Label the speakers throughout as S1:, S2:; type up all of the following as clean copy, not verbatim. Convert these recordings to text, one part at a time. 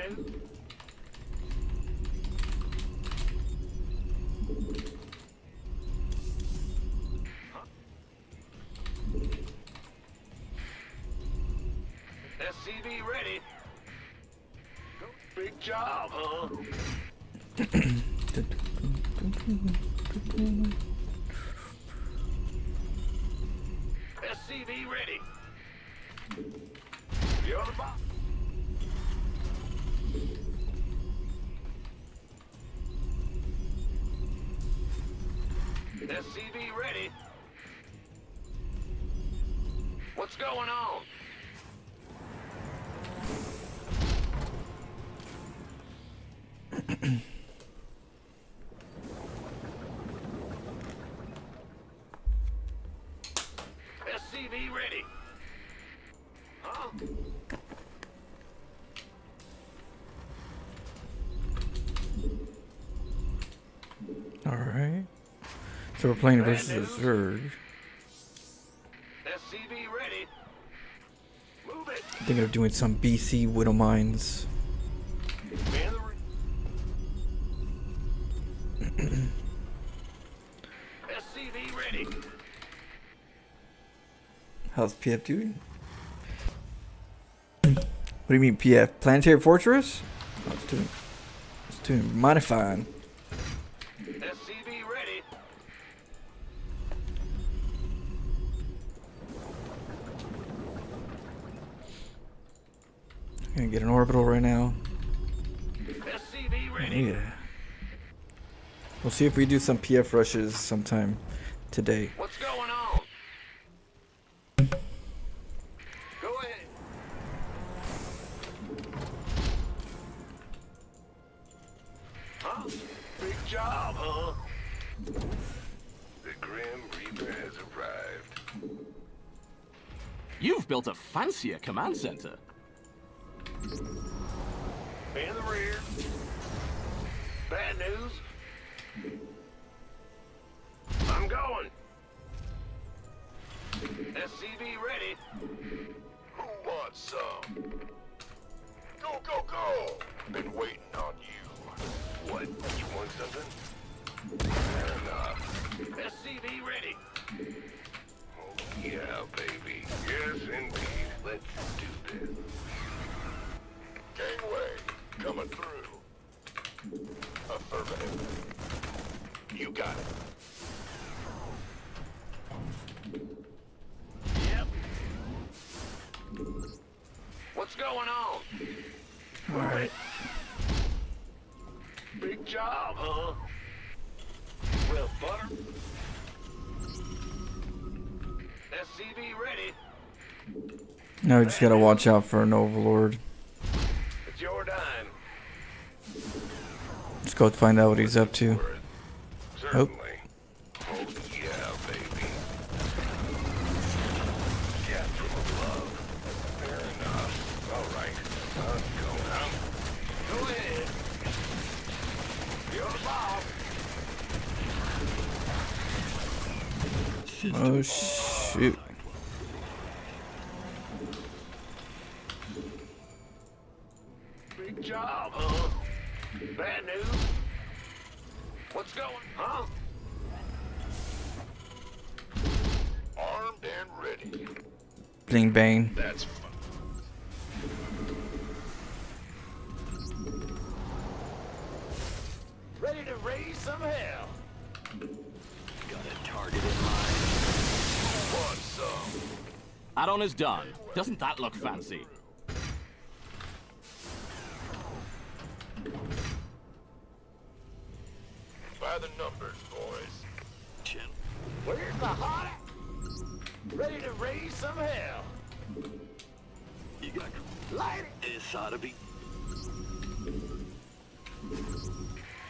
S1: news. SCV ready. Big job, huh? SCV ready. You're on the box. SCV ready. What's going on? SCV ready. Huh?
S2: All right. So we're playing versus a Zerg.
S1: SCV ready. Move it.
S2: Thinking of doing some BC Widow Mines.
S1: Man the SCV ready.
S2: How's PF doing? What do you mean PF? Planetary Fortress? Oh, it's doing mighty fine.
S1: SCV ready.
S2: I'm gonna get an orbital right now.
S1: SCV ready.
S2: Yeah. We'll see if we do some PF rushes sometime today.
S1: What's going on? Go ahead. Huh? Big job, huh? The Grim Reaper has arrived.
S3: You've built a fancier command center.
S1: In the rear. Bad news. I'm going. SCV ready. Who wants some? Go, go, go! Been waiting on you. What? You want something? Fair enough. SCV ready. Oh, yeah, baby. Yes, indeed. Let's do this. Gangway, coming through. Affirmative. You got it. Yep. What's going on?
S2: All right.
S1: Big job, huh? Well, butter. SCV ready.
S2: Now we just gotta watch out for an Overlord.
S1: It's your dime.
S2: Let's go find out what he's up to.
S1: Certainly. Oh, yeah, baby. Get from above. Fair enough. All right. Go ahead. You're the boss.
S2: Oh shoot.
S1: Big job, huh? Bad news? What's going, huh? Armed and ready.
S2: Bling bang.
S1: That's fun. Ready to raise some hell. Got a target in mind. Who wants some?
S3: Add-on is done. Doesn't that look fancy?
S1: By the numbers, boys. Chin. Where's the hot? Ready to raise some hell. You got light it. This ought to be.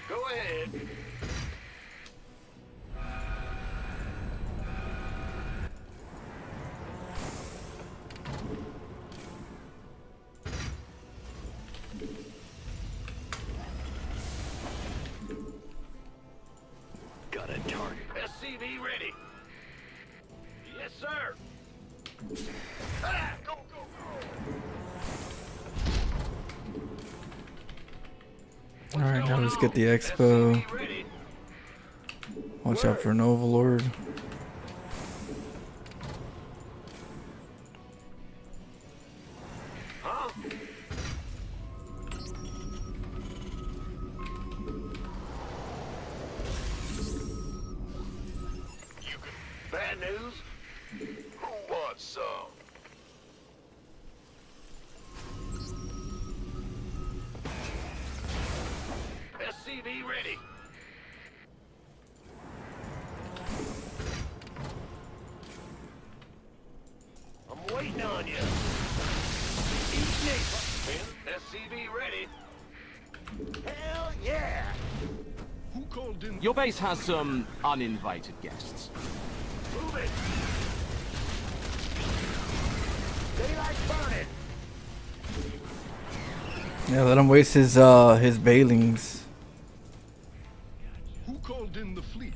S1: Go ahead. Got a target. SCV ready. Yes, sir. Ah, go, go, go.
S2: Alright, now let's get the expo. Watch out for an overlord.
S1: Bad news? Who wants some? SCV ready. I'm waiting on you. SCV ready. Hell yeah!
S4: Who called in?
S3: Your base has some uninvited guests.
S1: Move it! Daylight burning!
S2: Yeah, let him waste his bailings.
S4: Who called in the fleet?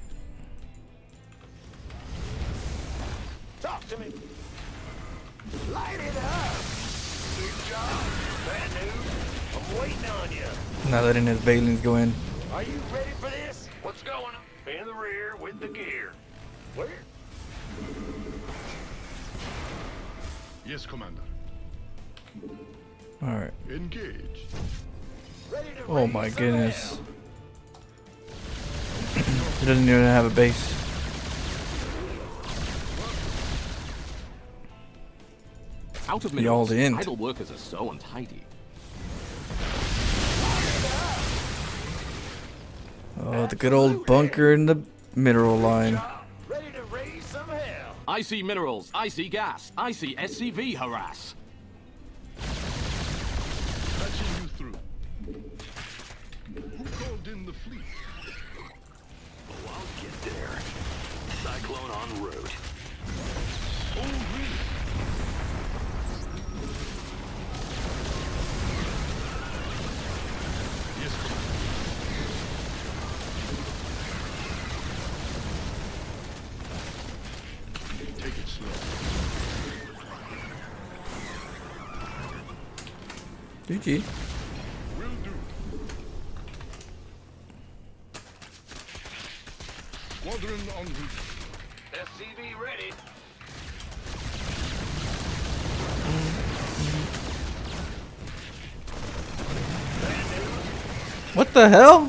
S1: Talk to me! Light it up! Good job! Bad news? I'm waiting on you!
S2: Not letting his bailings go in.
S1: Are you ready for this? What's going on? In the rear with the gear. Where?
S4: Yes, Commander.
S2: Alright.
S4: Engage.
S1: Ready to
S2: Oh
S1: raise
S2: my
S1: some
S2: goodness.
S1: hell.
S2: He doesn't even have a base.
S3: Out of
S2: He all
S3: minerals,
S2: in.
S3: idle workers are so untidy.
S2: Oh, the good old bunker in the mineral line.
S1: Ready to raise some hell.
S3: I see minerals, I see gas, I see SCV harass.
S4: Patching you through. Who called in the fleet?
S1: Oh, I'll get there. Cyclone en route.
S4: Oh, really? Yes, Commander. Take it slow.
S2: GG.
S4: Will do. Squadron en route.
S1: SCV ready.
S2: What the hell?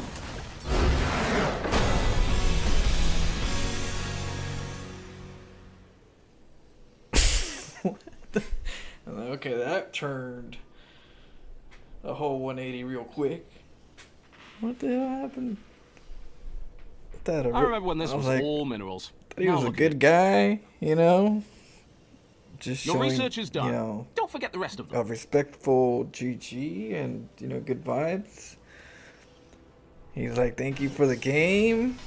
S2: What the? Okay, that turned a whole 180 real quick. What the hell happened?
S3: I remember when this was
S2: like,
S3: all minerals.
S2: he
S3: Now
S2: was a
S3: look at
S2: good
S3: it.
S2: guy, you know? Just
S3: Your
S2: showing,
S3: research is done.
S2: you know,
S3: Don't forget the rest of them.
S2: a respectful GG and, you know, good vibes. He's like, thank you for the game.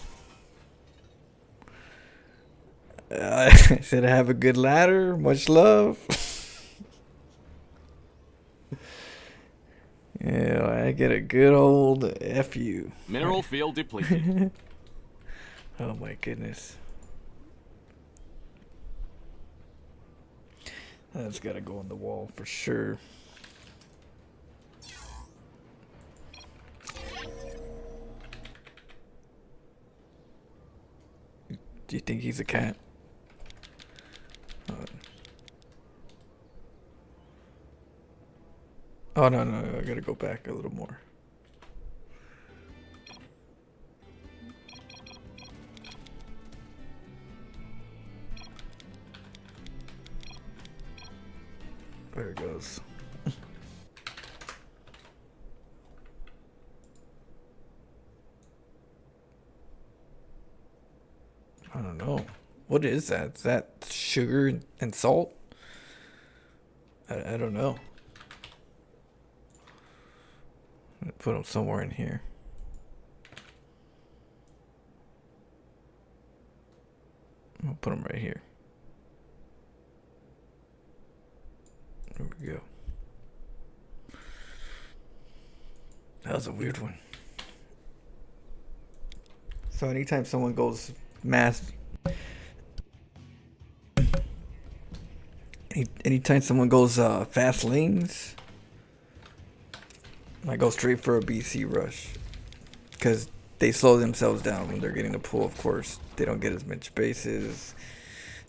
S2: I said, have a good ladder. Much love. Yeah, I get a good old F you.
S3: Mineral field depleted.
S2: Oh my goodness. That's gotta go on the wall for sure. Do you think he's a cat? Oh no, I gotta go back a little more. There it goes. I don't know. What is that? Is that sugar and salt? I don't know. I'm gonna put them somewhere in here. I'll put them right here. There we go. That was a weird one. So anytime someone goes anytime someone goes fast lanes, I go straight for a BC rush. because they slow themselves down when they're getting the pull. Of course, they don't get as much bases.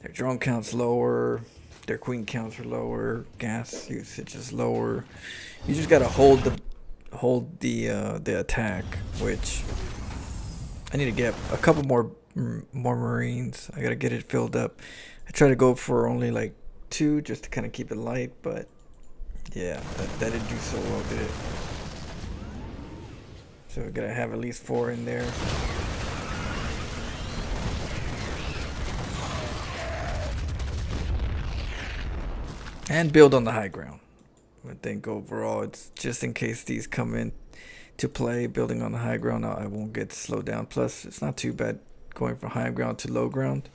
S2: Their drone count's lower. Their queen counts are lower. Gas usage is lower. You just gotta hold the attack, which I need to get a couple more marines. I gotta get it filled up. I try to go for only like 2 just to kind of keep it light, but yeah, that didn't do so well, did it? So we gotta have at least 4 in there. And build on the high ground. I think overall, it's just in case these come in to play, building on the high ground, I won't get slowed down. Plus, it's not too bad going from high ground to low ground.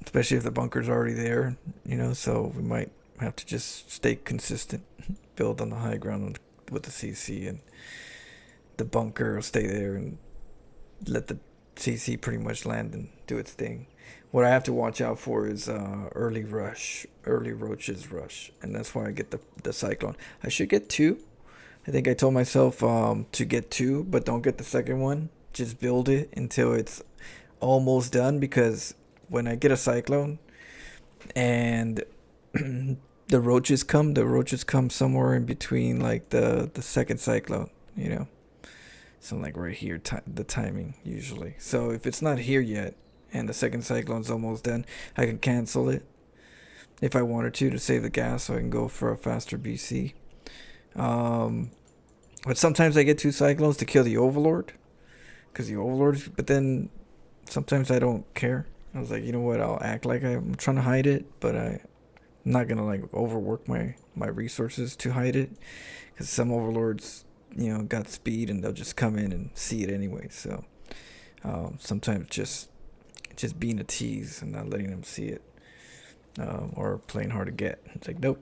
S2: Especially if the bunker's already there, you know, so we might have to just stay consistent, build on the high ground with the CC, and the bunker will stay there and let the CC pretty much land and do its thing. What I have to watch out for is early roaches rush, and that's why I get the cyclone. I should get 2. I think I told myself to get 2, but don't get the second one. Just build it until it's almost done, because when I get a cyclone and the roaches come somewhere in between, like the second cyclone, you know. So like right here, the timing usually. So if it's not here yet and the second cyclone's almost done, I can cancel it if I wanted to save the gas, so I can go for a faster BC. But sometimes I get 2 cyclones to kill the overlord, because the overlords. But then sometimes I don't care. I was like, you know what? I'll act like I'm trying to hide it, but I'm not gonna like overwork my resources to hide it, because some overlords, you know, got speed and they'll just come in and see it anyway. So sometimes just being a tease and not letting them see it, or playing hard to get. It's like, nope.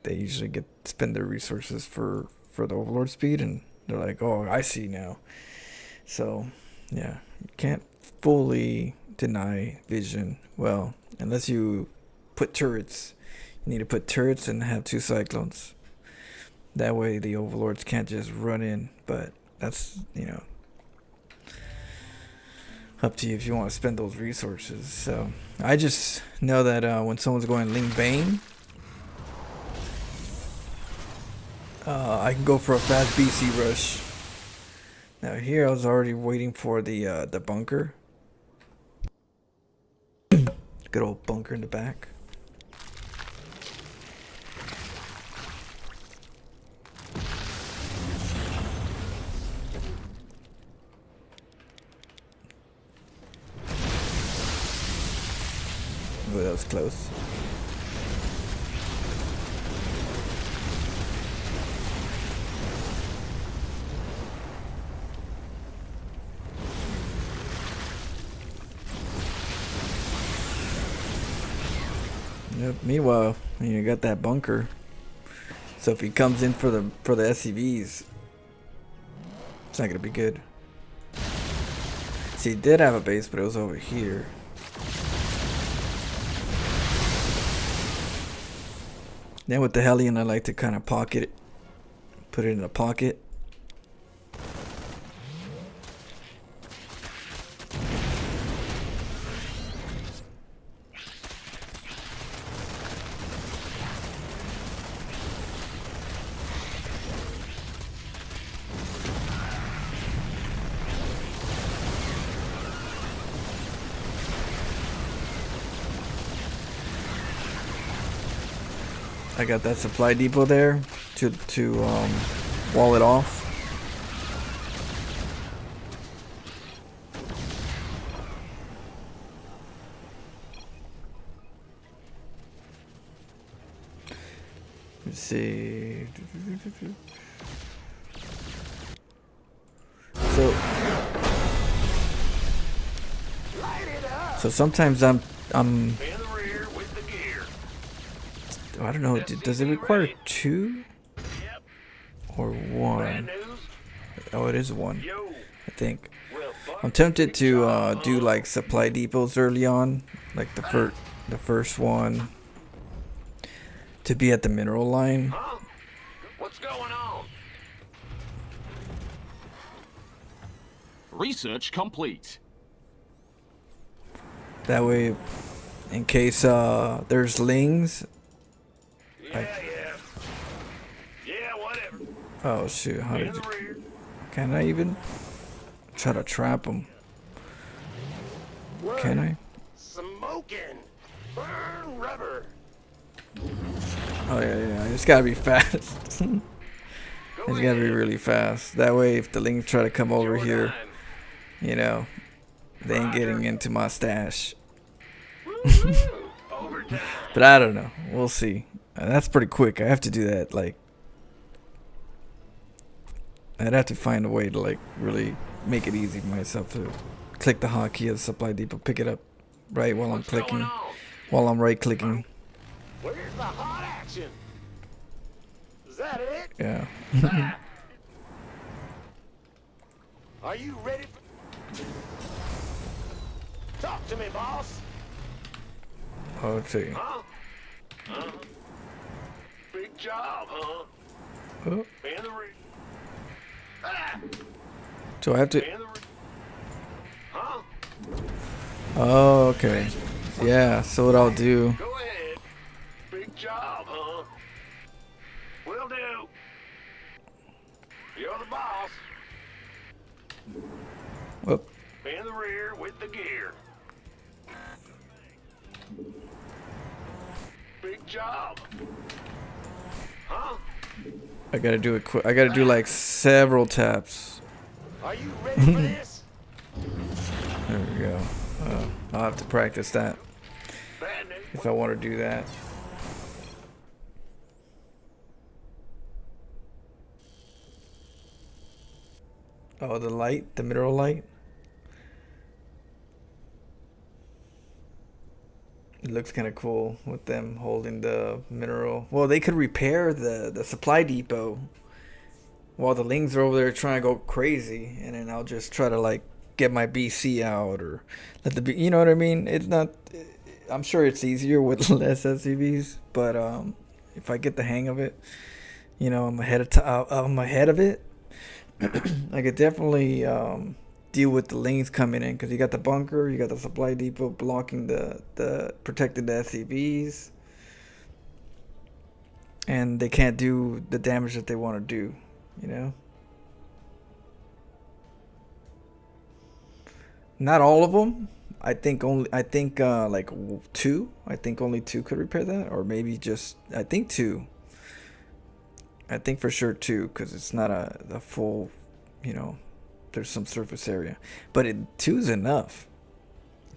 S2: They usually spend their resources for the overlord speed, and they're like, oh, I see now. So yeah, you can't fully deny vision. Well, unless you put turrets. You need to put turrets and have 2 cyclones. That way the overlords can't just run in. But that's, you know, up to you if you want to spend those resources. So I just know that when someone's going Ling Bane, I can go for a fast BC rush. Now here I was already waiting for the bunker. Good old bunker in the back. Oh, that was close. Yep. Meanwhile, you got that bunker. So if he comes in for the SCVs, it's not gonna be good. See, he did have a base, but it was over here. Then with the Hellion, I like to kind of pocket it, put it in a pocket. I got that supply depot there to wall it off. Let's see. So sometimes I'm I don't know, does it require 2 or 1? Oh, it is 1, I think. I'm tempted to do like supply depots early on, like the first one to be at the mineral line.
S1: What's going on?
S3: Research complete.
S2: That way, in case there's lings.
S1: Yeah, whatever.
S2: Oh shoot! How
S1: In
S2: did
S1: the
S2: you?
S1: rear.
S2: Can I even try to trap them?
S1: Word.
S2: Can I?
S1: Smoking. Burn rubber.
S2: Oh yeah. It's gotta be fast. It's
S1: Go
S2: gotta be
S1: ahead.
S2: really fast. That way, if the lings try to come over
S1: Your
S2: here,
S1: time.
S2: you know, they ain't
S1: Roger.
S2: getting into my stash.
S1: Woo-hoo. Overtime.
S2: But I don't know. We'll see. That's pretty quick. I have to do that. Like, I'd have to find a way to like really make it easy for myself to click the hotkey of the supply depot, pick it up right while I'm
S1: What's going
S2: clicking,
S1: on?
S2: while I'm right clicking.
S1: Where's the hot action? Is that it?
S2: Yeah.
S1: Ah. Are you ready for... Talk to me, boss.
S2: Oh, let's see.
S1: Huh? Big job, huh?
S2: Oh,
S1: In the rear. Ah.
S2: so I have to.
S1: In the rear. Huh?
S2: Oh, okay. Yeah. So what I'll do.
S1: Go ahead. Big job, huh? Will do. You're the boss.
S2: Whoop.
S1: In the rear with the gear. Big job. Huh?
S2: I gotta do it quick. I gotta do like several taps.
S1: Are you ready for this?
S2: There we go. I'll have to practice that
S1: Bad news.
S2: if I want to do that. Oh, the light, the mineral light. It looks kind of cool with them holding the mineral. Well, they could repair the supply depot while the lings are over there trying to go crazy, and then I'll just try to like get my BC out or let the you know what I mean. It's not. I'm sure it's easier with less SCVs, but if I get the hang of it, you know, I'm ahead of it. I could definitely deal with the lings coming in because you got the bunker, you got the supply depot blocking the protecting the SCVs, and they can't do the damage that they want to do, you know. Not all of them. I think like two. I think only two could repair that, or maybe just I think two. I think for sure two, because it's not a full, you know, there's some surface area. But two is enough.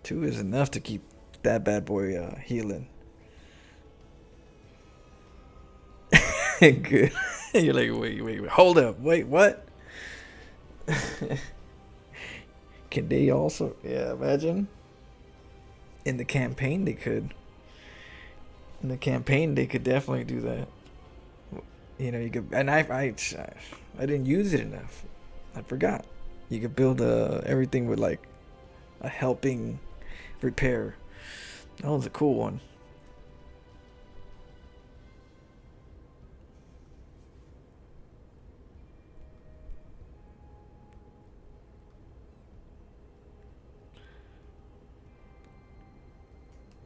S2: Two is enough to keep that bad boy healing. Good. You're like, wait, hold up. Wait, what? Can they also? Yeah, imagine. In the campaign, they could. In the campaign, they could definitely do that. You know, you could, and I didn't use it enough. I forgot. You could build everything with like a helping repair. That was a cool one.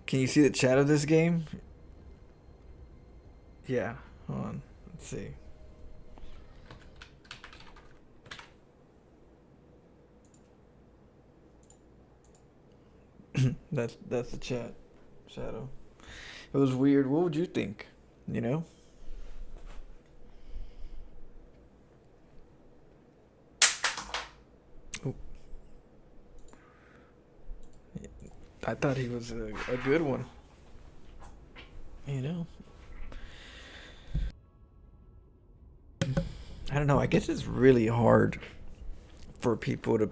S2: Can you see the chat of this game? Yeah, hold on. Let's see. that's the chat, Shadow. It was weird. What would you think? You know? Oh. I thought he was a good one. You know? I don't know. I guess it's really hard for people to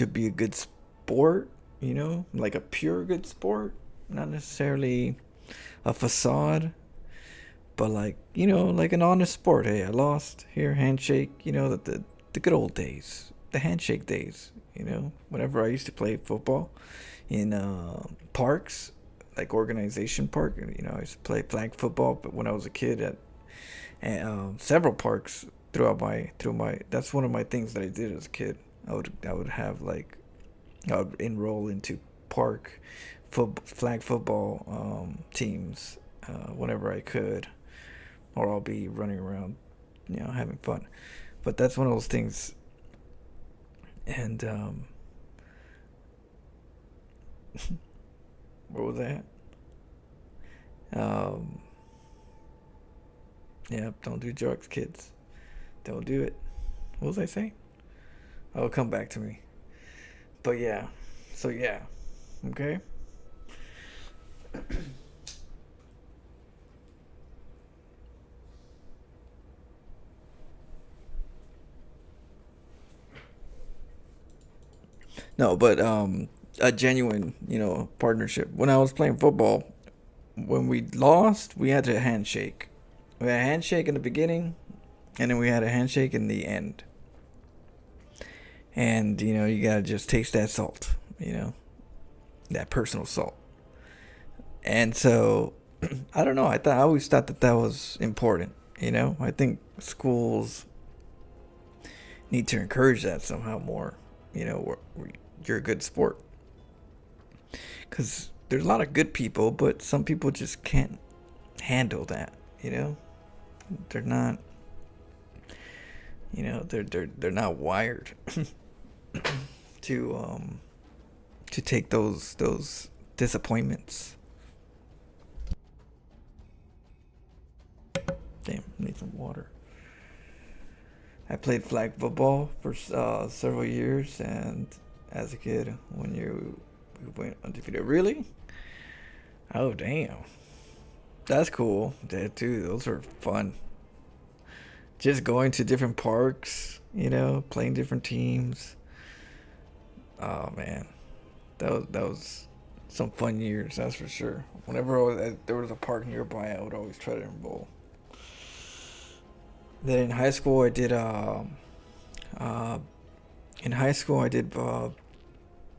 S2: be a good sport, you know, like a pure good sport, not necessarily a facade, but like, you know, like an honest sport. Hey, I lost here, handshake, you know, the good old days, the handshake days, you know, whenever I used to play football in parks, like organization park, you know, I used to play flag football, but when I was a kid at several parks That's one of my things that I did as a kid. I would have like I would enroll into park flag football teams whenever I could, or I'll be running around, having fun. But that's one of those things. And where was that? Yeah, don't do drugs, kids. Don't do it. What was I saying? Oh, it'll come back to me. But yeah. So yeah. Okay. No, but a genuine, partnership. When I was playing football, when we lost, we had to handshake. We had a handshake in the beginning, and then we had a handshake in the end. And, you gotta just taste that salt, that personal salt. And so, I don't know. I always thought that was important. I think schools need to encourage that somehow more. Where you're a good sport. Because there's a lot of good people, but some people just can't handle that. They're not. They're not wired to take those disappointments. Damn, need some water. I played flag football for several years, and as a kid, when you went undefeated, really? Oh damn, that's cool. That too. Those are fun. Just going to different parks, playing different teams. Oh man, that was some fun years. That's for sure. Whenever there was a park nearby, I would always try to enroll. Then in high school, I did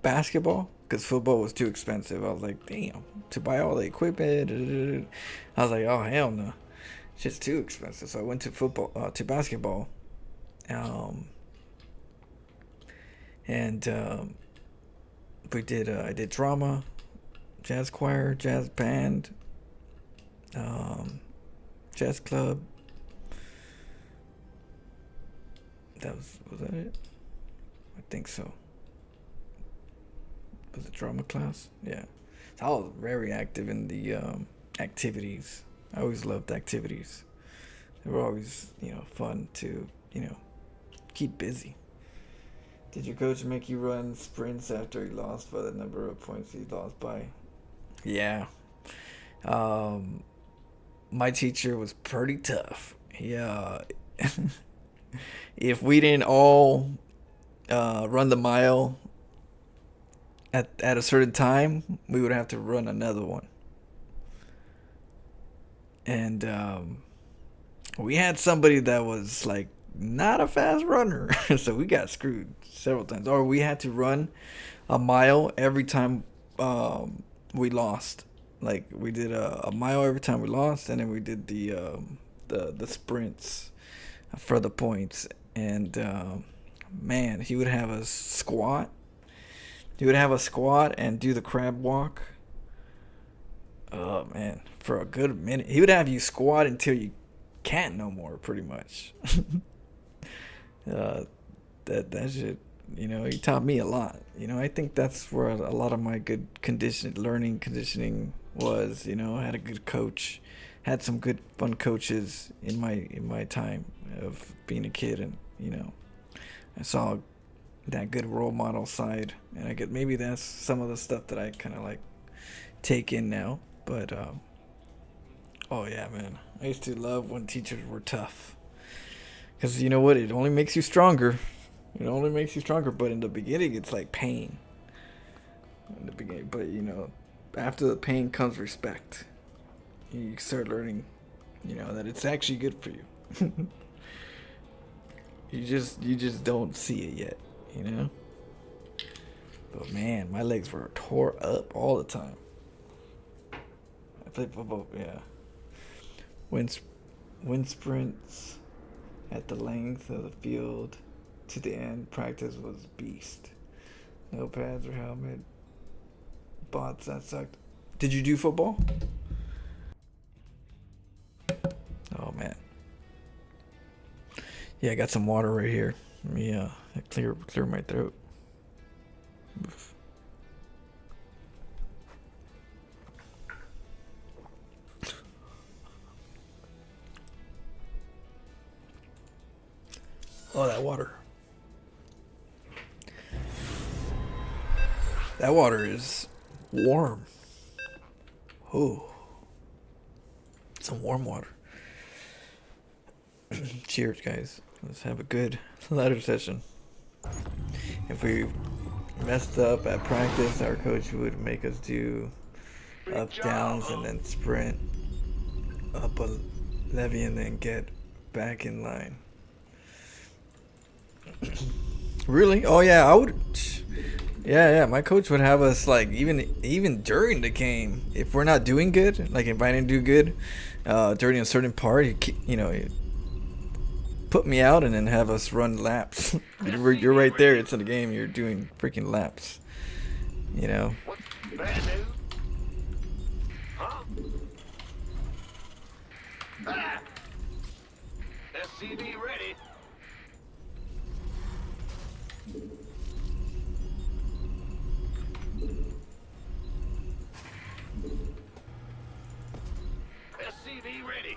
S2: basketball because football was too expensive. I was like, damn, to buy all the equipment. I was like, oh hell no, it's just too expensive. So I went to basketball, and I did drama, jazz choir, jazz band, jazz club. Was that it? I think so. Was it drama class? Yeah. So I was very active in the activities. I always loved activities. They were always, fun to, keep busy. Did your coach make you run sprints after he lost by the number of points he lost by? Yeah. My teacher was pretty tough. He if we didn't all run the mile at a certain time, we would have to run another one. And we had somebody that was like not a fast runner, so we got screwed several times. Or we had to run a mile every time we lost. Like we did a mile every time we lost, and then we did the sprints for the points. And man, he would have us squat. He would have us squat and do the crab walk. Oh man, for a good minute. He would have you squat until you can't no more, pretty much. That shit, he taught me a lot. I think that's where a lot of my good conditioning was. I had a good coach, had some good fun coaches in my time of being a kid, and I saw that good role model side, and maybe that's some of the stuff that I kind of like take in now. But oh yeah, man, I used to love when teachers were tough, because you know what, it only makes you stronger. But in the beginning it's like pain in the beginning, but after the pain comes respect. You start learning that it's actually good for you. you just don't see it yet. But man, my legs were tore up all the time. I played football, yeah. Wind sprints. at the length of the field to the end. Practice was beast. No pads or helmet. Bots, that sucked. Did you do football? Oh man. Yeah, I got some water right here. Let me clear my throat. Oof. Oh, that water. That water is warm. Oh. Some warm water. Cheers, guys. Let's have a good ladder session. If we messed up at practice, our coach would make us do up, downs, and then sprint up a levee and then get back in line. Really? Oh yeah, I would. Yeah. My coach would have us like even during the game, if we're not doing good, like if I didn't do good during a certain part, he'd put me out and then have us run laps. You're right there. It's in the game. You're doing freaking laps. You know.
S1: Bad news? Huh? Ah! SCV ready. SCV ready.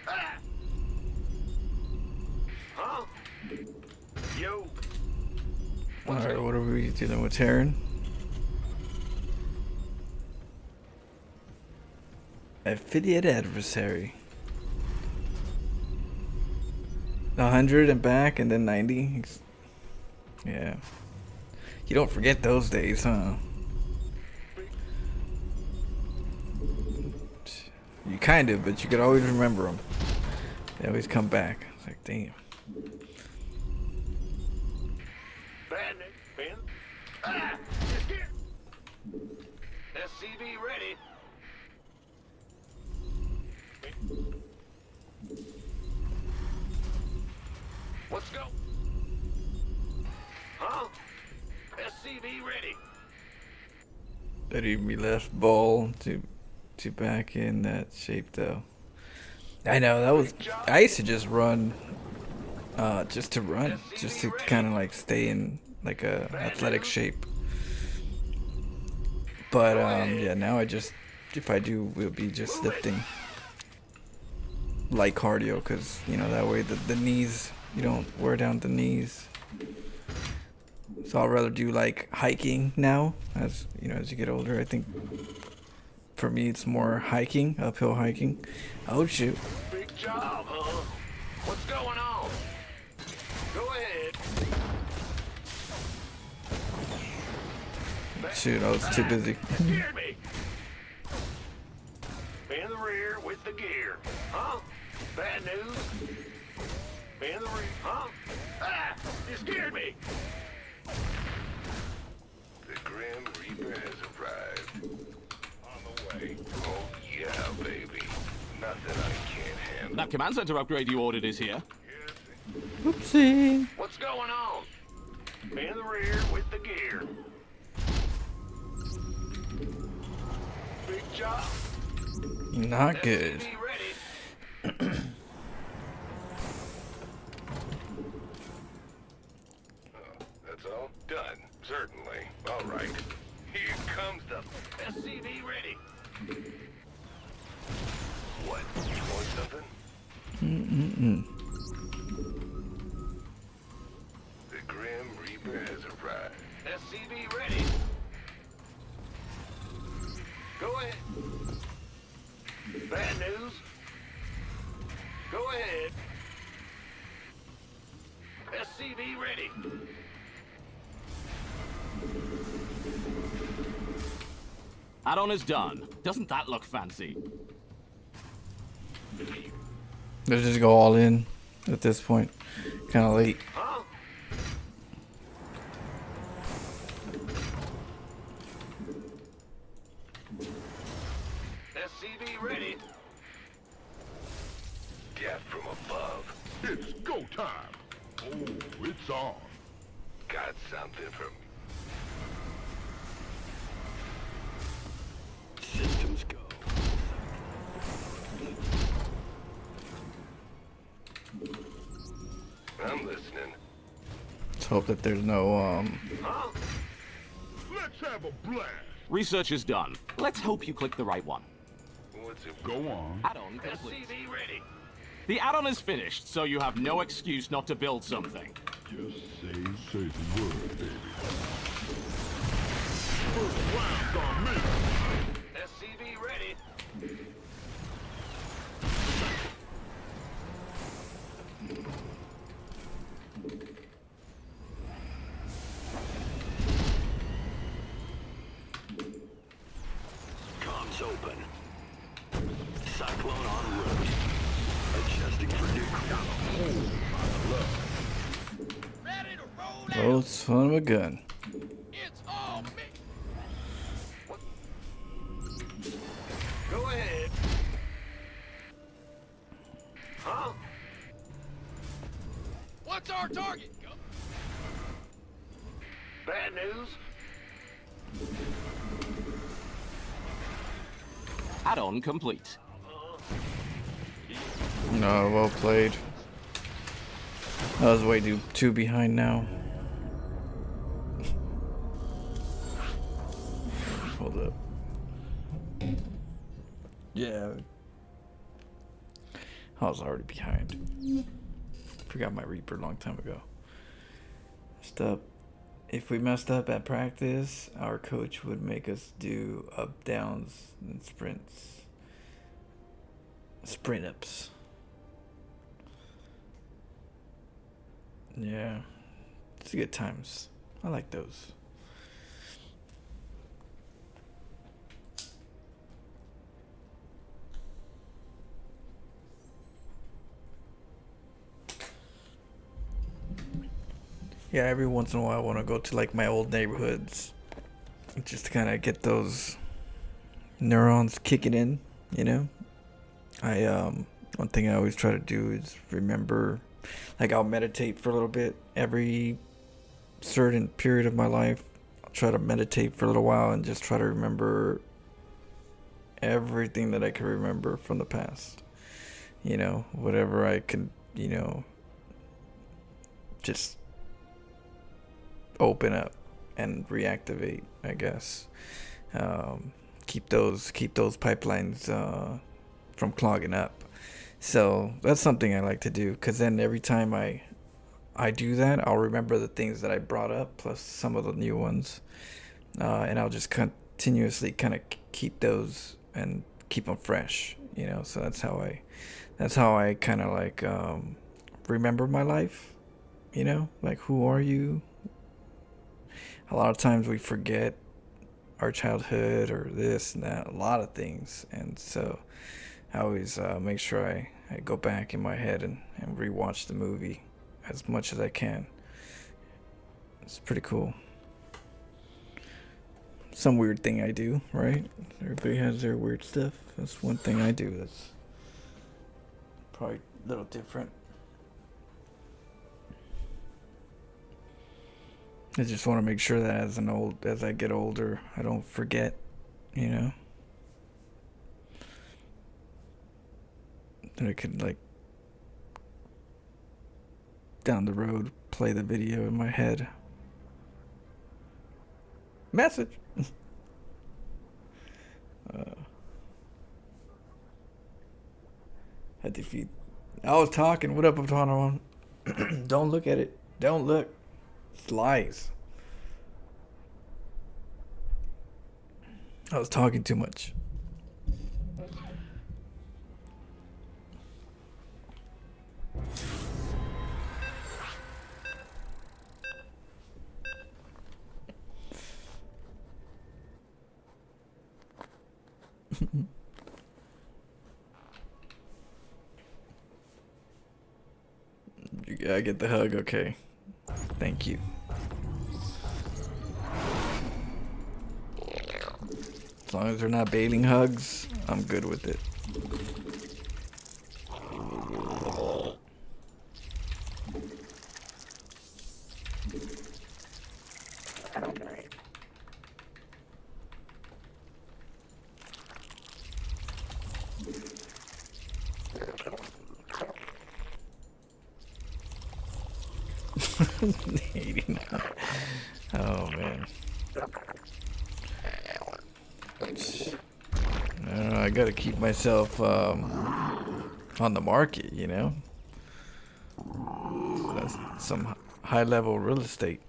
S1: Ah! Huh? Yo.
S2: All right, what are we dealing with, Terran? Affiliate adversary. 100 and back, and then 90. Yeah. You don't forget those days, huh? You kind of, but you could always remember them. They always come back. It's like, damn.
S1: Bad news, Ben. Ah! You're here. SCV ready. Let's go. Huh? SCV ready.
S2: That even be left ball to back in that shape though. I know that was. I used to just run, just to run, just to kind of like stay in like a athletic shape. But yeah, now I just, if I do, will be just lifting, light cardio, because that way the knees, you don't wear down the knees. So I'd rather do like hiking now, as as you get older. I think for me it's more hiking, uphill hiking. Oh shoot.
S1: Big job, huh? What's going on? Go ahead.
S2: Shoot, I was too busy.
S1: Scared me. In the rear with the gear. Huh? Bad news? In the rear. Huh? Ah! You scared me. The Grim Reaper has arrived. On the way. Oh, yeah, baby. Nothing I can't handle.
S3: That command center upgrade you ordered is here.
S2: Oopsie.
S1: What's going on? In the rear with the gear. Big job.
S2: Not good.
S1: SCV ready. That's all? Done. Certainly. All right. Here comes the SCV ready. What? You want something? The Grim Reaper has arrived. SCV ready. Go ahead. Bad news. Go ahead. SCV ready.
S3: Add-on is done. Doesn't that look fancy?
S2: Let's just go all in at this point. Kind of late.
S1: Huh? SCV ready. Death from above.
S4: It's go time. Oh, it's on.
S1: Got something from... Systems go. I'm listening.
S2: Let's hope that there's no
S1: Huh?
S4: Let's have a blast.
S3: Research is done. Let's hope you click the right one.
S1: What's it?
S4: Go on.
S3: Add-on complete.
S1: SCV ready.
S3: The add-on is finished, so you have no excuse not to build something.
S4: Just say the word, baby. First round on me.
S1: SCV ready. Comms open. Cyclone en route. Adjusting for new Ready to roll out.
S2: oh, son of a gun.
S1: It's all me. What? Go ahead. Huh? What's our target? Go. Bad news.
S3: Add-on complete.
S2: No, well played. I was way too behind now. Hold up. Yeah. I was already behind. Forgot my Reaper a long time ago. Messed up. If we messed up at practice, our coach would make us do up downs and sprints. Sprint ups. Yeah. It's good times. I like those. Yeah, every once in a while I want to go to like my old neighborhoods just to kind of get those neurons kicking in, you know? One thing I always try to do is remember, like I'll meditate for a little bit every certain period of my life. I'll try to meditate for a little while and just try to remember everything that I can remember from the past. You know, whatever I can, you know, just open up and reactivate, I guess. Keep those pipelines from clogging up. So that's something I like to do, because then every time I do that, I'll remember the things that I brought up plus some of the new ones, and I'll just continuously kind of keep those and keep them fresh, you know. So that's how I kind of like remember my life, you know, like who are you? A lot of times we forget our childhood or this and that, a lot of things. And so I always make sure I go back in my head and rewatch the movie as much as I can. It's pretty cool. Some weird thing I do, right? Everybody has their weird stuff. That's one thing I do that's probably a little different. I just want to make sure that as I get older, I don't forget, you know. That I could, like, down the road, play the video in my head. Message. I defeat. I was talking. What up, Autonomon? Don't look at it. Don't look. It's lies. I was talking too much. I get the hug, okay. Thank you. As long as they're not bailing hugs, I'm good with it. Oh man. I gotta keep myself on the market, you know. That's some high level real estate.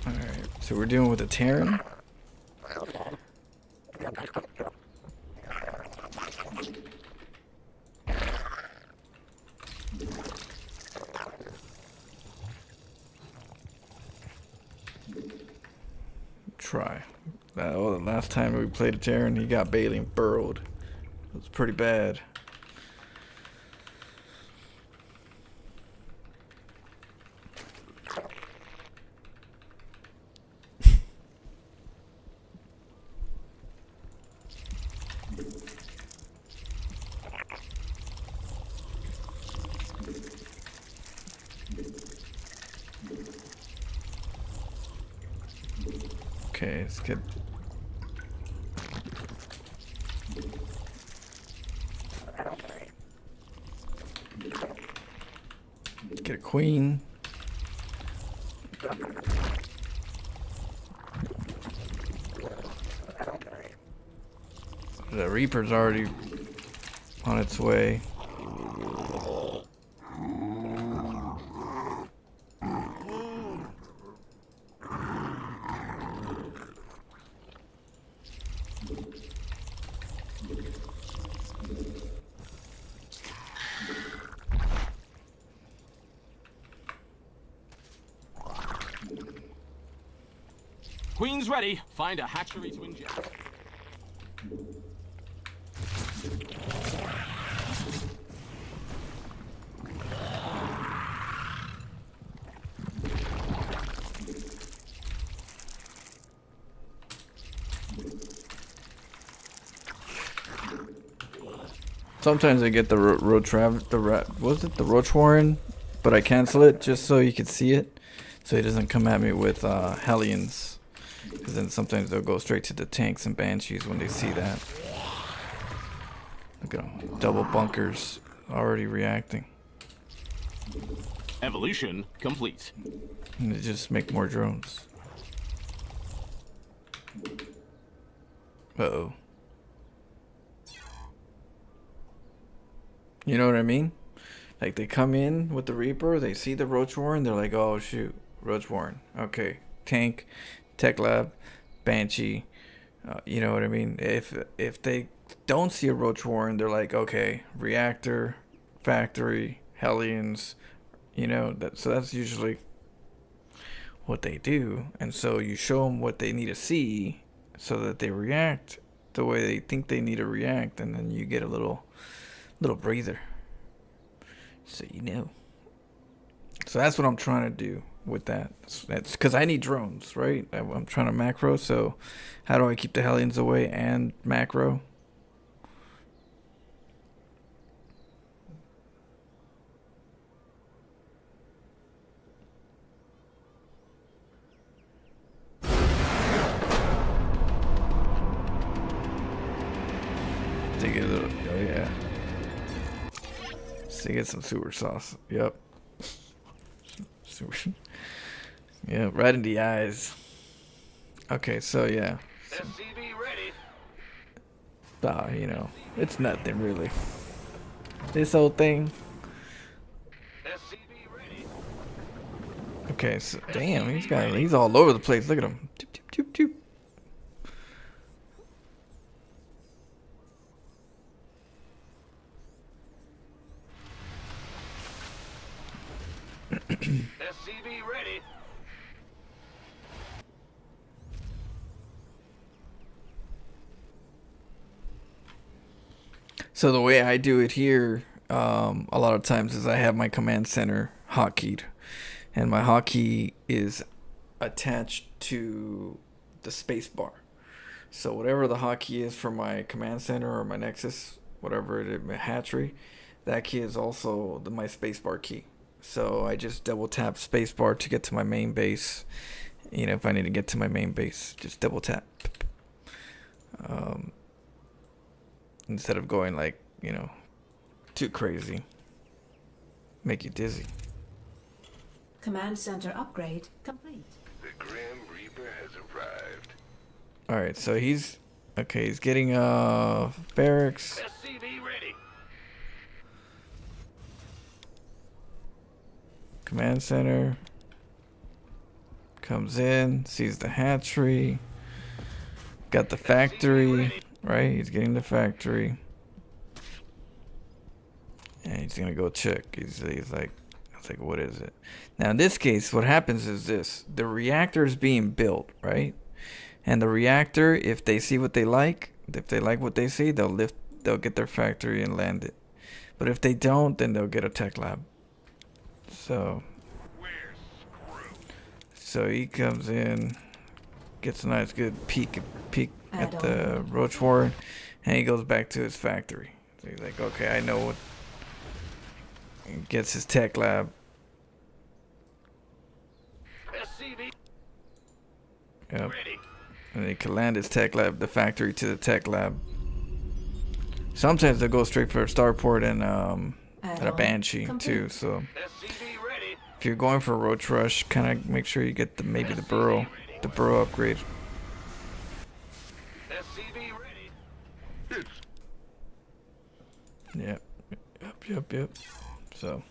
S2: Alright, so we're dealing with a Terran. Try. The last time we played a Terran, he got Bailey burrowed. It was pretty bad. Okay, let's get... Get a queen. The Reaper's already on its way.
S3: Queen's ready. Find a hatchery to inject.
S2: Sometimes I get the the Roach Warren, but I cancel it just so you can see it, so he doesn't come at me with Hellions, because then sometimes they'll go straight to the tanks and Banshees when they see that. Look at them, double bunkers already reacting.
S3: Evolution complete.
S2: And they just make more drones. Uh-oh. You know what I mean? Like, they come in with the Reaper, they see the Roach Warren, they're like, oh shoot, Roach Warren. Okay, tank, tech lab, Banshee. You know what I mean? If they don't see a Roach Warren, they're like, okay, reactor, factory, Hellions. You know, so that's usually what they do. And so you show them what they need to see so that they react the way they think they need to react, and then you get a little breather, so you know. So that's what I'm trying to do with that. That's because I need drones, right? I'm trying to macro, so how do I keep the Hellions away and macro? Take it a little, oh yeah. So get some sewer sauce. Yep. Yeah, right in the eyes. Okay, so yeah.
S1: SCV ready.
S2: You know, it's nothing really. This whole thing.
S1: SCV ready.
S2: Okay, so damn, he's all over the place. Look at him. Doop, doop, doop, doop.
S1: SCV ready.
S2: So the way I do it here, a lot of times is I have my command center hotkeyed, and my hotkey is attached to the space bar. So whatever the hotkey is for my command center or my Nexus, whatever it is, my hatchery, that key is also my spacebar key. So I just double tap spacebar to get to my main base. You know, if I need to get to my main base, just double tap. Instead of going like, you know, too crazy. Make you dizzy.
S5: Command center upgrade complete.
S1: The Grim Reaper has arrived.
S2: Alright, so he's getting barracks.
S1: SCV ready.
S2: Command center comes in, sees the hatchery, got the factory, right? He's getting the factory, and he's gonna go check. He's like, I was like, what is it? Now in this case, what happens is this: the reactor is being built, right? And the reactor, if they see what they like, if they like what they see, they'll get their factory and land it. But if they don't, then they'll get a tech lab. So he comes in, gets a nice good peek at the roach warren, and he goes back to his factory. So he's like, okay, I know what. He gets his tech lab.
S1: SCV
S2: Yep.
S1: ready.
S2: And he can land his tech lab, the factory to the tech lab. Sometimes they'll go straight for a starport and a banshee too. So
S1: SCV ready.
S2: if you're going for a roach rush, kind of make sure you get maybe the burrow upgrade.
S1: SCV ready.
S2: Yep. So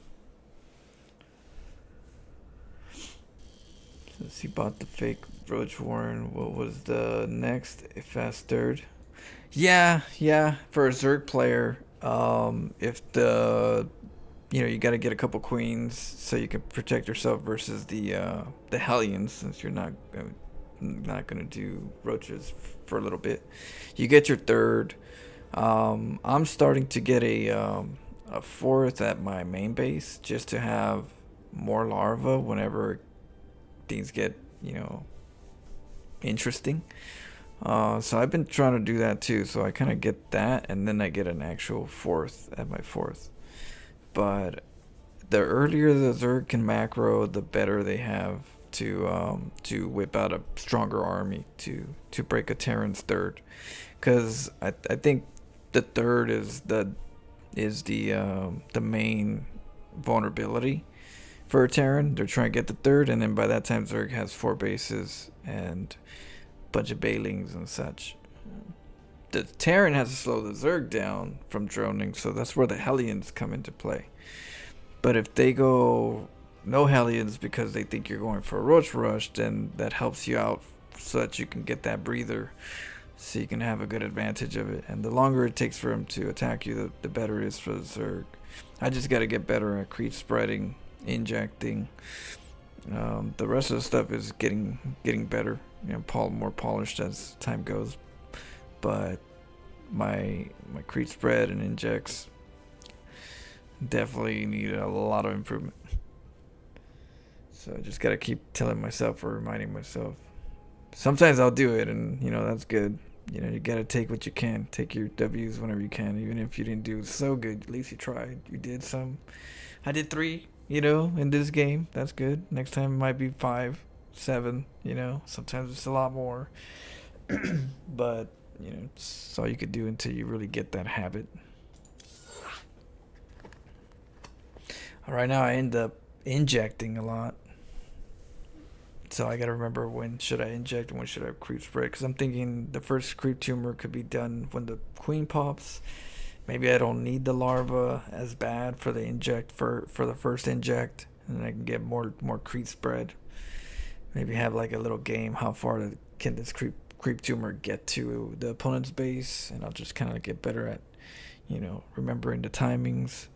S2: since he bought the fake roach warren, what was the next? A fast third. Yeah. For a Zerg player, if you got to get a couple queens so you can protect yourself versus the Hellions, since you're not gonna do roaches for a little bit. You get your third. I'm starting to get a fourth at my main base just to have more larvae whenever things get interesting. So I've been trying to do that too. So I kind of get that, and then I get an actual fourth at my fourth. But the earlier the Zerg can macro, the better they have to whip out a stronger army to break a Terran's third. Because I think the third is the main vulnerability for a Terran. They're trying to get the third, and then by that time Zerg has 4 bases and a bunch of bailings and such. The Terran has to slow the Zerg down from droning, so that's where the Hellions come into play. But if they go no Hellions because they think you're going for a roach rush, then that helps you out so that you can get that breather, so you can have a good advantage of it. And the longer it takes for him to attack you, the better it is for the Zerg. I just got to get better at creep spreading, injecting. The rest of the stuff is getting better, more polished as time goes. But my creep spread and injects definitely need a lot of improvement. So I just gotta keep telling myself or reminding myself. Sometimes I'll do it, and that's good. You gotta take what you can. Take your W's whenever you can, even if you didn't do so good. At least you tried. You did some. I did 3. In this game. That's good. Next time it might be 5, 7. Sometimes it's a lot more. But it's all you could do until you really get that habit. Right now I end up injecting a lot. So I gotta remember when should I inject and when should I creep spread. Because I'm thinking the first creep tumor could be done when the queen pops. Maybe I don't need the larva as bad for the inject for the first inject. And then I can get more creep spread. Maybe have like a little game. How far can this creep tumor get to the opponent's base? And I'll just kind of get better at, remembering the timings.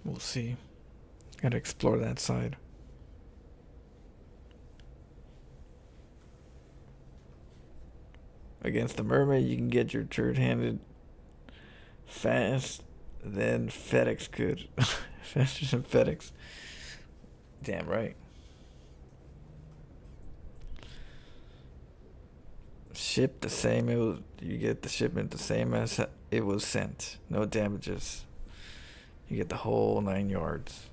S2: We'll see. Gotta explore that side. against the mermaid, you can get your turret handed fast than FedEx could. Faster than FedEx. Damn right. Ship the same. You get the shipment the same as it was sent. No damages. You get the whole 9 yards.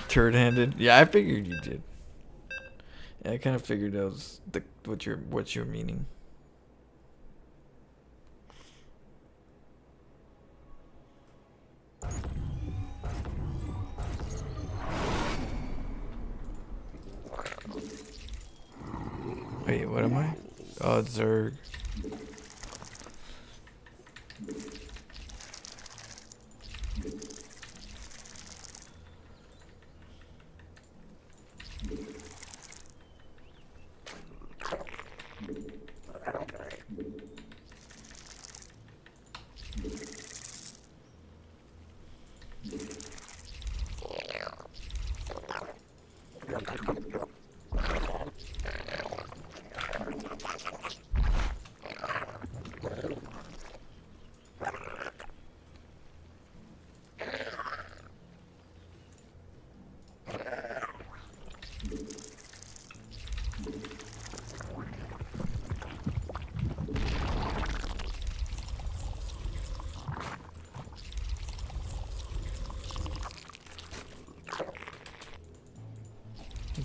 S2: Turd-handed. Yeah, I figured you did. Yeah, I kind of figured that was what you're meaning. Wait, what am I? Oh, Zerg.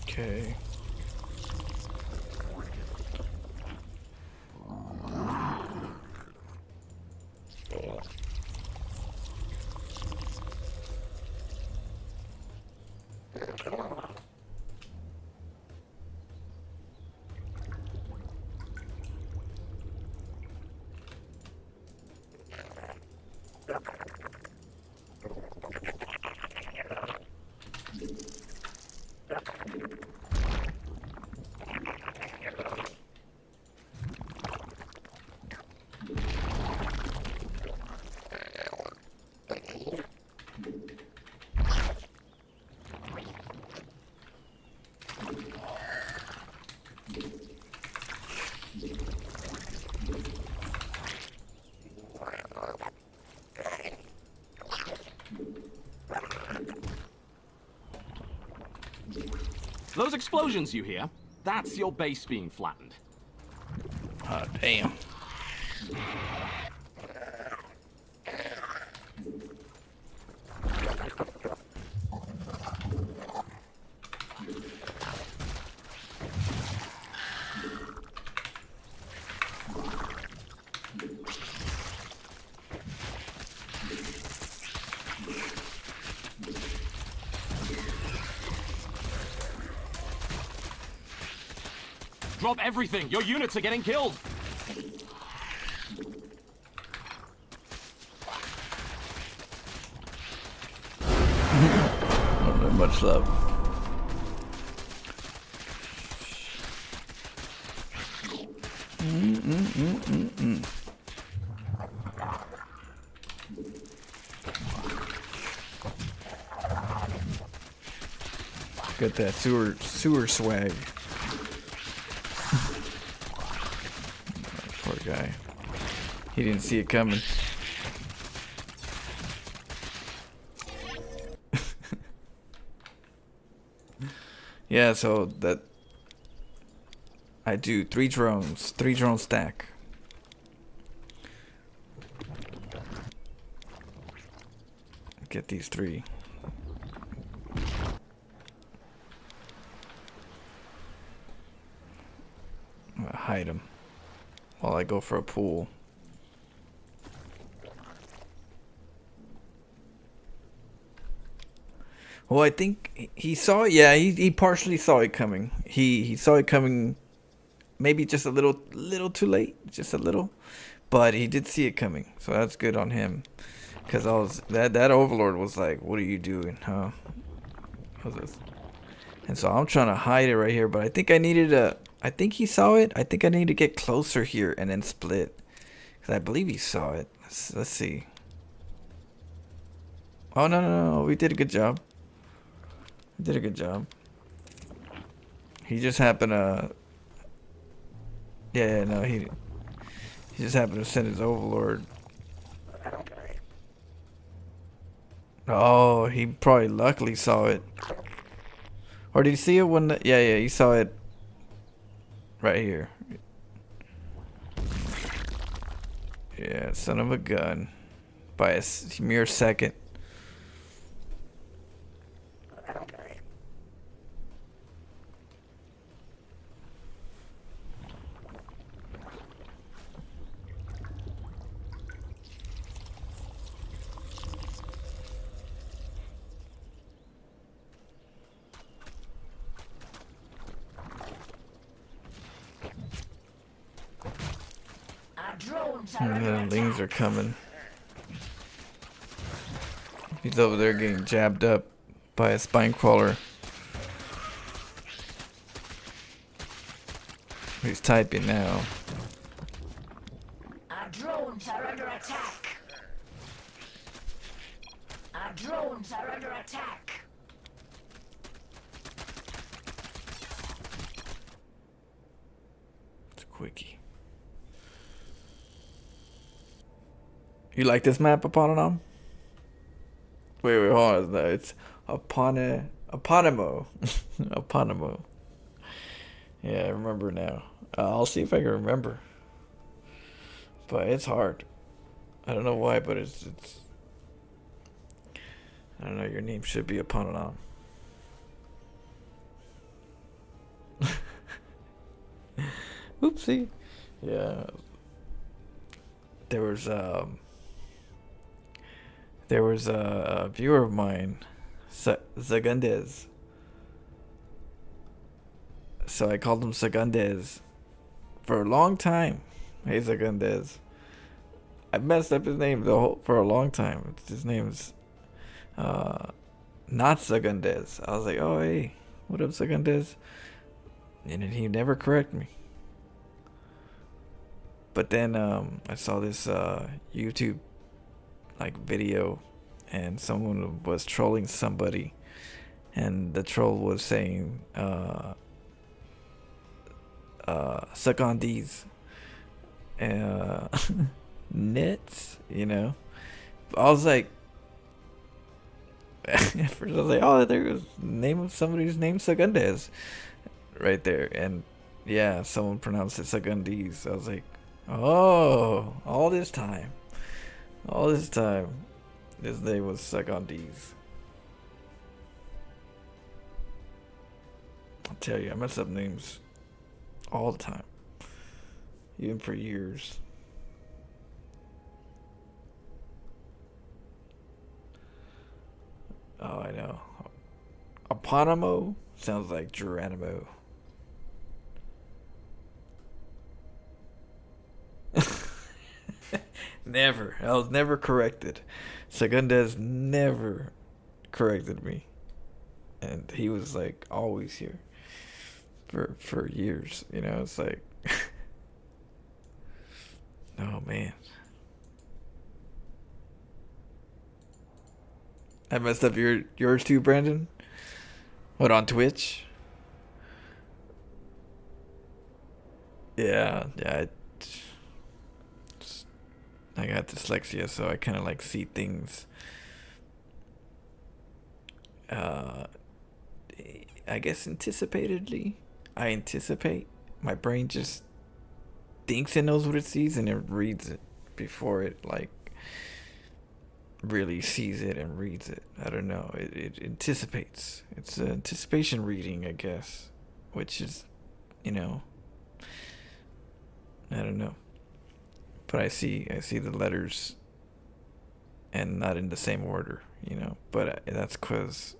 S2: Okay.
S3: Those explosions you hear, that's your base being flattened.
S2: Oh, damn.
S3: Drop everything! Your units are getting killed!
S2: Not that much love. Got that sewer swag. Poor guy. He didn't see it coming. Yeah, so that I do 3 drone stack. Get these 3. I'm gonna hide them while I go for a pool. Well, I think he saw it. Yeah, he partially saw it coming. He saw it coming, maybe just a little too late, just a little, but he did see it coming. So that's good on him, because that overlord was like, "What are you doing, huh?" And so I'm trying to hide it right here, but I think I think he saw it. I think I need to get closer here and then split, because I believe he saw it. Let's see. Oh, no, no, no. We did a good job. We did a good job. He just happened to... Yeah, no, he just happened to send his overlord. Oh, he probably luckily saw it. Or did he see it when... Yeah, he saw it right here. Yeah, son of a gun. By a mere second. And the lings are coming. He's over there getting jabbed up by a spine crawler. He's typing now.
S6: Our drones are under attack. Our drones are under attack.
S2: It's a quickie. You like this map, Eponymous? Wait, hold on. It's Eponymous. Eponymous. Yeah, I remember now. I'll see if I can remember. But it's hard. I don't know why, but it's I don't know, your name should be Eponymous. Oopsie. Yeah. There was a viewer of mine, Zagundez. So I called him Zagundez for a long time. Hey, Zagundez. I messed up his name for a long time. His name's not Zagundez. I was like, oh, hey, what up, Zagundez? And he never corrected me. But then I saw this YouTube video, and someone was trolling somebody, and the troll was saying suck on these nits, you know. I was like, at first I was like, oh, there was the name of somebody's name, Sagundez, right there. And yeah, someone pronounced it Sagundis. I was like, oh, all this time his name was Sagundis. I'll tell you, I mess up names all the time, even for years. Oh, I know. Eponymous sounds like Geronimo. Never. I was never corrected. Segundez never corrected me. And he was like always here for years. You know, it's like oh man. I messed up yours too, Brandon? What, on Twitch? Yeah, I got dyslexia, so I kind of like see things. I guess anticipatedly. I anticipate. My brain just thinks it knows what it sees, and it reads it before it really sees it and reads it. I don't know. It anticipates. It's an anticipation reading, I guess, which is, you know, I don't know. But I see the letters and not in the same order, you know. But that's because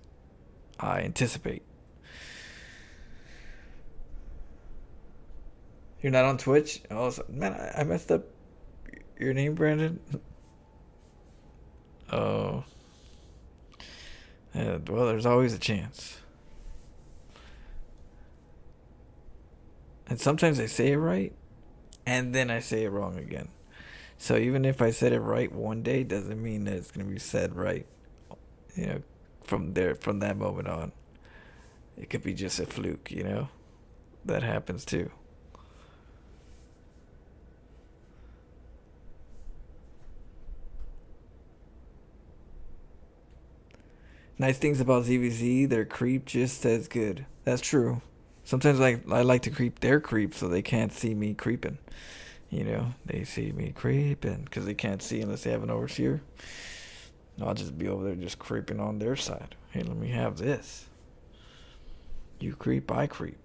S2: I anticipate. You're not on Twitch? Oh, man, I messed up your name, Brandon. Oh. Well, there's always a chance. And sometimes I say it right, and then I say it wrong again. So even if I said it right one day, doesn't mean that it's going to be said right You know, from that moment on, it could be just a fluke. You know, that happens too. Nice things about ZVZ, they're creep just as good. That's true. Sometimes I like to creep their creep so they can't see me creeping. You know, they see me creeping because they can't see unless they have an overseer. I'll just be over there just creeping on their side. Hey, let me have this. You creep, I creep.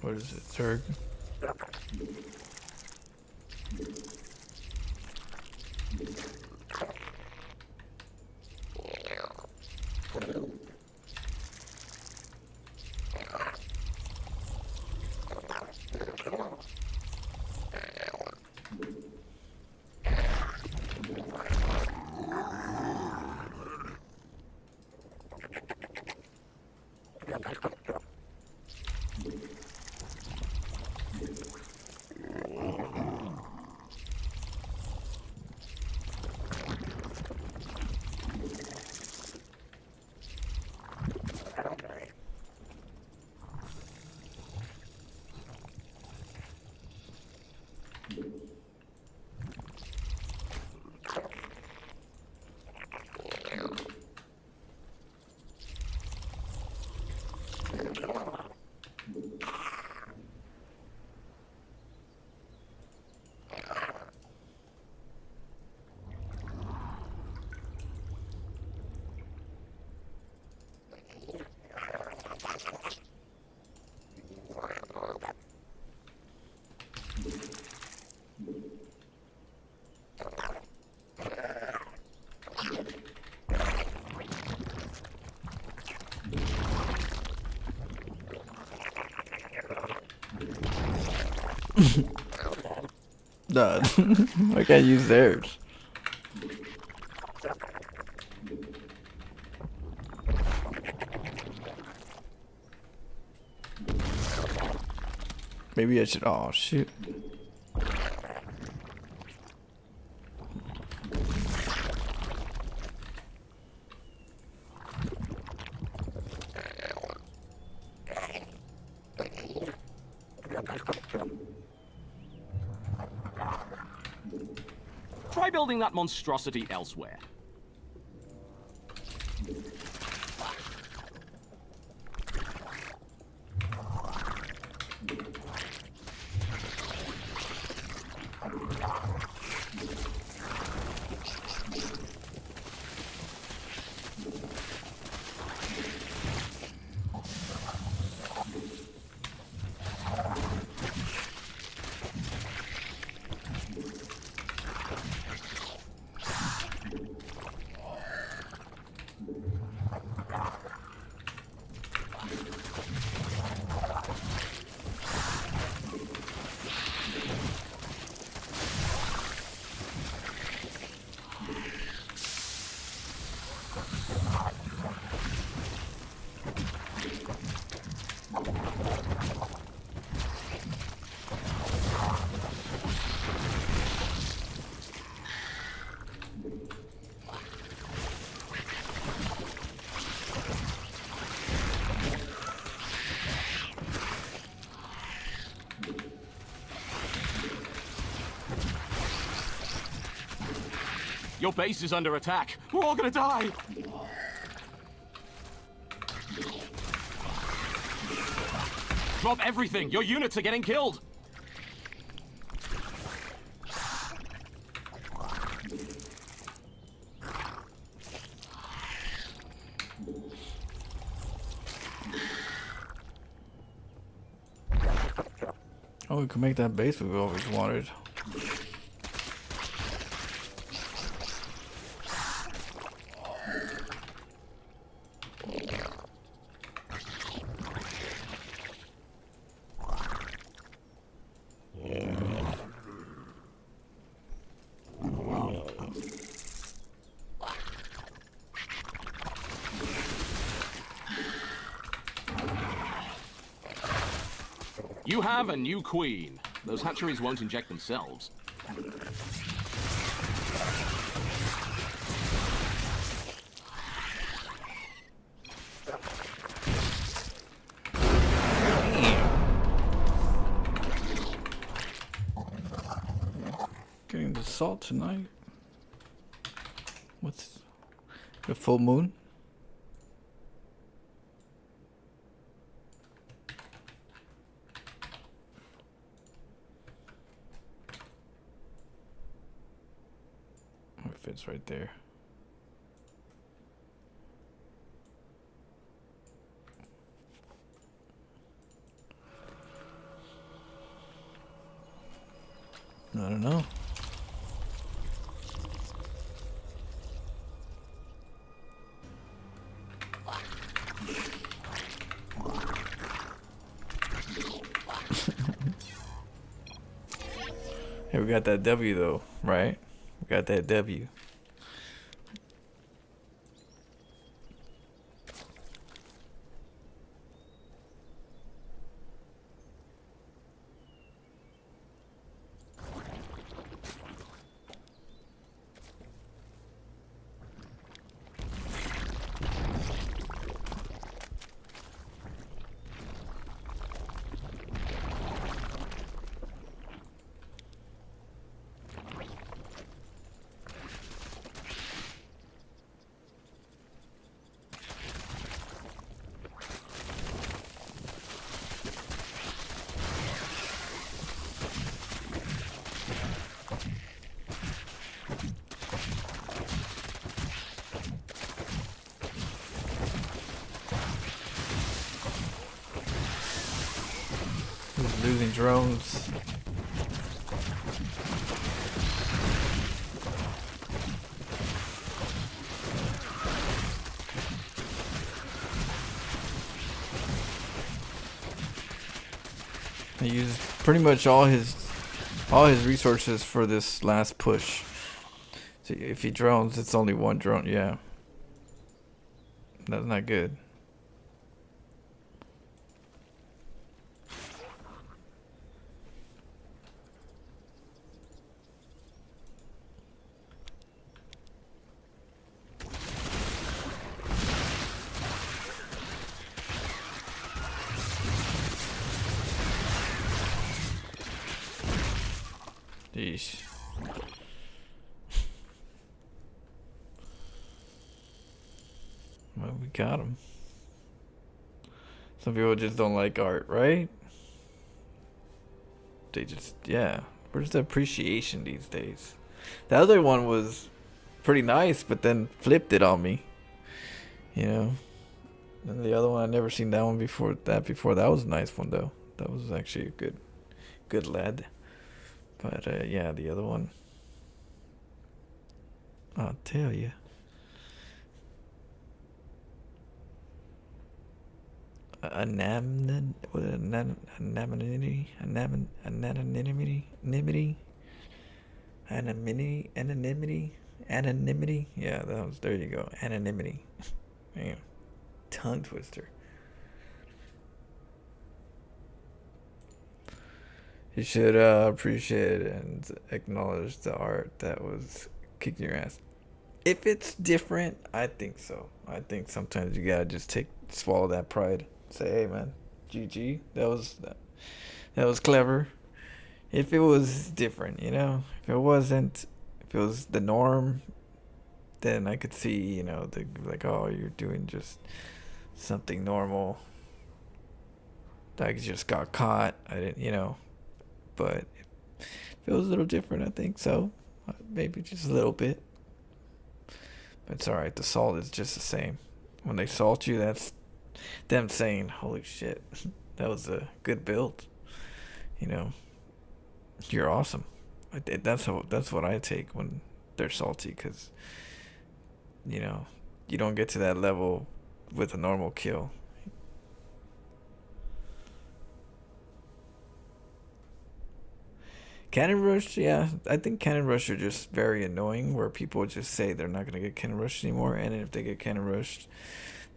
S2: What is it, Zerg? Duh. I can't use theirs. Maybe I should. Oh, shoot.
S3: Try building that monstrosity elsewhere. Your base is under attack. We're all gonna die. Drop everything! Your units are getting killed!
S2: Oh, we can make that base we've always wanted.
S3: You have a new queen. Those hatcheries won't inject themselves.
S2: Getting the salt tonight. What's the full moon? It fits right there. I don't know. Hey, we got that W though, right? We got that W. Losing drones. He used pretty much all his resources for this last push. So if he drones, it's only one drone. Yeah, that's not good. Yeesh. Well, we got him. Some people just don't like art, right? They just, yeah. Where's the appreciation these days? The other one was pretty nice, but then flipped it on me. You know? And the other one, I never seen that one before. That was a nice one, though. That was actually a good lad. But yeah, the other one, I'll tell you. Anonymity. Yeah, that was, there you go. Anonymity. Man, tongue twister. You should appreciate and acknowledge the art that was kicking your ass. If it's different, I think so. I think sometimes you gotta just swallow that pride. Say, hey man, GG. That was clever. If it was different, you know, if it wasn't, if it was the norm, then I could see, you know, like, oh, you're doing just something normal. I just got caught. I didn't, you know, but it feels a little different, I think so. Maybe just a little bit. But it's alright, the salt is just the same. When they salt you, that's them saying, holy shit, that was a good build. You know, you're awesome. That's what I take when they're salty, because, you know, you don't get to that level with a normal kill. Cannon Rush, yeah, I think Cannon Rush are just very annoying, where people just say they're not going to get Cannon Rush anymore, and if they get Cannon Rushed,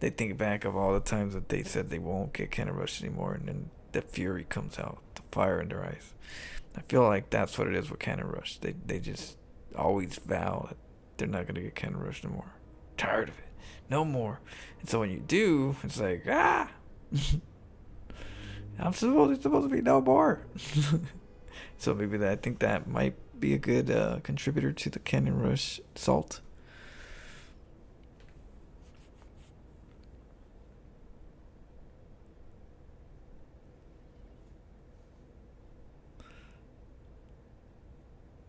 S2: they think back of all the times that they said they won't get Cannon Rush anymore, and then the fury comes out, the fire in their eyes. I feel like that's what it is with Cannon Rush. They just always vow that they're not going to get Cannon Rush no more. Tired of it. No more. And so when you do, it's like, I'm supposed to be no more. So maybe I think that might be a good contributor to the Cannon Rush salt.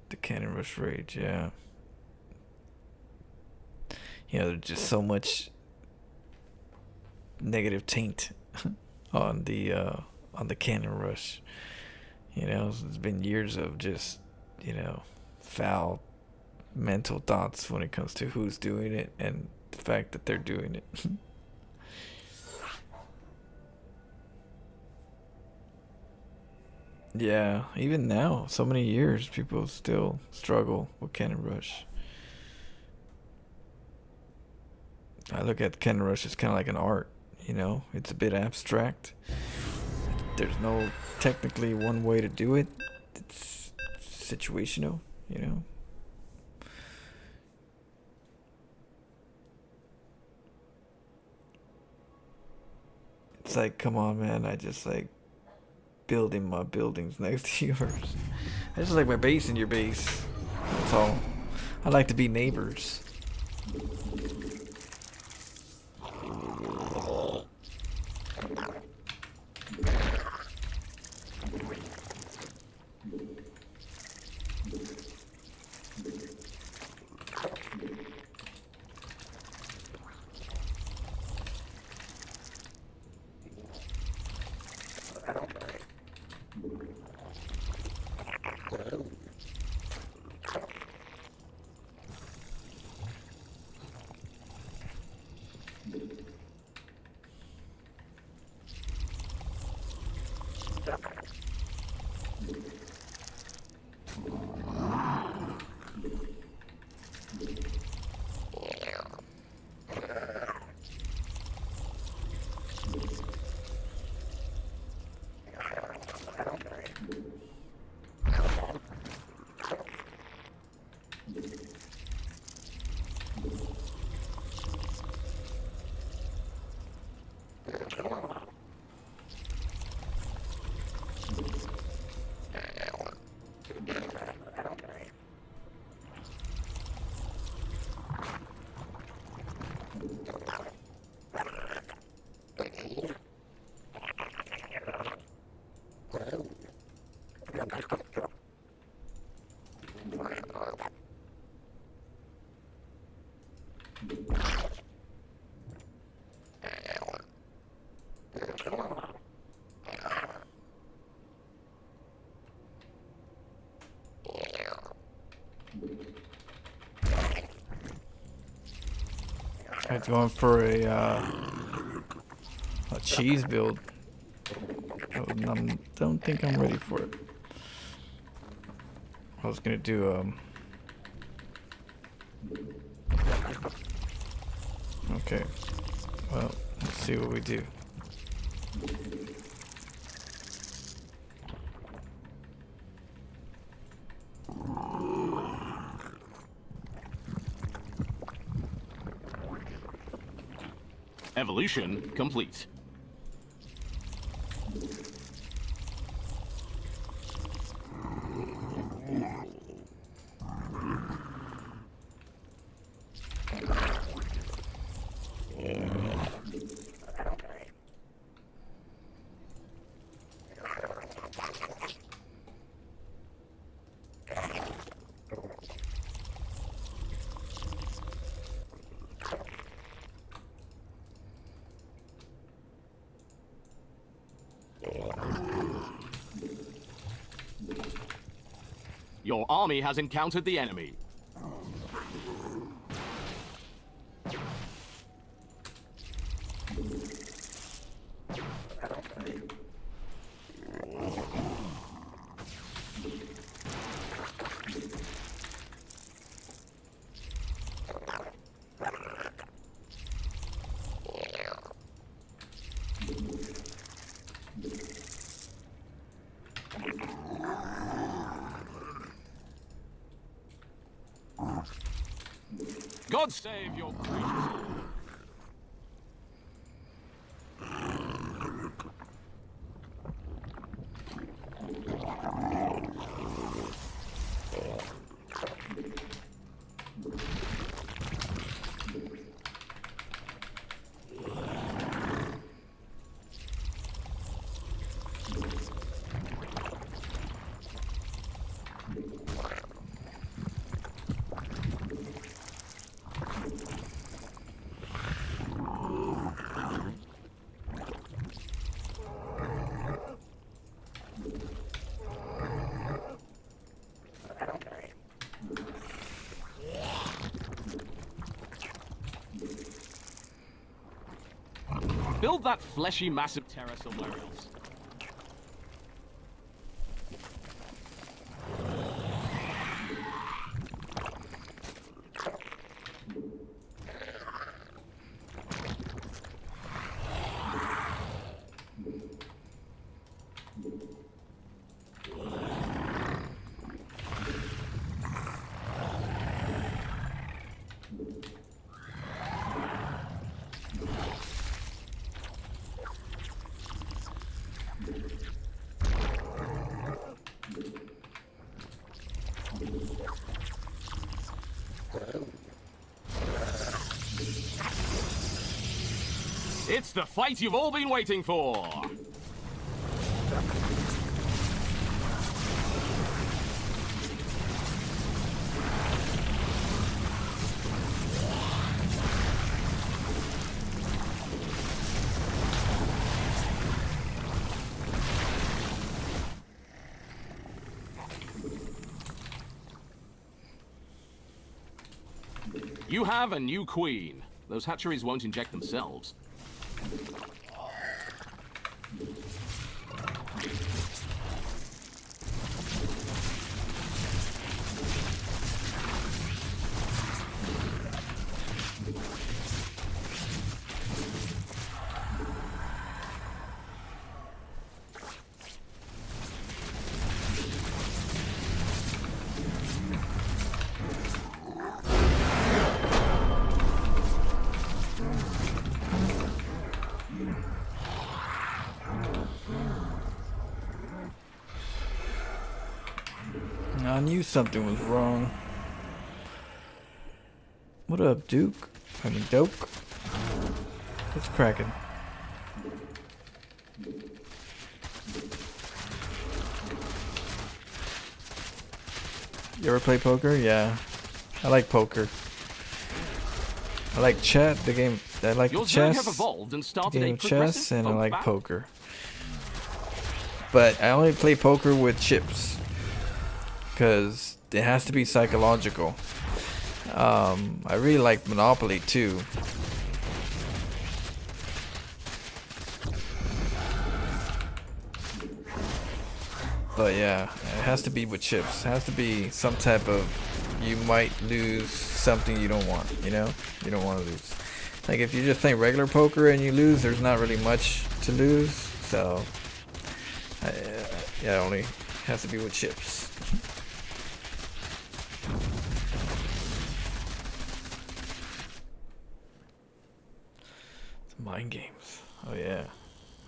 S2: The Cannon Rush rage, yeah. You know, there's just so much negative taint on the Cannon Rush. You know, it's been years of just, you know, foul mental thoughts when it comes to who's doing it and the fact that they're doing it. Yeah, even now, so many years, people still struggle with Cannon Rush. I look at Cannon Rush as kind of like an art, you know? It's a bit abstract. There's no technically one way to do it. It's situational, you know? It's like, come on, man, I just like building my buildings next to yours. I just like my base in your base. That's all. I like to be neighbors. I'm going for a cheese build. I don't think I'm ready for it. I was gonna do okay. Well, let's see what we do.
S3: Evolution complete. Your army has encountered the enemy. God save your gracious. Build that fleshy, massive terror somewhere else. It's the fight you've all been waiting for! You have a new queen. Those hatcheries won't inject themselves.
S2: I knew something was wrong. What up, Duke? I mean, Doke? What's cracking? You ever play poker? Yeah. I like poker. I like chat, the game. I like
S3: Your
S2: chess.
S3: Zerg have evolved and
S2: The
S3: started
S2: game
S3: a
S2: of chess, and I
S3: folk
S2: like
S3: battle.
S2: poker. But I only play poker with chips. Because it has to be psychological. I really like Monopoly too. But yeah, it has to be with chips. It has to be some type of, you might lose something you don't want, you know? You don't want to lose. Like if you're just playing regular poker and you lose, there's not really much to lose. So, yeah, it only has to be with chips. Mind games. Oh yeah.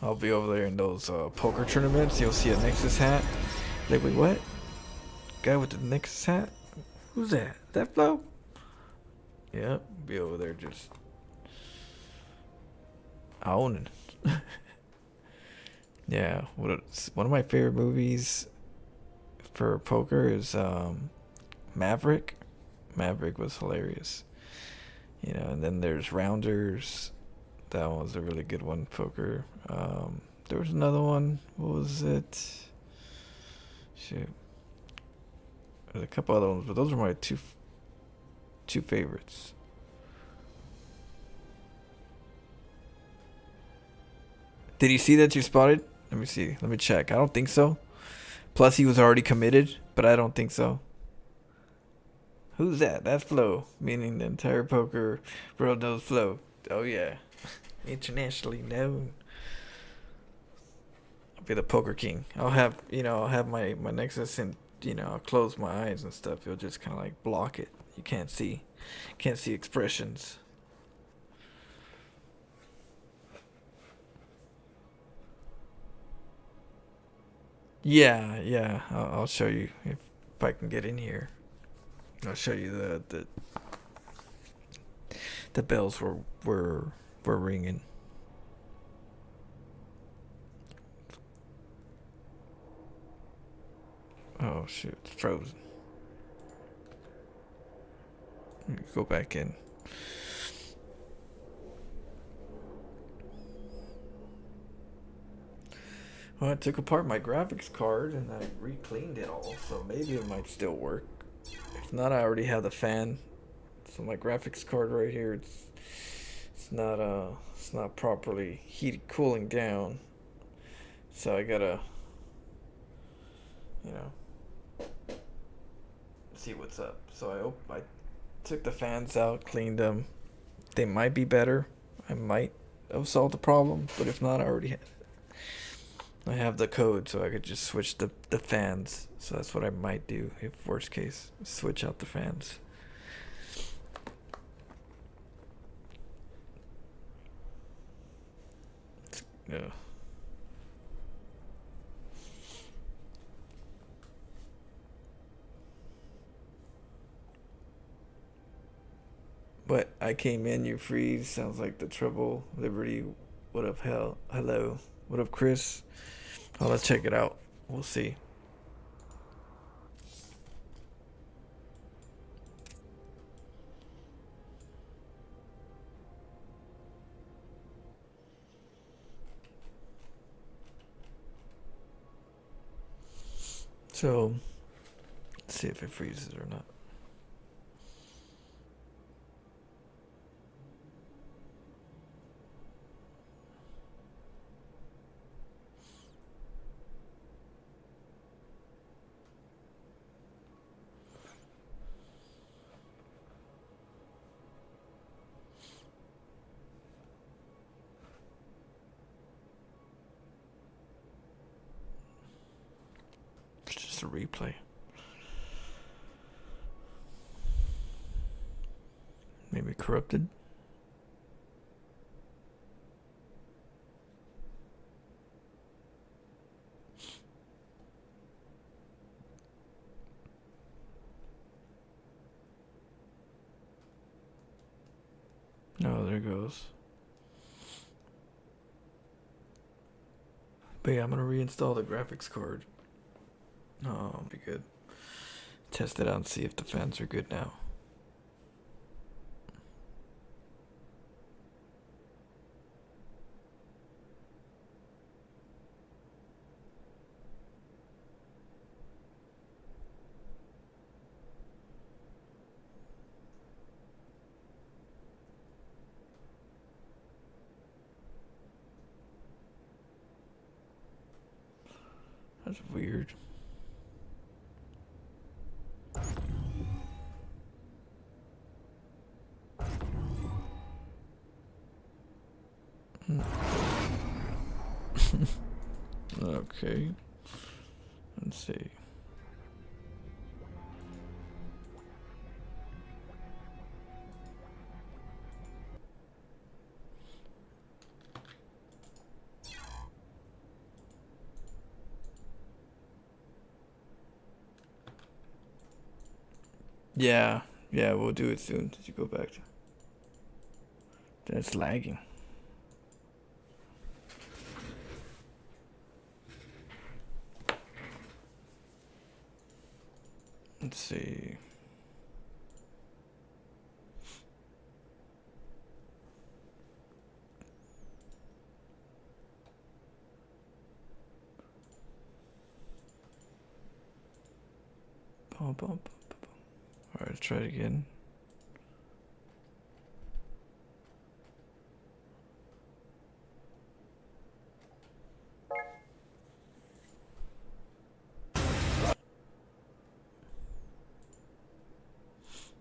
S2: I'll be over there in those poker tournaments. You'll see a Nexus hat. Like, wait, what? Guy with the Nexus hat? Who's that? That Flo? Yeah, be over there just owning. Yeah, one of my favorite movies for poker is Maverick. Maverick was hilarious. You know, and then there's Rounders. That one was a really good one, poker. There was another one. What was it? Shoot. There's a couple other ones, but those are my two favorites. Did he see that you spotted? Let me see. Let me check. I don't think so. Plus, he was already committed, but I don't think so. Who's that? That's Flo, meaning the entire poker world knows Flo. Oh yeah, internationally known. I'll be the poker king. I'll have my Nexus, and I'll close my eyes and stuff. It'll just kind of like block it. You can't see expressions. Yeah. I'll show you if I can get in here. I'll show you the bells were ringing. Oh shoot, it's frozen. Let me go back in. Well, I took apart my graphics card and I re-cleaned it all, so maybe it might still work. If not, I already have the fan. So my graphics card right here, it's not properly cooling down. So I gotta see what's up. So I took the fans out, cleaned them. They might be better. I might have solved the problem, but if not, I have the code, so I could just switch the fans. So that's what I might do if worst case, switch out the fans. Yeah. But I came in, you freeze. Sounds like the trouble. Liberty. What up, hell? Hello. What up, Chris? Oh, let's check it out. We'll see. So, let's see if it freezes or not. It's just a replay. Maybe corrupted. Oh, there it goes. But yeah, I'm gonna reinstall the graphics card. Oh, it'll be good. Test it out and see if the fans are good now. That's weird. Okay. Let's see. Yeah, we'll do it soon. Did you go back to? That's lagging. Let's see. Alright, let's try it again.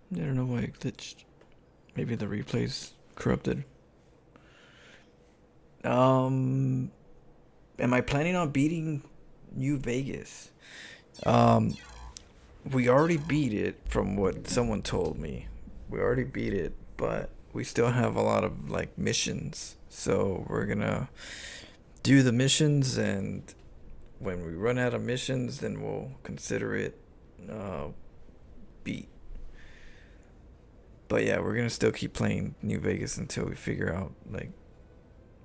S2: I don't know why it glitched. Maybe the replay's corrupted. Am I planning on beating New Vegas? We already beat it from what someone told me. We already beat it, but we still have a lot of like missions. So we're gonna do the missions, and when we run out of missions, then we'll consider it beat. But yeah, we're gonna still keep playing New Vegas until we figure out, like,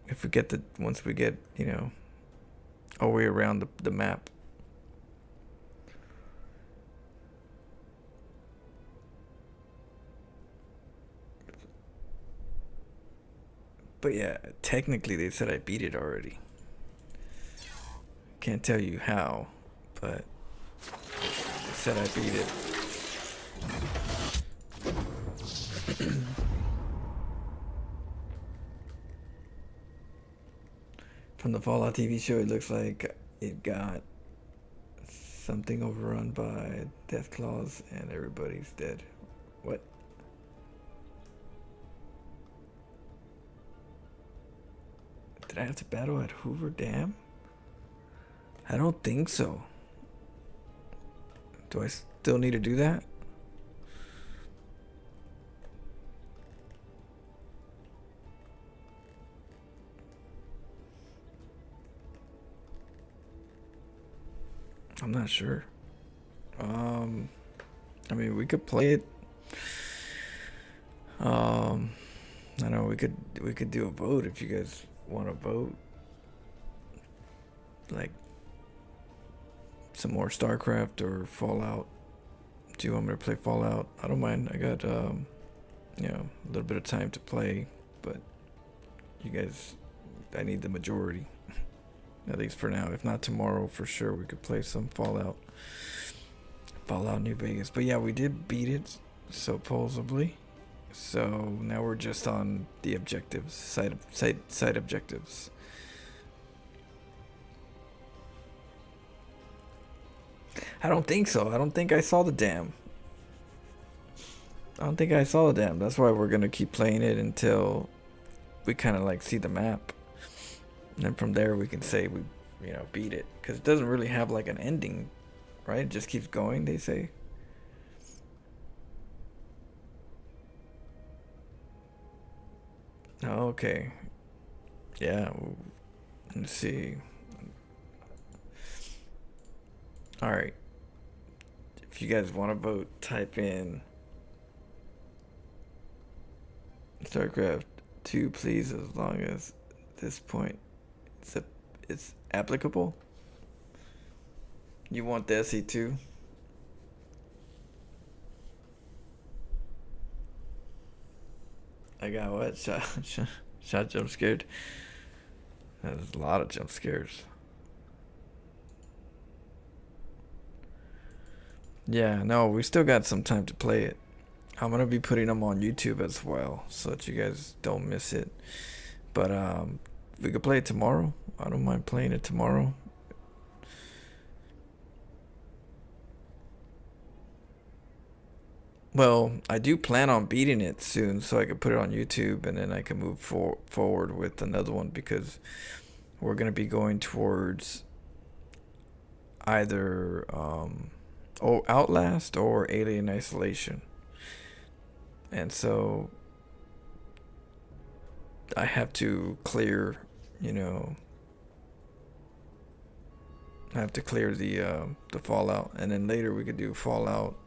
S2: if we get once we get, you know, all the way around the map. But yeah, technically they said I beat it already. Can't tell you how, but they said I beat it. From the Fallout TV show, it looks like it got something overrun by death claws and everybody's dead. What? Did I have to battle at Hoover Dam? I don't think so. Do I still need to do that? I'm not sure. I mean, we could play it. I know we could do a vote if you guys want to vote. Like some more StarCraft or Fallout. Do you want me to play Fallout? I don't mind. I got you know, a little bit of time to play, but you guys, I need the majority. At least for now. If not tomorrow, for sure we could play some Fallout New Vegas. But yeah, we did beat it, supposedly. So now we're just on the objectives, side objectives. I don't think so. I don't think I saw the dam. That's why we're gonna keep playing it until we kind of like see the map. And then from there we can say we, you know, beat it. Because it doesn't really have like an ending, right? It just keeps going, they say. Okay. Yeah. Let's see. Alright. If you guys want to vote, type in StarCraft 2, please, as long as this point it's applicable. You want the SE2? I got what? Shot jump scared. There's a lot of jump scares. Yeah, no, we still got some time to play it. I'm gonna be putting them on YouTube as well, so that you guys don't miss it. But we could play it tomorrow. I don't mind playing it tomorrow. Well, I do plan on beating it soon, so I could put it on YouTube, and then I can move forward with another one, because we're gonna be going towards either Outlast or Alien Isolation, and so I have to clear, you know, I have to clear the Fallout, and then later we could do Fallout.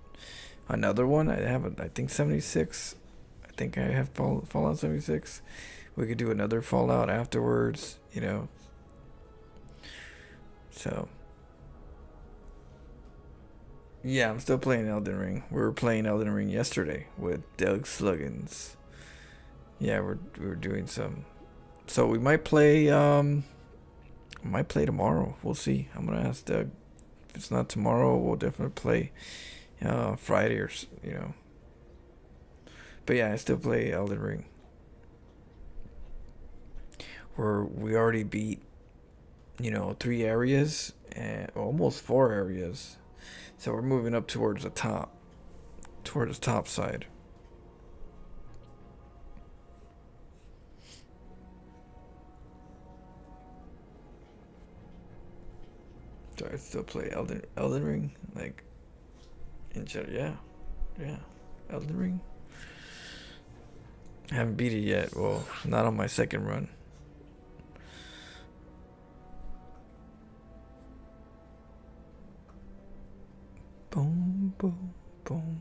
S2: Another one, I think 76. I think I have Fallout 76. We could do another Fallout afterwards, you know. So yeah, I'm still playing Elden Ring. We were playing Elden Ring yesterday with Doug Sluggins. Yeah, we were doing some. So we might play tomorrow. We'll see. I'm gonna ask Doug. If it's not tomorrow, we'll definitely play Friday or But yeah, I still play Elden Ring. Where we already beat 3 areas and almost 4 areas. So we're moving up towards the top side. So I still play Elden Ring, like in general. Yeah, Elden Ring. I haven't beat it yet. Well, not on my second run. Boom, boom, boom.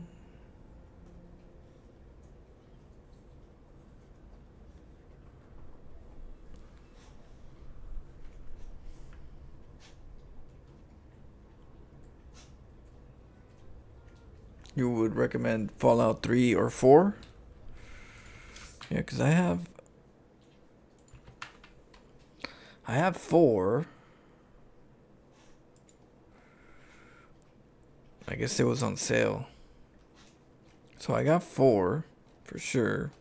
S2: You would recommend Fallout 3 or 4? Yeah, because I have 4. I guess it was on sale. So I got 4 for sure.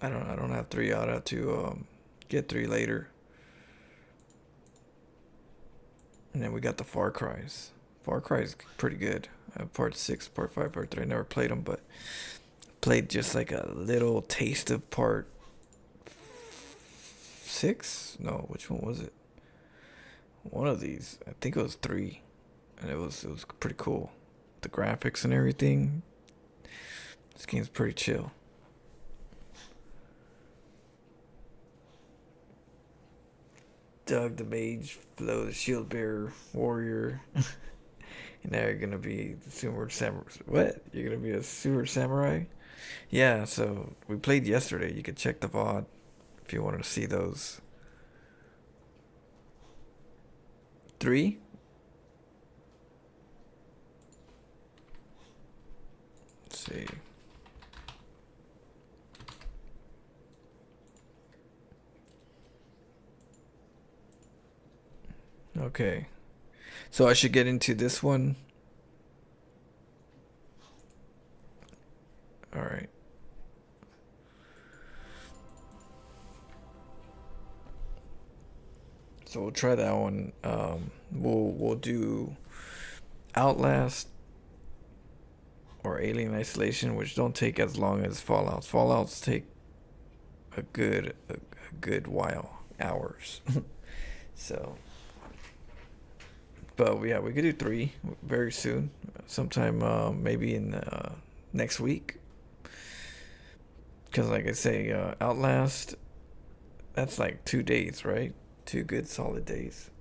S2: I don't have 3. I'll have to get 3 later. And then we got the Far Cry's. Far Cry is pretty good. Part 6, Part 5, Part 3. I never played them, but played just like a little taste of Part 6? No, which one was it? One of these. I think it was 3. And it was pretty cool. The graphics and everything. This game's pretty chill. Doug the Mage, Flo the Shield Bearer, Warrior. And now you're gonna be the Super Samurai. What? You're gonna be a Super Samurai? Yeah, so we played yesterday. You could check the VOD if you wanted to see those. 3? Let's see. Okay. So I should get into this one. All right. So we'll try that one. We'll do Outlast or Alien Isolation, which don't take as long as Fallouts. Fallouts take a good while, hours. So. But yeah, we could do 3 very soon, sometime maybe in next week. Because like I say, Outlast, that's like 2 days, right? 2 good solid days.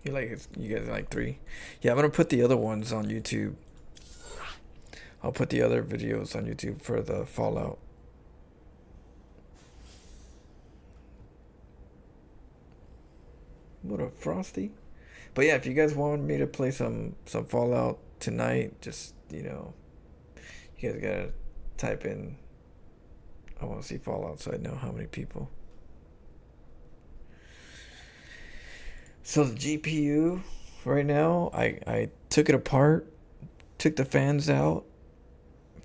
S2: You guys like 3? Yeah, I'm gonna put the other ones on YouTube. I'll put the other videos on YouTube for the Fallout. What a Frosty. But yeah, if you guys want me to play some Fallout tonight, just you guys gotta type in I want to see Fallout so I know how many people. So the GPU right now, I took it apart, took the fans out.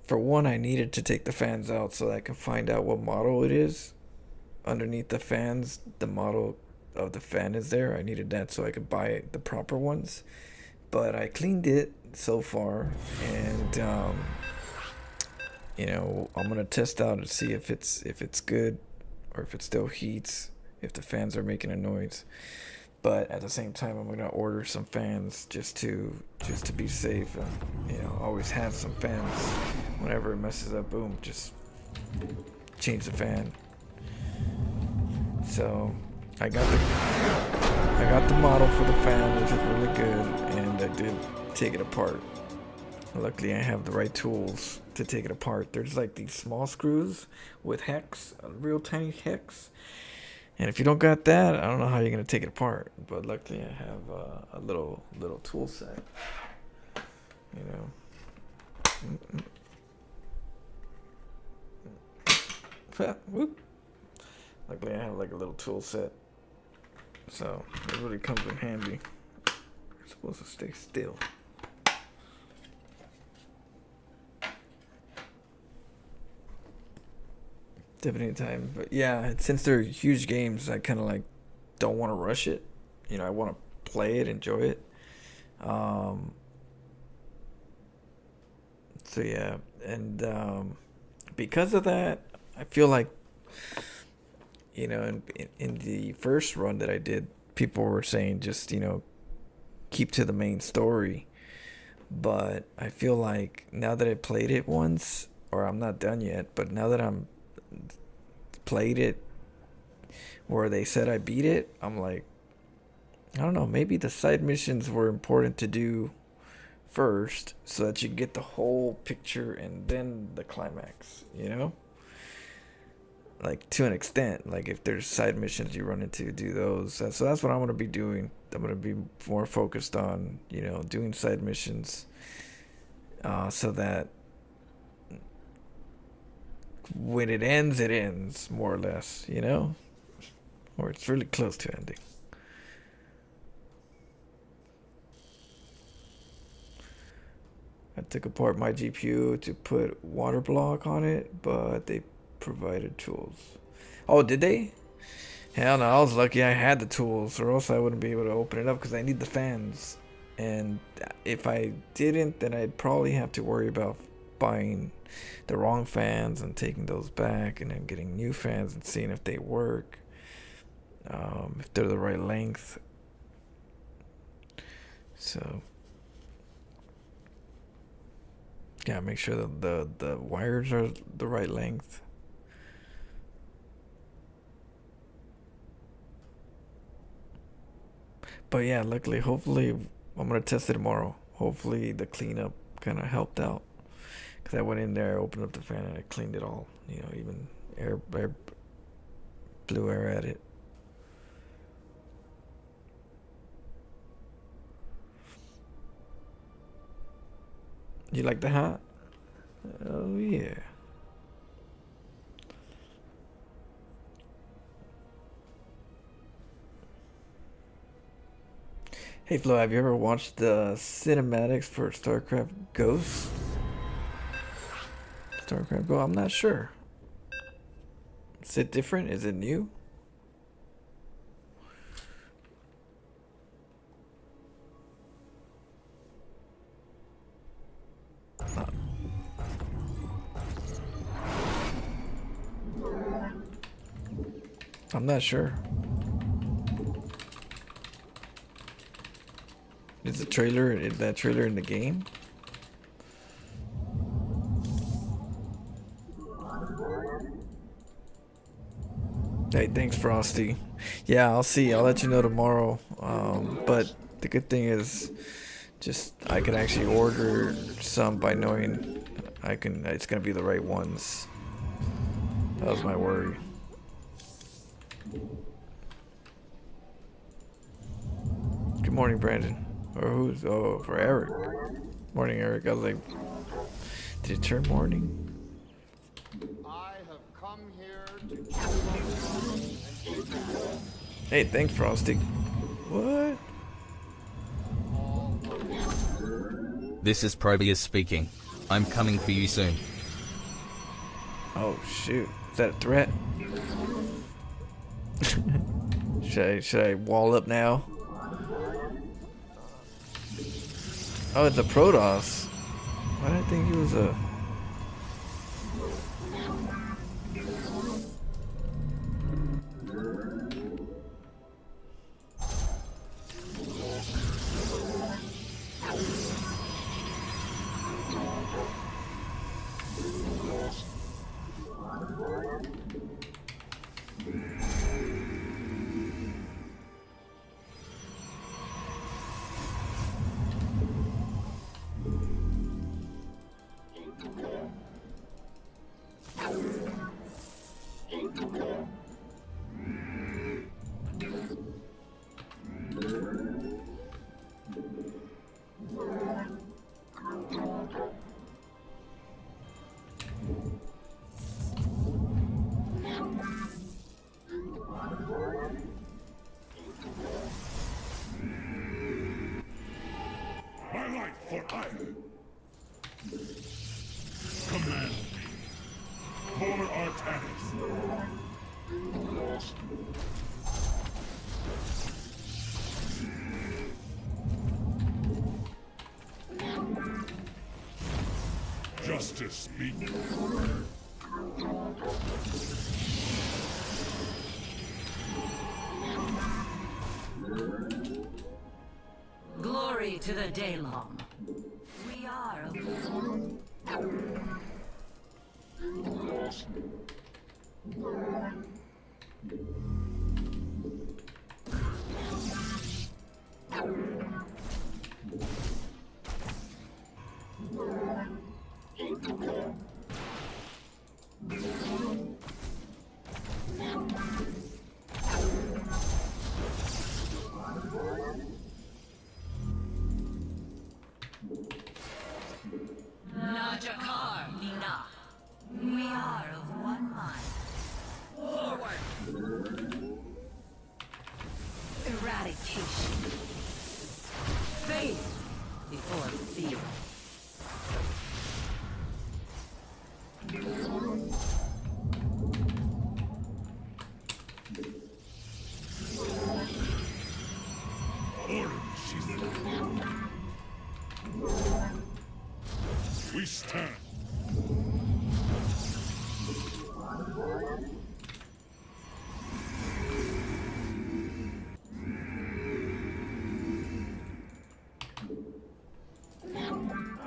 S2: For one, I needed to take the fans out so that I can find out what model it is. Underneath the fans, the model of the fan is there. I needed that so I could buy the proper ones. But I cleaned it so far, and I'm gonna test out and see if it's good or if it still heats, if the fans are making a noise. But at the same time, I'm gonna order some fans just to be safe. Always have some fans. Whenever it messes up, boom, just change the fan. So I got the model for the fan, which is really good, and I did take it apart. Luckily, I have the right tools to take it apart. There's like these small screws with hex, a real tiny hex. And if you don't got that, I don't know how you're gonna take it apart. But luckily, I have a little tool set. Whoop. Luckily, I have like a little tool set, so it really comes in handy. You're supposed to stay still. Definitely time, but yeah, since they're huge games, I kind of like don't want to rush it. You know, I want to play it, enjoy it. So yeah, and because of that, I feel like, you know, in the first run that I did, people were saying just, you know, keep to the main story. But I feel like now that I played it once, or I'm not done yet, but now that I'm played it where they said I beat it, I'm like, I don't know, maybe the side missions were important to do first so that you get the whole picture and then the climax, you know? Like, to an extent, like if there's side missions you run into, do those. So that's what I'm going to be doing. I'm going to be more focused on, you know, doing side missions so that when it ends more or less, you know? Or it's really close to ending. I took apart my GPU to put water block on it, but they provided tools. Oh, did they? Hell no, I was lucky I had the tools, or else I wouldn't be able to open it up because I need the fans. And if I didn't, then I'd probably have to worry about buying the wrong fans and taking those back and then getting new fans and seeing if they work, if they're the right length. So yeah, make sure that the wires are the right length. But yeah, luckily, hopefully, I'm gonna test it tomorrow. Hopefully the cleanup kind of helped out. Because I went in there, opened up the fan, and I cleaned it all. You know, even air blew air at it. You like the hat? Oh yeah. Hey Flo, have you ever watched the cinematics for StarCraft Ghost? StarCraft Go? I'm not sure. Is it different? Is it new? I'm not sure. Is that trailer in the game? Hey, thanks, Frosty. Yeah, I'll see. I'll let you know tomorrow. But the good thing is, just I can actually order some by knowing it's gonna be the right ones. That was my worry. Good morning, Brandon. Or who's? Oh, for Eric. Morning, Eric. I was like, did it turn morning?
S4: I have come here to
S2: Hey, thanks, Frosty. What?
S7: This is Proteus speaking. I'm coming for you soon.
S2: Oh shoot! Is that a threat? should I wall up now? Oh, it's a Protoss. Why did I think he was a...
S4: for hire. Command me. For our task. Justice speak.
S6: Glory to the Daylong. We are Najakar Nina. We are of one mind. Forward. Eradication. Faith before fear.
S4: We stand.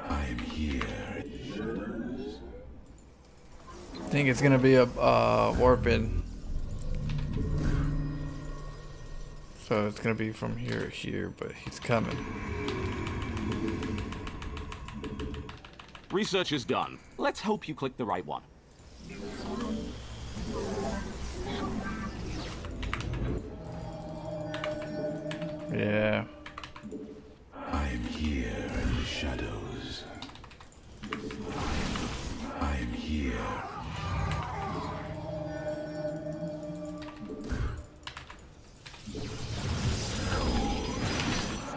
S4: I'm here.
S2: I think it's gonna be a warp in. So it's gonna be from here to here, but he's coming.
S3: Research is done. Let's hope you click the right one.
S2: Yeah.
S4: I'm here in the shadows. I'm here.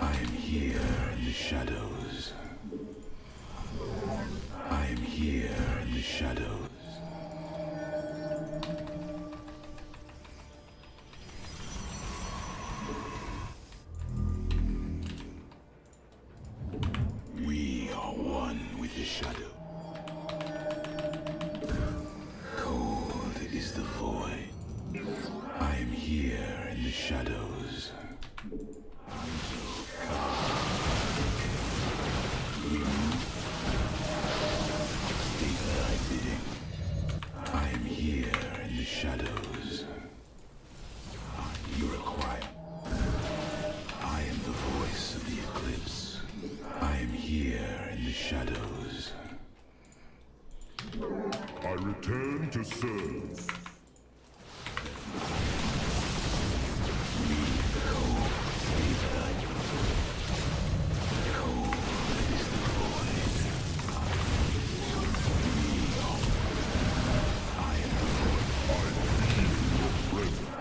S4: I'm here in the shadows. I'm here in the shadows. We are one with the shadow. Cold is the void. I'm here in the shadows. I'm here in the shadows. You require. I am the voice of the eclipse. I am here in the shadows. I return to serve.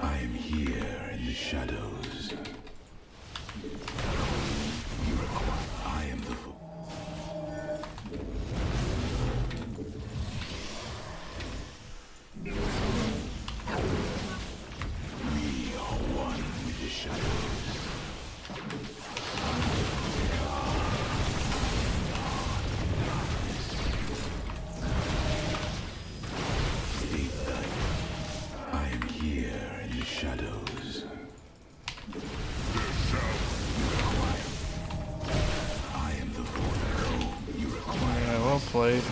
S4: I'm here in the shadows. You require. I am the We are one with the shadows. I am here in the shadows. I am the void. You require.
S2: Yeah, well played.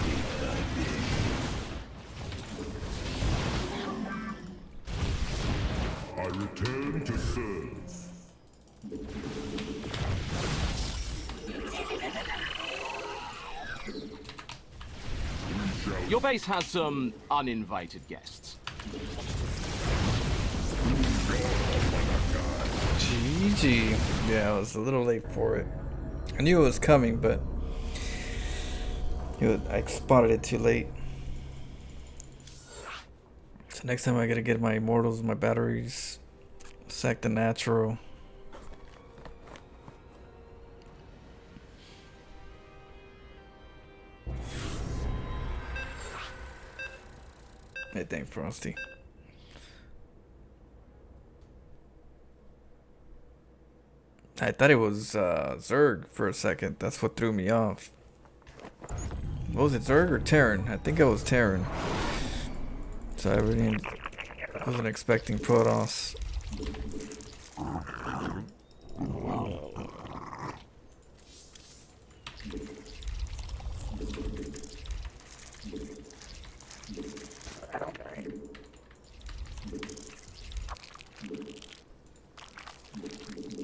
S4: I return to serve.
S3: Your base has some uninvited guests.
S2: GG. Yeah, I was a little late for it. I knew it was coming, but I spotted it too late. So next time I gotta get my immortals, my batteries, sack the natural. Hey, thank Frosty. I thought it was Zerg for a second. That's what threw me off. What was it, Zerg or Terran? I think it was Terran. So I really wasn't expecting Protoss.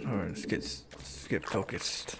S2: Alright, let's get focused.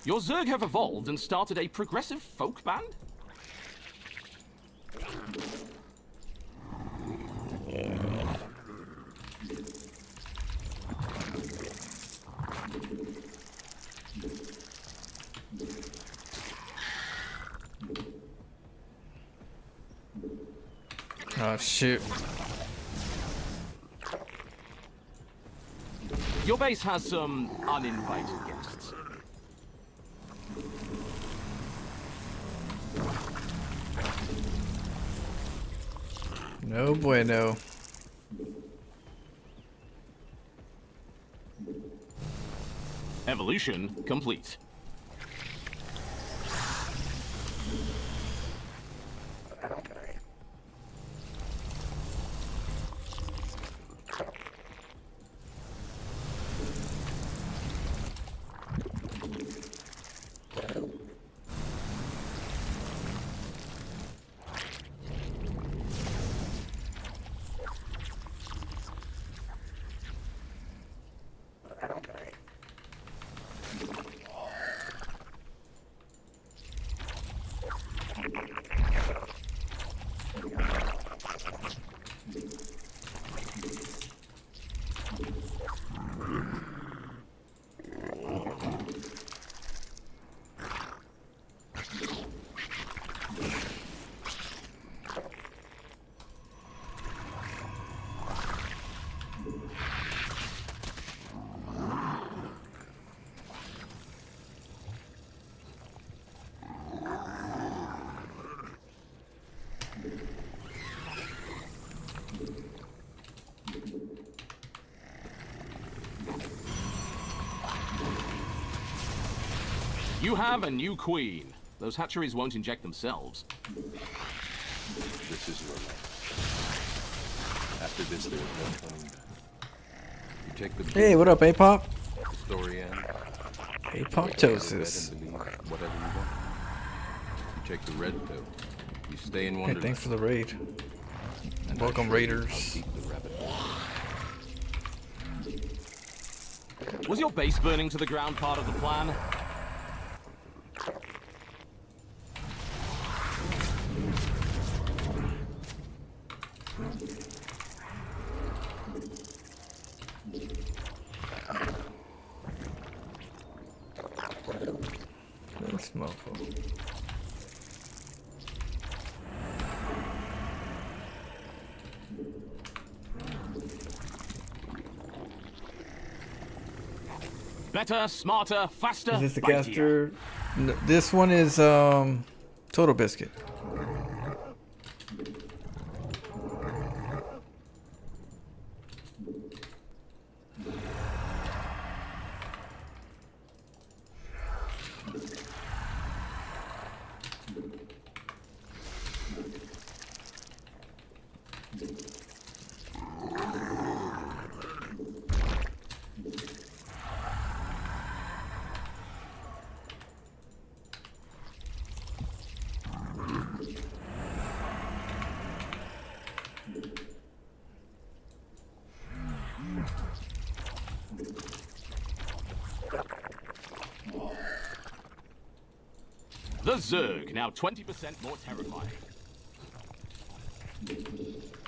S3: Your Zerg have evolved and started a progressive folk band?
S2: Oh shoot.
S3: Your base has some uninvited guests.
S2: No bueno.
S3: Evolution complete. You have a new queen. Those hatcheries won't inject themselves.
S8: This is your life. After this, there is no coming back. You take the
S2: Hey, what up, Apop?
S8: the story ends.
S2: Apoptosis.
S8: And believe whatever you want. You take the red pill. You stay in
S2: Hey,
S8: Wonderland.
S2: thanks for the raid.
S8: And
S2: Welcome,
S8: I'll
S2: raiders.
S8: keep the rabbit hole.
S3: Was your base burning to the ground part of the plan?
S2: This mofo.
S3: Better, smarter, faster.
S2: Is this the
S3: mightier.
S2: caster? This one is Total Biscuit.
S3: The Zerg, now 20% more terrifying.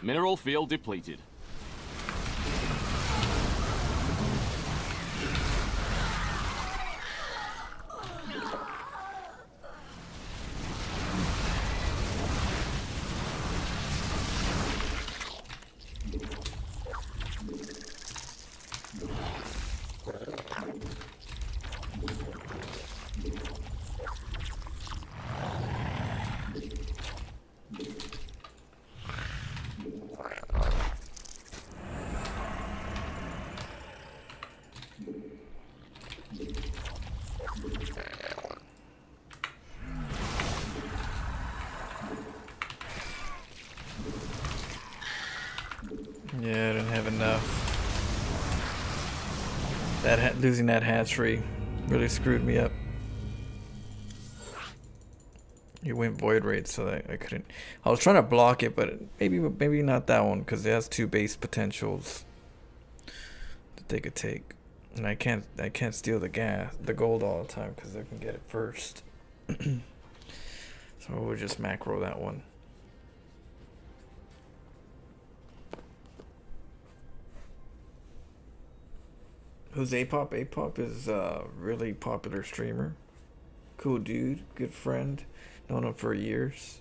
S3: Mineral field depleted.
S2: Yeah, I didn't have enough. That losing that hatchery really screwed me up. It went void rate, so I couldn't. I was trying to block it, but maybe not that one because it has 2 base potentials that they could take, and I can't steal the gold all the time because they can get it first. So we'll just macro that one. Who's Apop? Apop is a really popular streamer. Cool dude, good friend. Known him for years.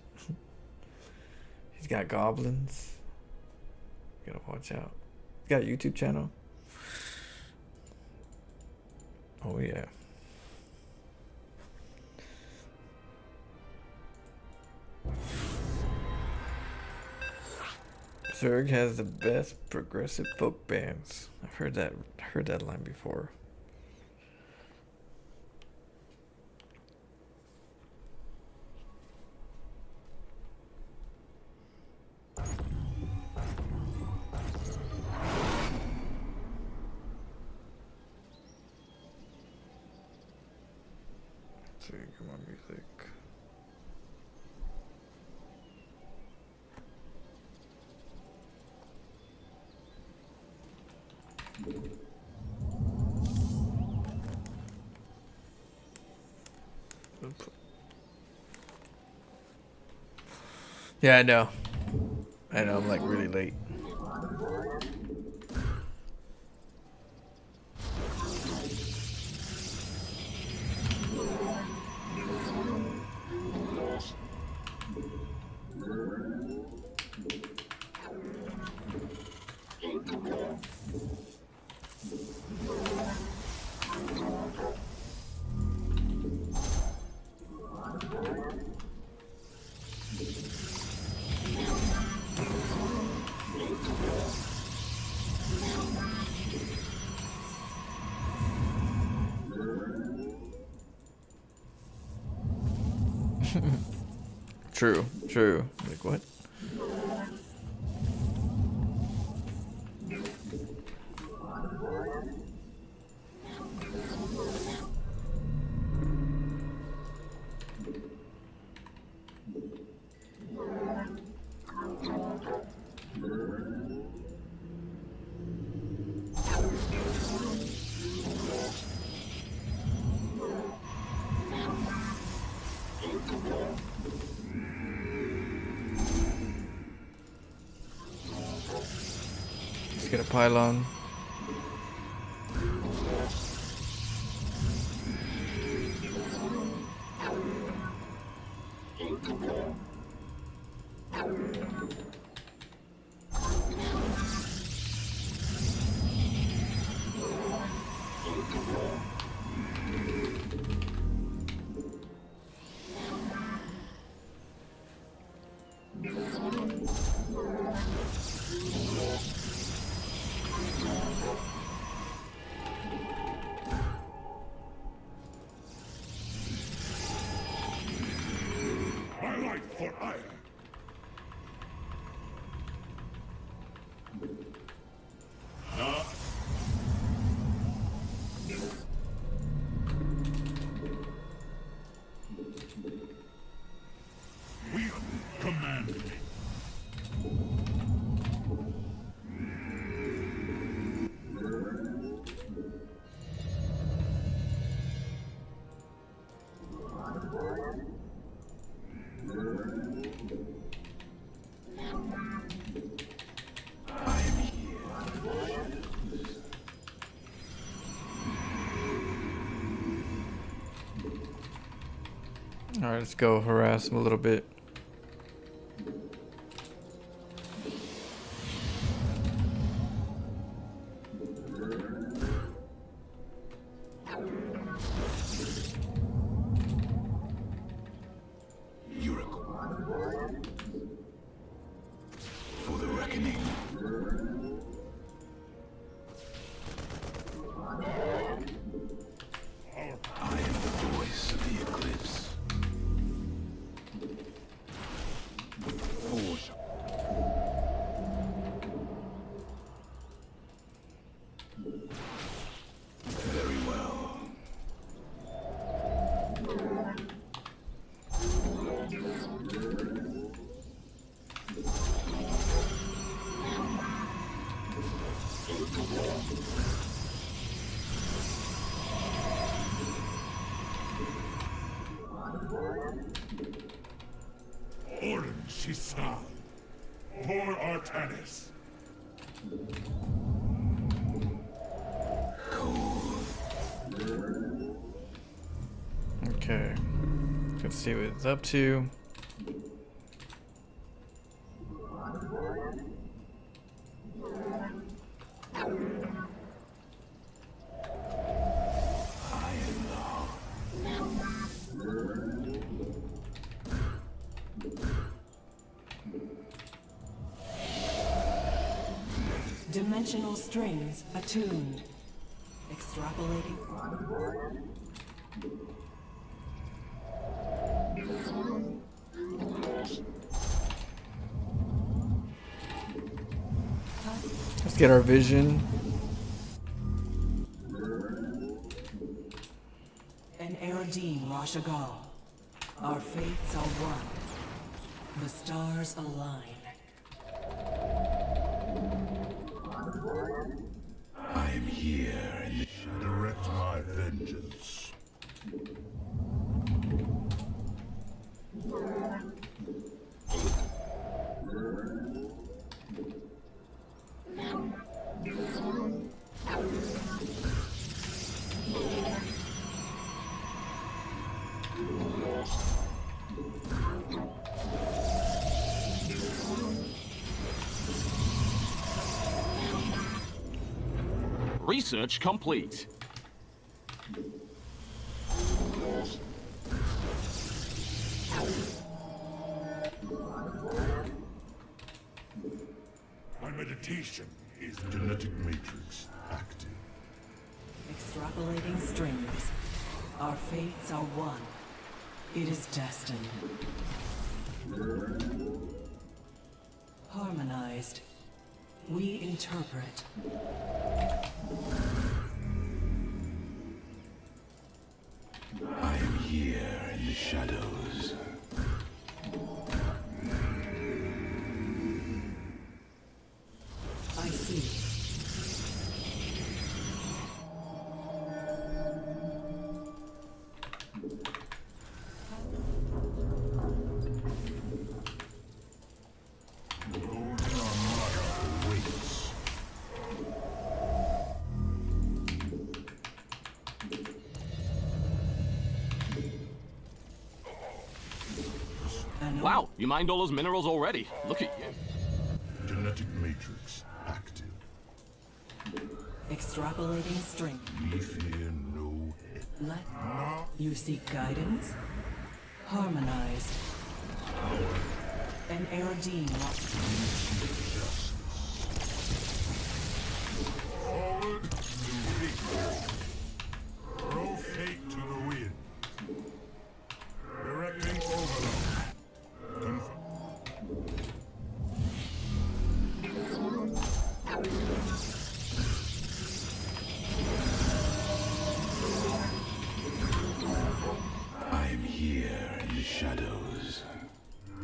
S2: He's got goblins. You gotta watch out. He's got a YouTube channel. Oh yeah. Zerg has the best progressive folk bands. I've heard that line before. Let's see, come on, music. Yeah, I know, I'm like really late. True, true. Like what? Let's get a pylon.
S4: My life for ire. We command me.
S2: Alright, let's go harass him a little bit.
S4: For the reckoning. I am the voice of the eclipse. Very well. Orin Shisai. For Artanis.
S2: Okay. Let's see what it's up to.
S5: Dimensional strings attuned. Extrapolating.
S2: Let's get our vision.
S5: An Eridine Rashagal. Our fates are one. The stars align.
S4: I am here in the direct my vengeance.
S3: Research complete.
S4: My meditation is genetic matrix active.
S5: Extrapolating strings. Our fates are one. It is destined. Harmonized. We interpret.
S4: I am here in the shadows.
S5: I see.
S3: Wow, you mined all those minerals already. Look at you.
S4: Genetic matrix active.
S5: Extrapolating strength.
S4: We fear no
S5: Let you seek guidance. Harmonized. An Aerodine.
S4: forward to victory. Throw fate to the wind. Directing overload. I am here in the shadows.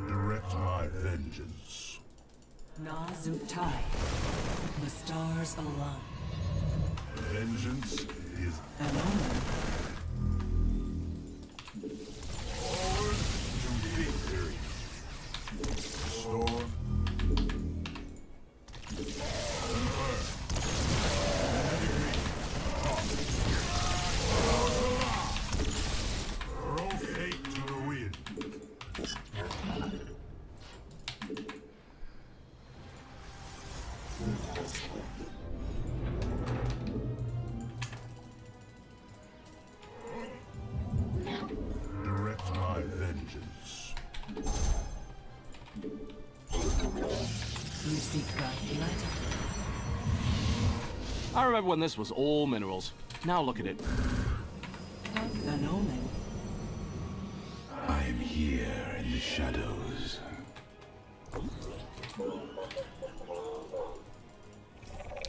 S4: Direct my vengeance.
S5: Na Zuktai. The stars align.
S4: Vengeance is
S5: An omen.
S4: forward to victory. Storm. Throw fate to the wind. Direct my vengeance.
S5: You seek guidance.
S3: I remember when this was all minerals. Now look at it.
S5: An omen.
S4: I am here in the shadows.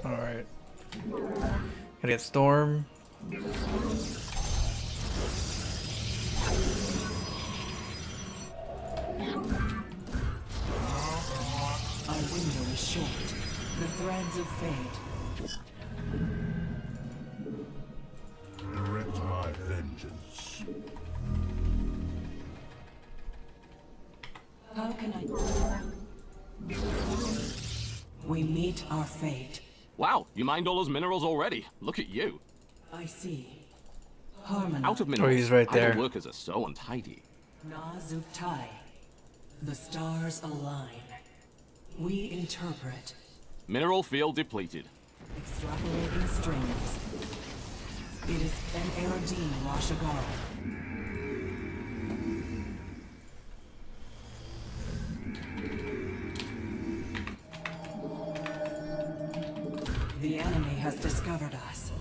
S2: Alright. Gotta get Storm.
S5: Our window is short. The threads of fate.
S4: Direct my vengeance.
S5: How can I... We meet our fate.
S3: Wow, you mined all those minerals already. Look at you.
S5: I see. Harmony.
S3: Out of minerals.
S2: he's right there.
S3: Idle workers are so untidy.
S5: Na Zuktai. The stars align. We interpret.
S3: Mineral field depleted.
S5: Extrapolating strings. It is an Aerodine Rashagal. The enemy has discovered us.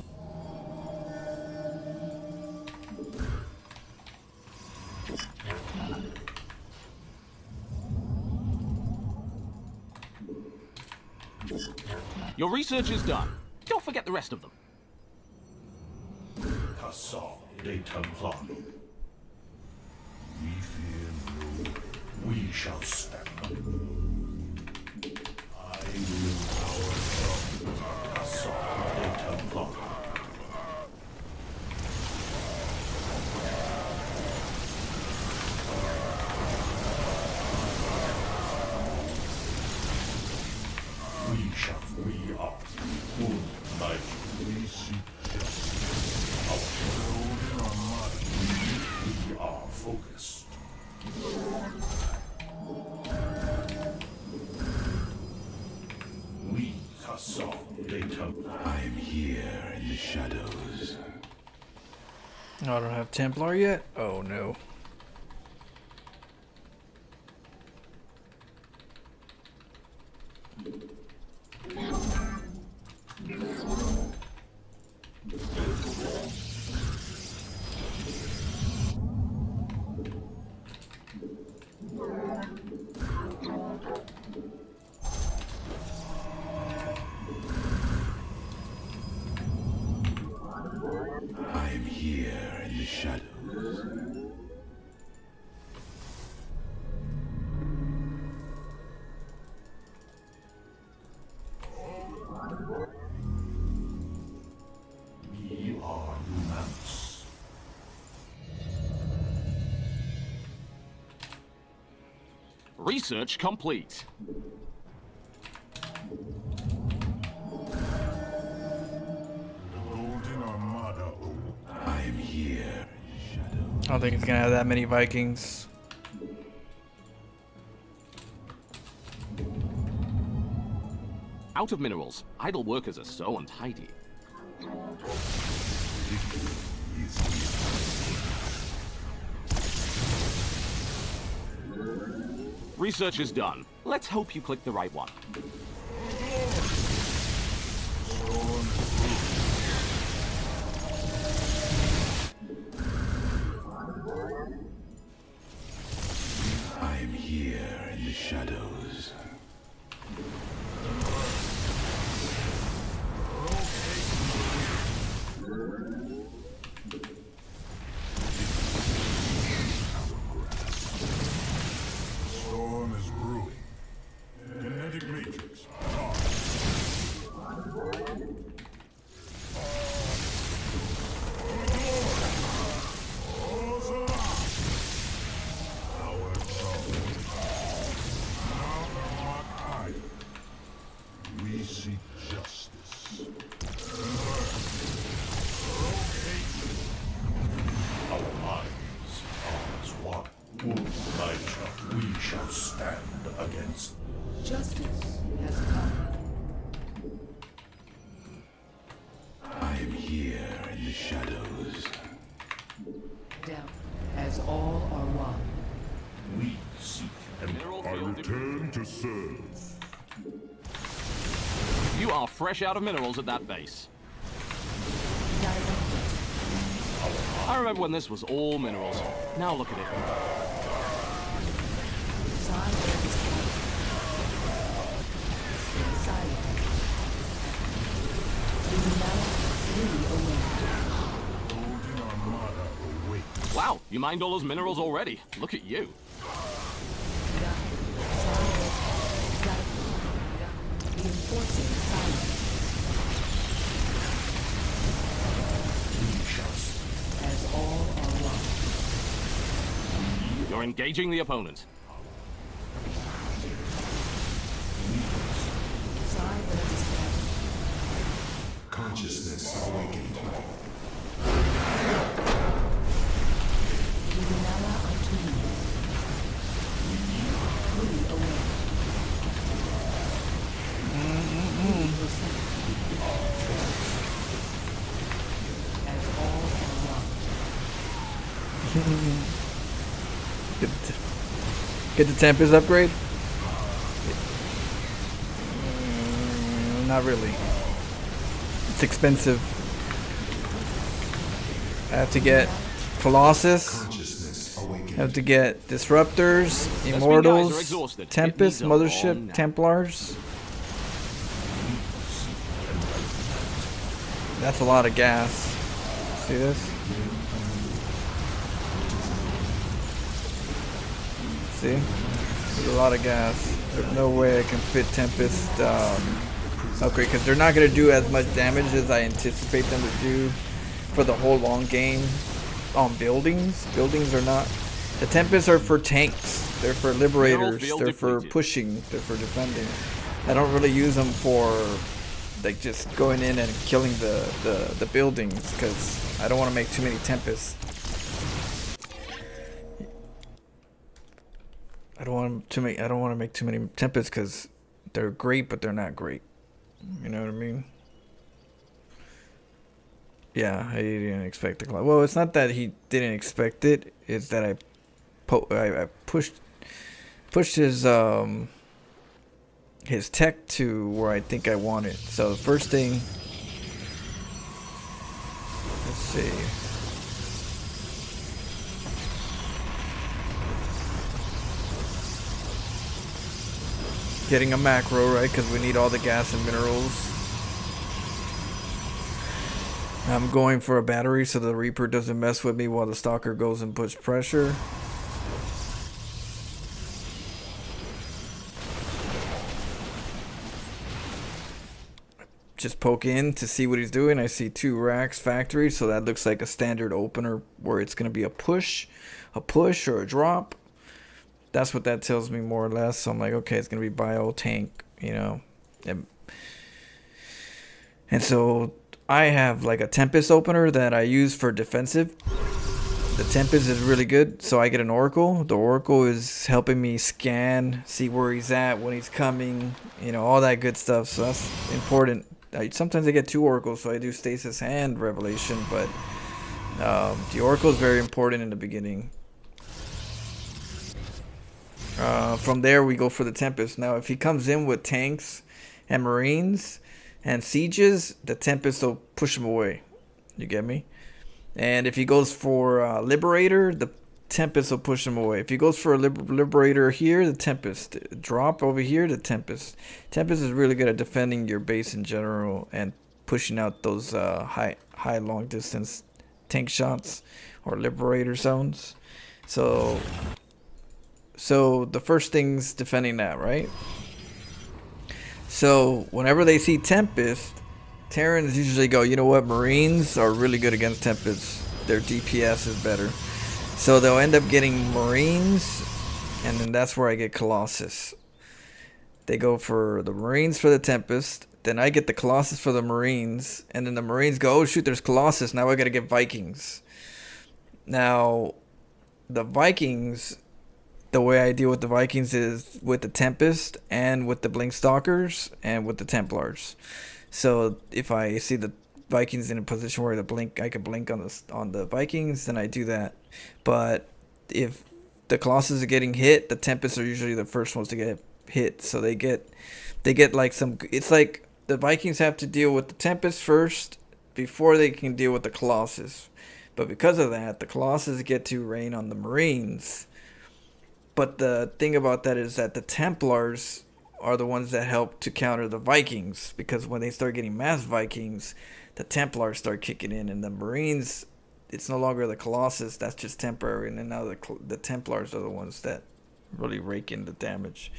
S3: Your research is done. Don't forget the rest of them.
S4: Cassol de Templar. We fear no. We shall stand. I will power from Cassol de Templar. We are moonlight. We seek justice. Our road in our mind. We are focused. We Cassol de Templar. I am here in the shadows.
S2: Oh, I don't have Templar yet? Oh no.
S3: Research complete.
S4: Golden Armada. I am here.
S2: I don't think it's gonna have that many Vikings.
S3: Out of minerals. Idle workers are so untidy. Research is done. Let's hope you click the right one.
S4: I am here in the shadows. Storm is brewing. Kinetic matrix. We seek justice. Our minds are as one. We shall stand against.
S5: Justice has come.
S4: I am here in the shadows.
S5: Down, as all are one.
S4: We seek and
S3: Mineral
S4: I
S3: field
S4: return to serve.
S3: You are fresh out of minerals at that base. I remember when this was all minerals. Now look at it.
S5: Silence. Silence. We now fully aware.
S4: Golden Armada awaits.
S3: Wow, you mined all those minerals already. Look at you.
S5: Reinforcing silence. As all are one.
S3: You're engaging the opponent.
S5: Silence.
S4: Consciousness awakened.
S5: Luminara Artuni. Fully aware. As all are one.
S2: Get the Tempest upgrade? Not really. It's expensive. I have to get Colossus.
S4: Consciousness awakened.
S2: I have to get Disruptors,
S3: guys are
S2: Immortals,
S3: exhausted. It
S2: Tempest,
S3: needs a long
S2: Mothership,
S3: nap.
S2: Templars. That's a lot of gas. See this? See? There's a lot of gas. There's no way I can fit Tempest upgrade because they're not going to do as much damage as I anticipate them to do for the whole long game on buildings. Buildings are not. The Tempests are for tanks. They're for liberators.
S3: field
S2: They're for
S3: depleted.
S2: pushing. They're for defending. I don't really use them for like just going in and killing the buildings because I don't want to make too many Tempests. I don't want to make too many Tempests because they're great, but they're not great. You know what I mean? Yeah, I didn't expect the clock. Well, it's not that he didn't expect it. It's that I pushed his tech to where I think I want it. So the first thing, let's see. Getting a macro, right? Because we need all the gas and minerals. I'm going for a battery so the Reaper doesn't mess with me while the Stalker goes and puts pressure. Just poke in to see what he's doing. I see 2 racks factory, so that looks like a standard opener where it's going to be a push or a drop. That's what that tells me more or less. So I'm like, okay, it's gonna be bio tank, you know. And so I have like a Tempest opener that I use for defensive. The Tempest is really good, so I get an Oracle. The Oracle is helping me scan, see where he's at, when he's coming, you know, all that good stuff. So that's important. Sometimes I get 2 Oracles, so I do Stasis and Revelation, but the Oracle is very important in the beginning. From there, we go for the Tempest. Now, if he comes in with tanks and Marines and sieges, the Tempest will push him away. You get me? And if he goes for Liberator, the Tempest will push him away. If he goes for a Liberator here, the Tempest. Drop over here, the Tempest. Tempest is really good at defending your base in general and pushing out those high long distance tank shots or Liberator zones. So the first thing's defending that, right? So whenever they see Tempest, Terrans usually go, you know what, Marines are really good against Tempest. Their DPS is better. So they'll end up getting Marines, and then that's where I get Colossus. They go for the Marines for the Tempest, then I get the Colossus for the Marines, and then the Marines go, oh shoot, there's Colossus, now I gotta get Vikings. Now, the Vikings, the way I deal with the Vikings is with the Tempest and with the Blink Stalkers and with the Templars. So if I see the Vikings in a position where I can blink on the Vikings, then I do that. But if the Colossus are getting hit, the Tempests are usually the first ones to get hit. So they get like some. It's like the Vikings have to deal with the Tempest first before they can deal with the Colossus. But because of that, the Colossus get to rain on the Marines. But the thing about that is that the Templars are the ones that help to counter the Vikings, because when they start getting mass Vikings, the Templars start kicking in, and the Marines, it's no longer the Colossus, that's just temporary, and then now the Templars are the ones that really rake in the damage.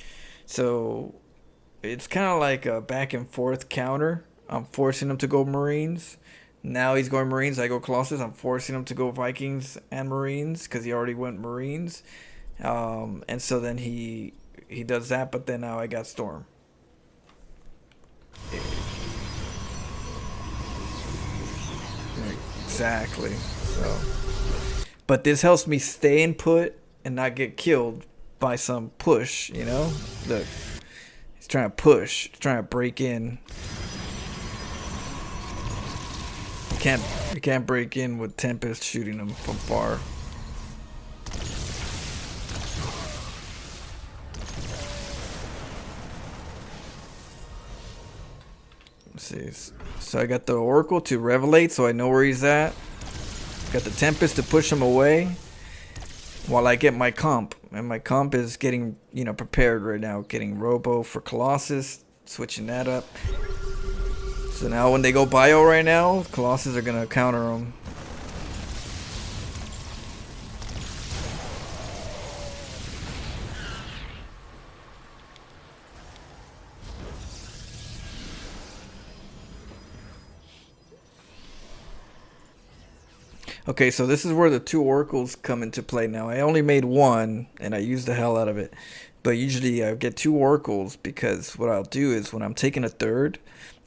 S2: So it's kind of like a back and forth counter. I'm forcing him to go Marines. Now he's going Marines, I go Colossus. I'm forcing him to go Vikings and Marines because he already went Marines. And so then he does that, but then now I got Storm. Exactly. So, but this helps me stay in put and not get killed by some push, you know? Look, he's trying to push, he's trying to break in. You can't break in with Tempest shooting him from far. Let's see. So I got the Oracle to Revelate, so I know where he's at. Got the Tempest to push him away while I get my comp. And my comp is getting, you know, prepared right now. Getting Robo for Colossus, switching that up. So now when they go bio right now, Colossus are going to counter them. Okay, so this is where the 2 Oracles come into play now. I only made 1, and I used the hell out of it. But usually I get 2 Oracles, because what I'll do is when I'm taking a 3rd,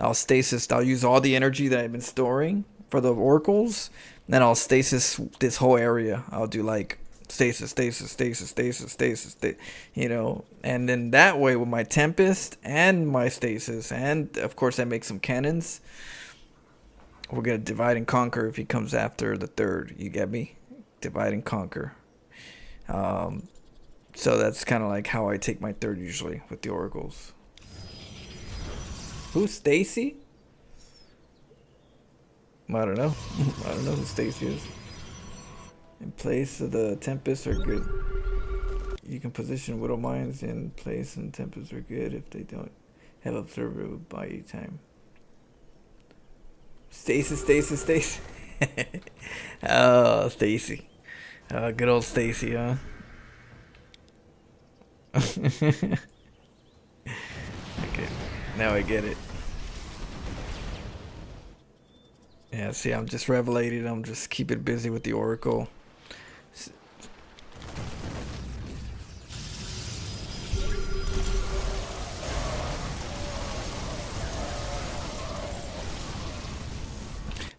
S2: I'll stasis. I'll use all the energy that I've been storing for the Oracles. Then I'll stasis this whole area. I'll do like stasis, you know. And then that way with my Tempest and my stasis, and of course I make some cannons, we're going to divide and conquer if he comes after the 3rd. You get me? Divide and conquer. So that's kind of like how I take my 3rd usually with the Oracles. Who's Stacy? I don't know. I don't know who Stacy is. In place of the Tempests are good. You can position Widow Mines in place, and Tempests are good if they don't have Observer by each time. Stacy. Oh, Stacy. Good old Stacy, huh? Okay, now I get it. Yeah, see, I'm just revelating. I'm just keeping busy with the Oracle.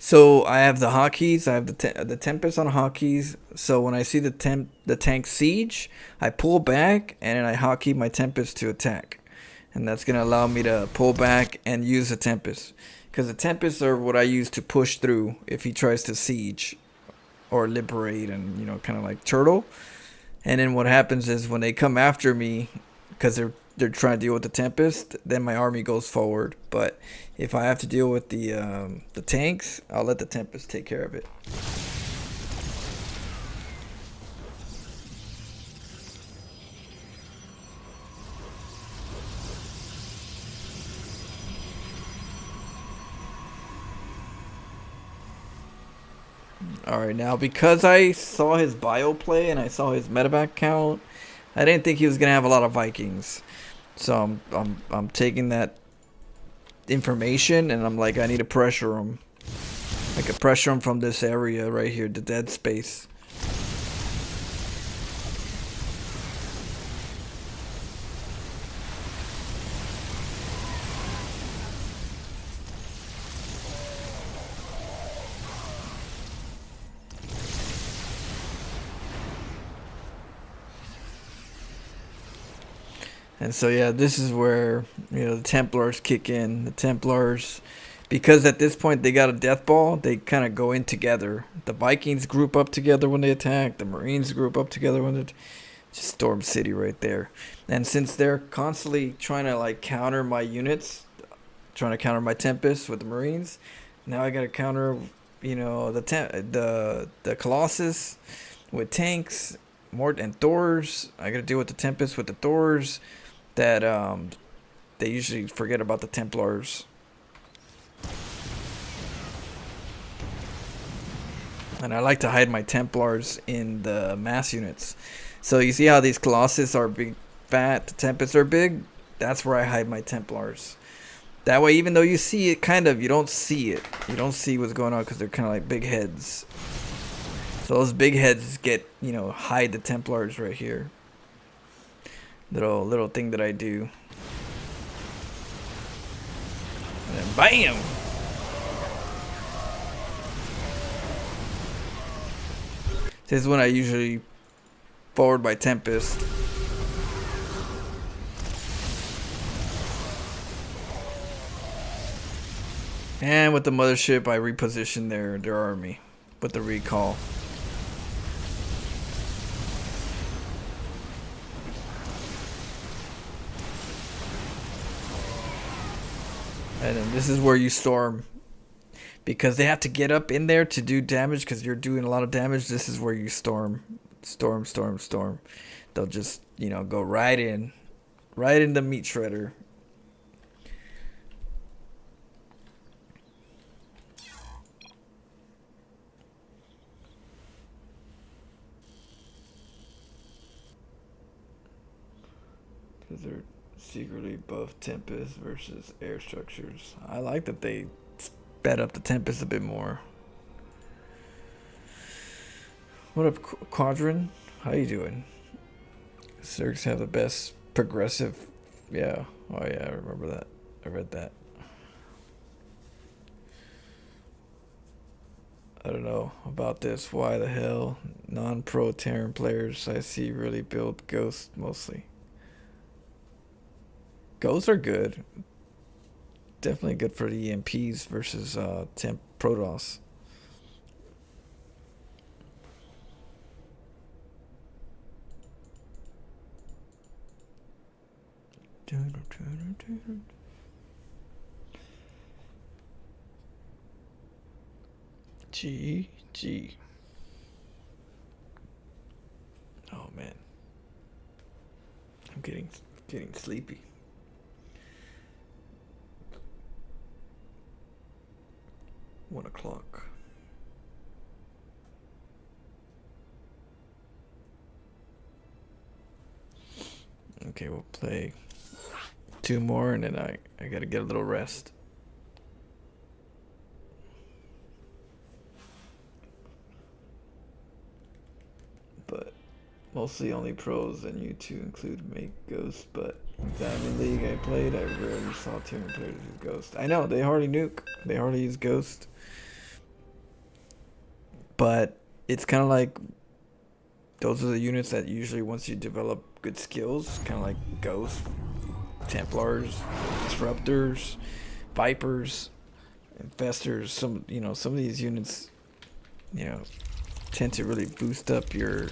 S2: So I have the hotkeys. I have the Tempest on hotkeys. So when I see the tank siege, I pull back and then I hotkey my Tempest to attack, and that's gonna allow me to pull back and use the Tempest, because the Tempests are what I use to push through if he tries to siege or liberate, and kind of like turtle. And then what happens is when they come after me, because they're trying to deal with the Tempest, then my army goes forward. But if I have to deal with the tanks, I'll let the Tempest take care of it. Alright, now because I saw his bio play and I saw his medevac count, I didn't think he was gonna have a lot of Vikings. So I'm taking that information and I'm like, I need to pressure him. I could pressure him from this area right here, the dead space. And so yeah, this is where the Templars kick in. The Templars, because at this point they got a death ball, they kind of go in together. The Vikings group up together when they attack. The Marines group up together when they just Storm City right there. And since they're constantly trying to like counter my units, trying to counter my Tempest with the Marines, now I gotta counter the Colossus with tanks, more and Thors. I gotta deal with the Tempest with the Thors. That they usually forget about the Templars. And I like to hide my Templars in the mass units. So you see how these Colossus are big, fat, the Tempests are big? That's where I hide my Templars. That way, even though you see it, you don't see it. You don't see what's going on because they're kind of like big heads. So those big heads get, hide the Templars right here. Little thing that I do. And then BAM! This is when I usually forward my Tempest. And with the mothership, I reposition their army with the recall. And then this is where you storm, because they have to get up in there to do damage, because you're doing a lot of damage. This is where you storm. They'll just go right in the meat shredder. Because they're secretly buff Tempest versus air structures. I like that they sped up the Tempest a bit more. What up, Quadrant? How you doing? Zergs have the best progressive. Yeah. Oh yeah, I remember that. I read that. I don't know about this. Why the hell non-pro Terran players I see really build Ghosts mostly? Ghosts are good. Definitely good for the EMPs versus Protoss. GG. Oh man, I'm getting sleepy. $1:00. Okay, we'll play 2 more and then I gotta get a little rest. But mostly only pros and you two include make Ghost, but in Diamond League I played, I rarely saw Terran players use Ghost. I know, they hardly nuke. They hardly use Ghost. But it's kind of like those are the units that usually once you develop good skills, kind of like Ghosts, Templars, Disruptors, Vipers, Infestors. Some of these units, tend to really boost up your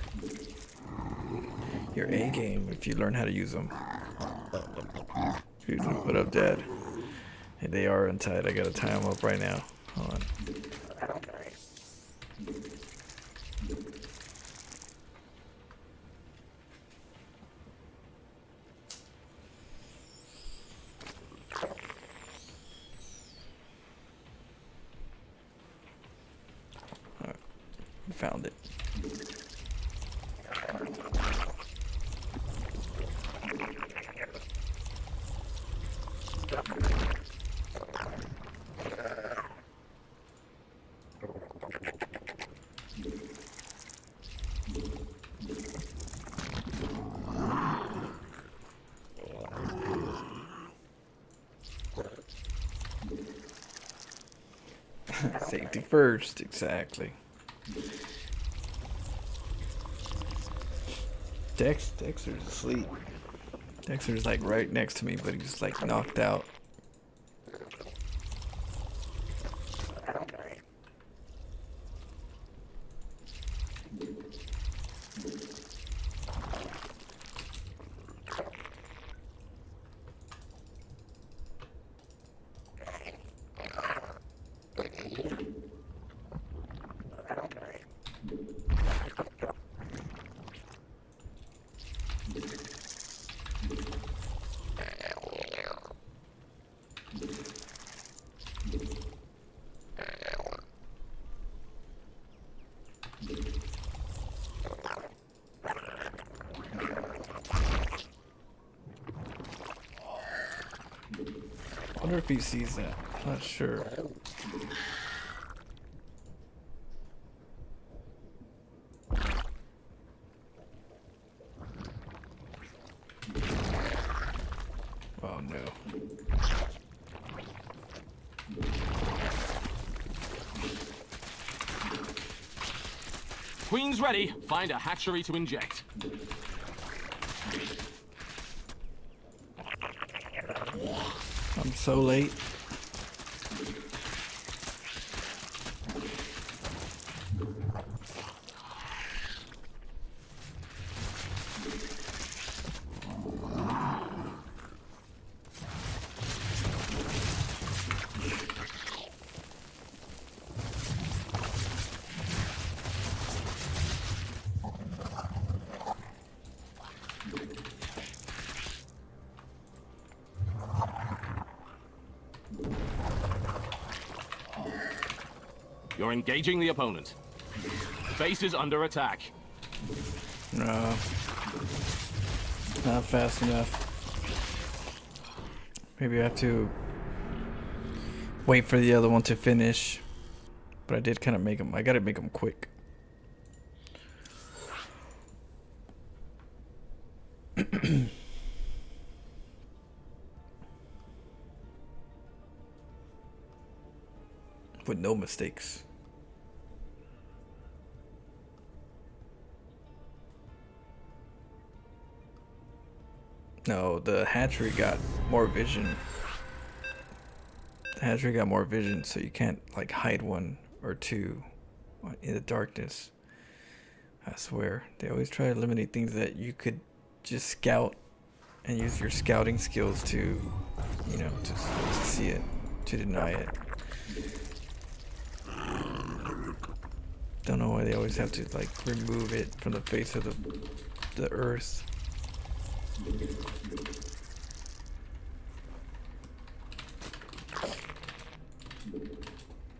S2: A game if you learn how to use them. What up, Dad? Hey, they are untied. I gotta tie them up right now. Hold on. Alright, found it. Safety first, exactly. Dexter's asleep. Dexter's like right next to me, but he's like knocked out. I wonder if he sees that. I'm not sure. Oh no.
S3: Queen's ready. Find a hatchery to inject.
S2: I'm so late.
S3: You're engaging the opponent. Base is under attack.
S2: No. Not fast enough. Maybe I have to wait for the other one to finish. But I did kind of make them. I gotta make them quick. With no mistakes. No, the hatchery got more vision. The hatchery got more vision, so you can't like hide one or two in the darkness. I swear, they always try to eliminate things that you could just scout and use your scouting skills to, to see it, to deny it. Don't know why they always have to like remove it from the face of the earth.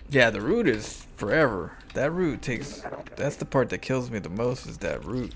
S2: Yeah, the root is forever. That root takes. That's the part that kills me the most, is that root.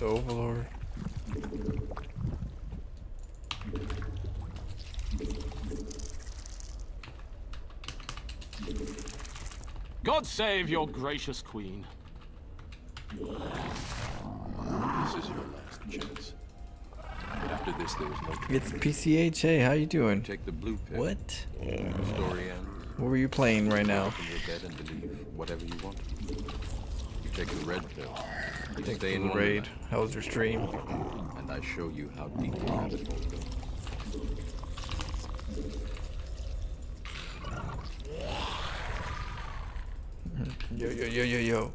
S2: The Overlord.
S3: God save your gracious queen.
S8: This is your last chance. After this, there is no
S2: It's PCH. Hey, how you doing?
S8: take the blue pill.
S2: What?
S8: The story ends.
S2: What were you playing right now?
S8: Open your bed and believe whatever you want. You take the red pill. You
S2: Take
S8: stay in
S2: the raid.
S8: Wonderland,
S2: How was your stream?
S8: and I show you how deep the rabbit hole goes.
S2: Yo, yo, yo, yo, yo.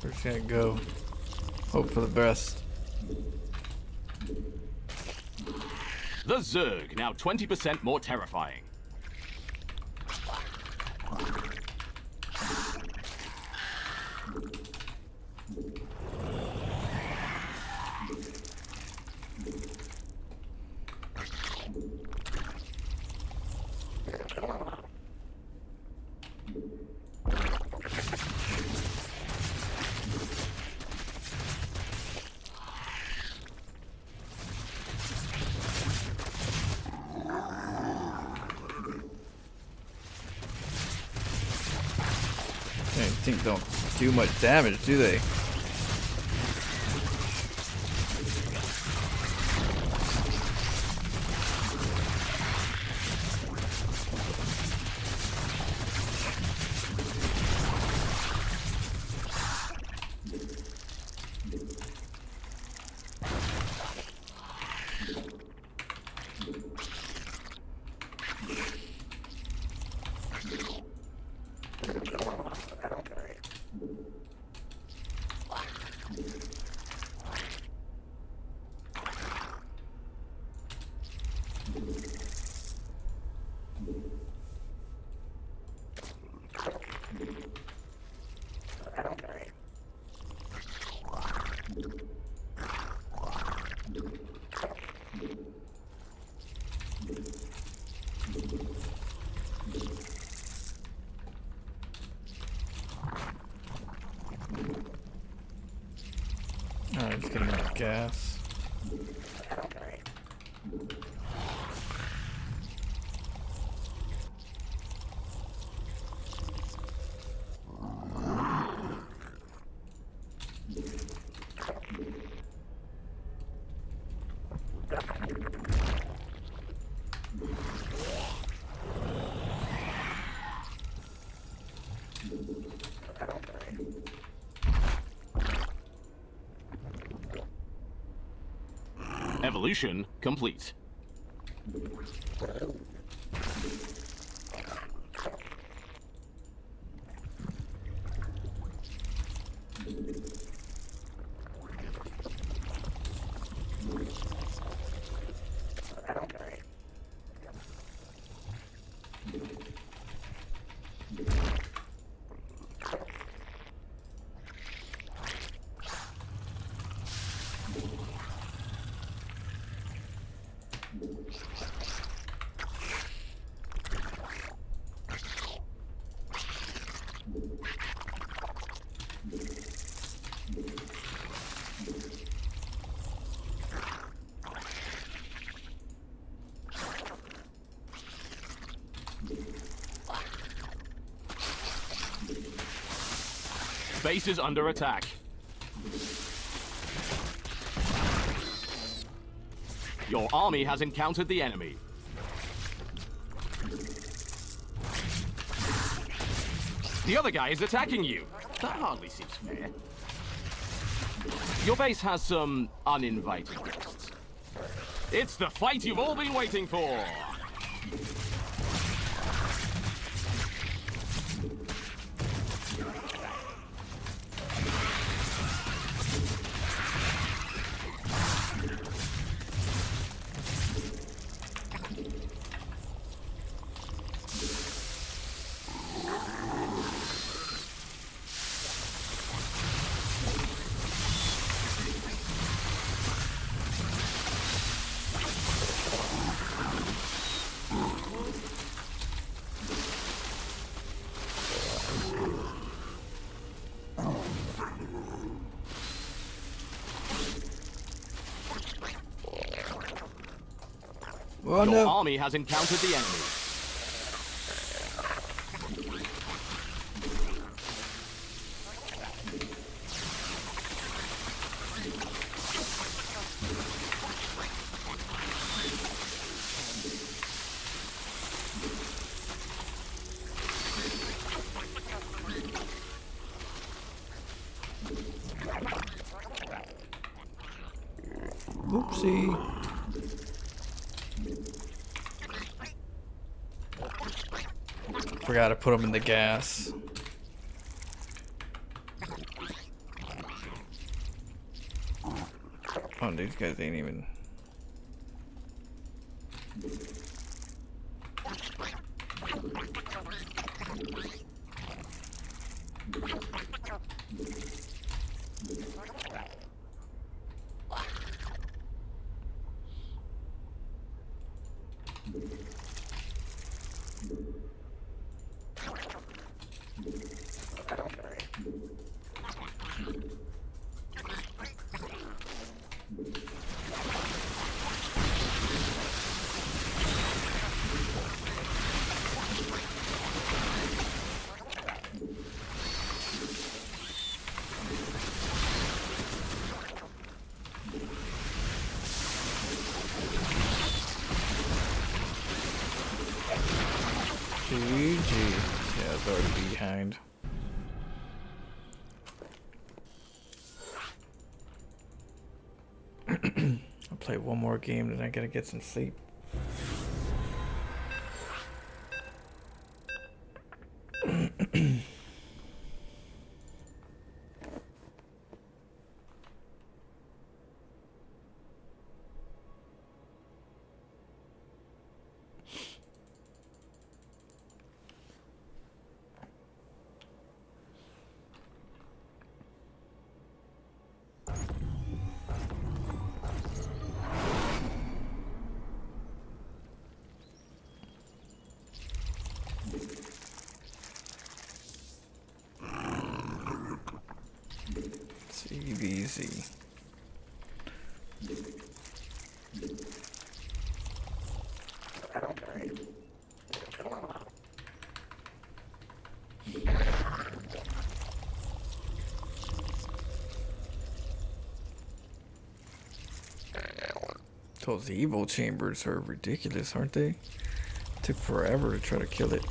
S2: We're just gonna go. Hope for the best.
S3: The Zerg, now 20% more terrifying.
S2: Things don't do much damage, do they? Alright, let's get enough gas.
S3: Evolution complete. Base is under attack. Your army has encountered the enemy. The other guy is attacking you. That hardly seems fair. Your base has some uninvited guests. It's the fight you've all been waiting for.
S2: Oh
S3: Your
S2: no!
S3: army has encountered the enemy.
S2: Oopsie. Forgot to put them in the gas. Oh, these guys ain't even. GG. Yeah, it's already behind. I'll play one more game, then I gotta get some sleep. CVZ. Those evil chambers are ridiculous, aren't they? Took forever to try to kill it.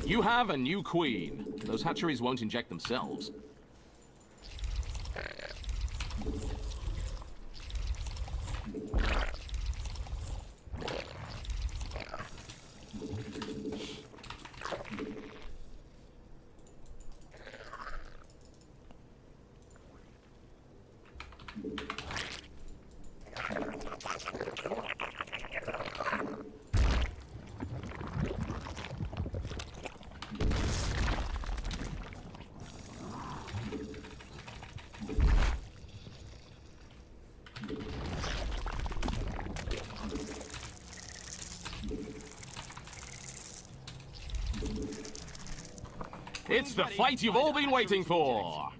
S3: You have a new queen. Those hatcheries won't inject themselves. It's the fight you've all been waiting for!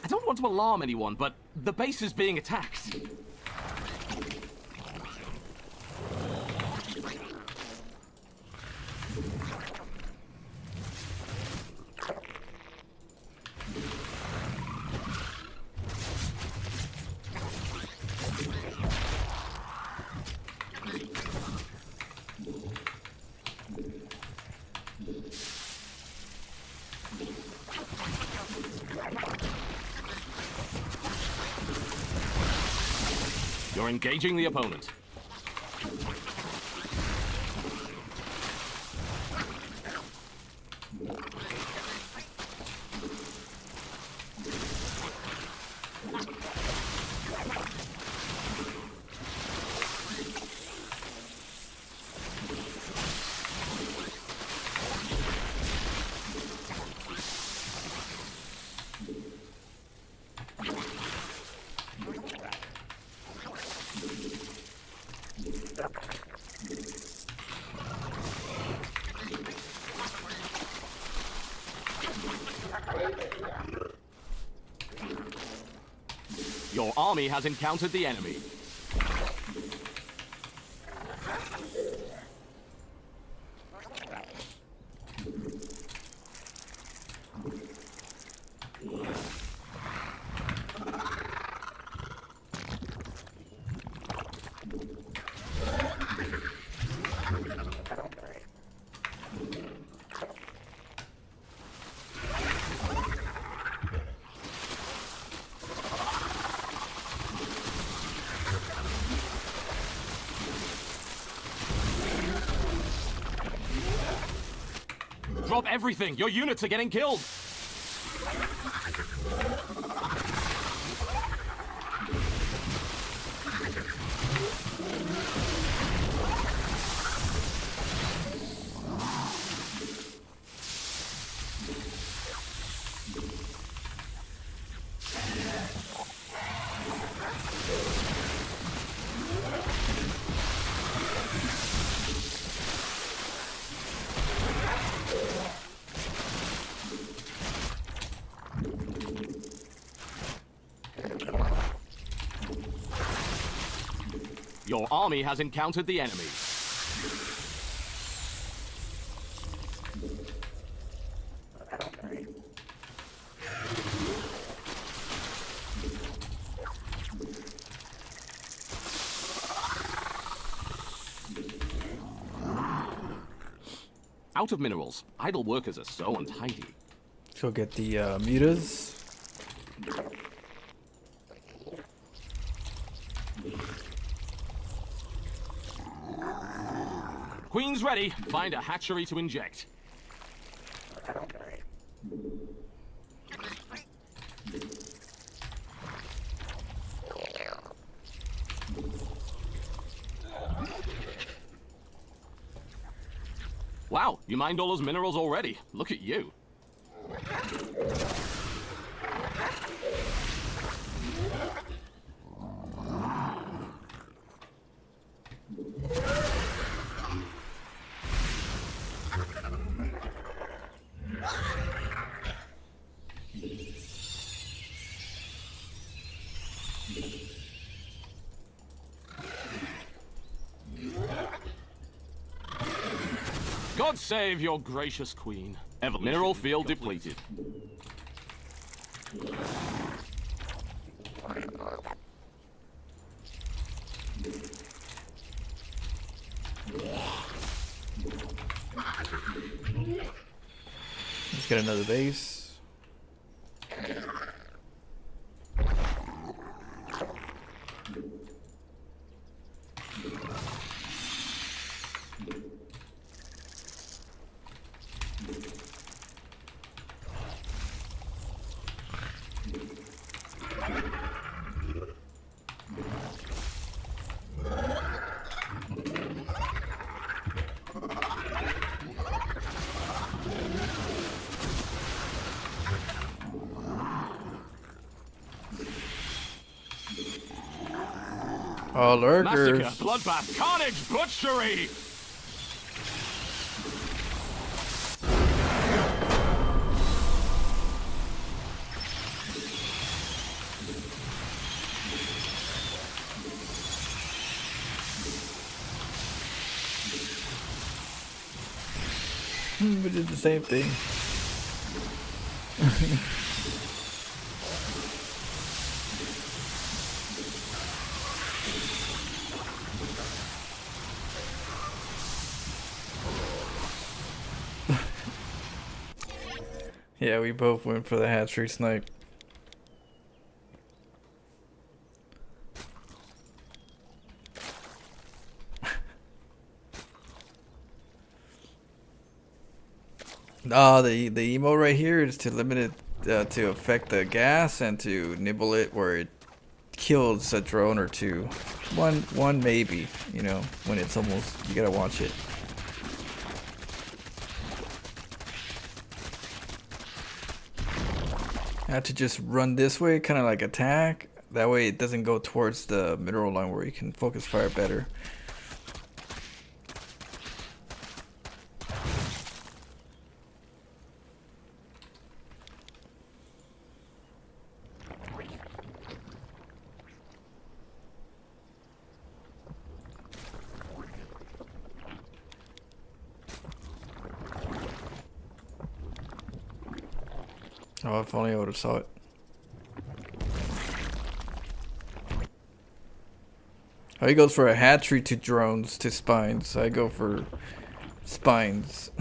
S3: I don't want to alarm anyone, but the base is being attacked. You're engaging the opponent. Your army has encountered the enemy. Drop everything! Your units are getting killed! Your army has encountered the enemy. Out of minerals. Idle workers are so untidy.
S2: Let's go get the mutas.
S3: Queen's ready. Find a hatchery to inject. Wow, you mined all those minerals already. Look at you. God save your gracious queen. Mineral field depleted.
S2: Let's get another base. Oh, lurkers.
S3: Massacre, bloodbath, carnage, butchery!
S2: We did the same thing. Yeah, we both went for the hatchery snipe. The emo right here is to limit it to affect the gas and to nibble it where it kills a drone or two. One maybe, you know, when it's almost, you gotta watch it. I have to just run this way, kind of like attack. That way it doesn't go towards the mineral line where you can focus fire better. Oh, if only I would have saw it. He goes for a hatchery to drones to spines. I go for spines.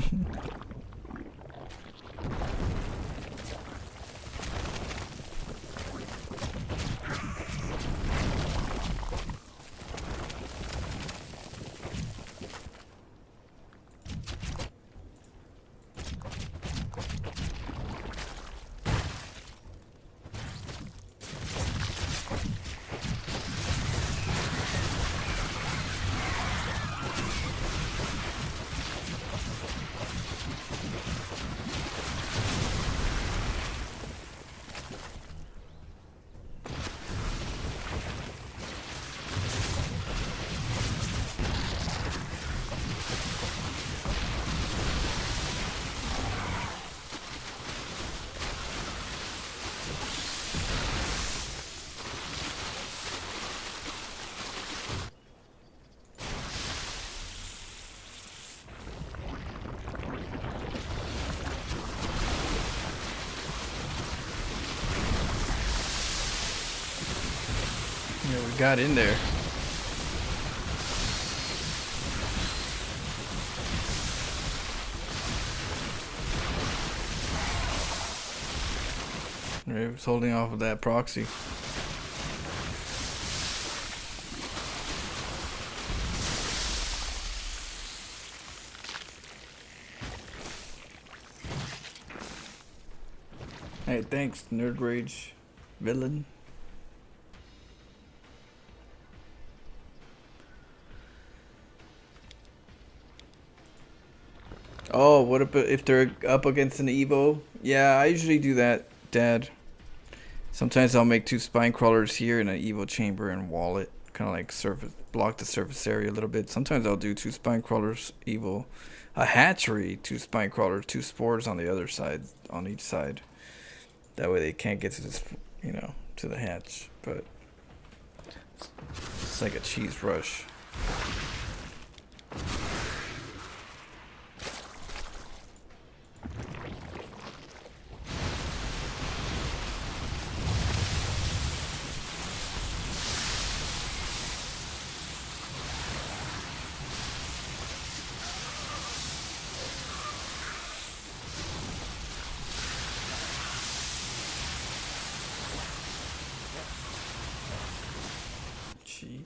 S2: Yeah, we got in there. It was holding off of that proxy. Hey, thanks, Nerd Rage Villain. Oh, what if they're up against an Evo? Yeah, I usually do that, Dad. Sometimes I'll make 2 spine crawlers here and an Evo chamber and wall it. Kind of like block the surface area a little bit. Sometimes I'll do 2 spine crawlers, Evo. A hatchery, 2 spine crawlers, 2 spores on the other side, on each side. That way they can't get to this, you know, to the hatch. But it's like a cheese rush.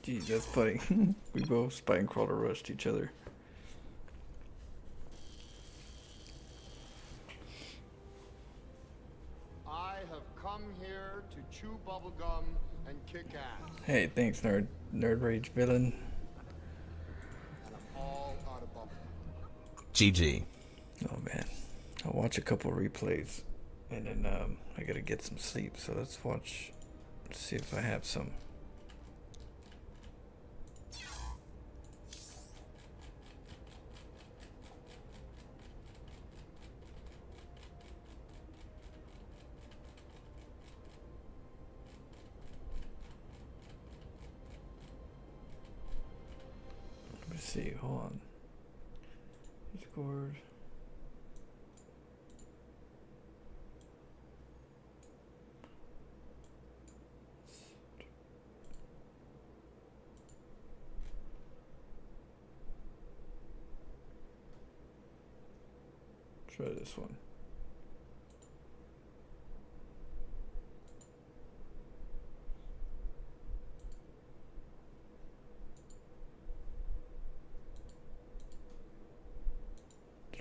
S2: Geez, that's funny. We both spine crawler rushed each other.
S9: I have come here to chew bubblegum and kick ass.
S2: Hey, thanks, Nerd Rage Villain.
S9: And I'm all out of bubblegum.
S7: GG.
S2: Oh man, I'll watch a couple replays, and then I gotta get some sleep. So let's see if I have some. Let's see, hold on. Discord. Try this one.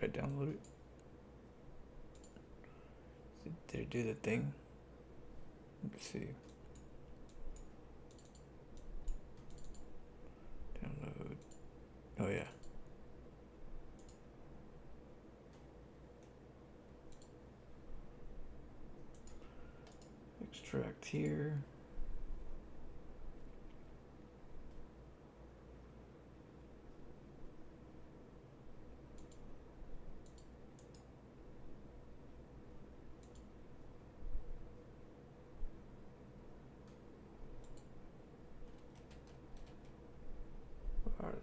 S2: Did I download it? Did it do the thing? Let me see. Download. Oh yeah. Extract here. Are they?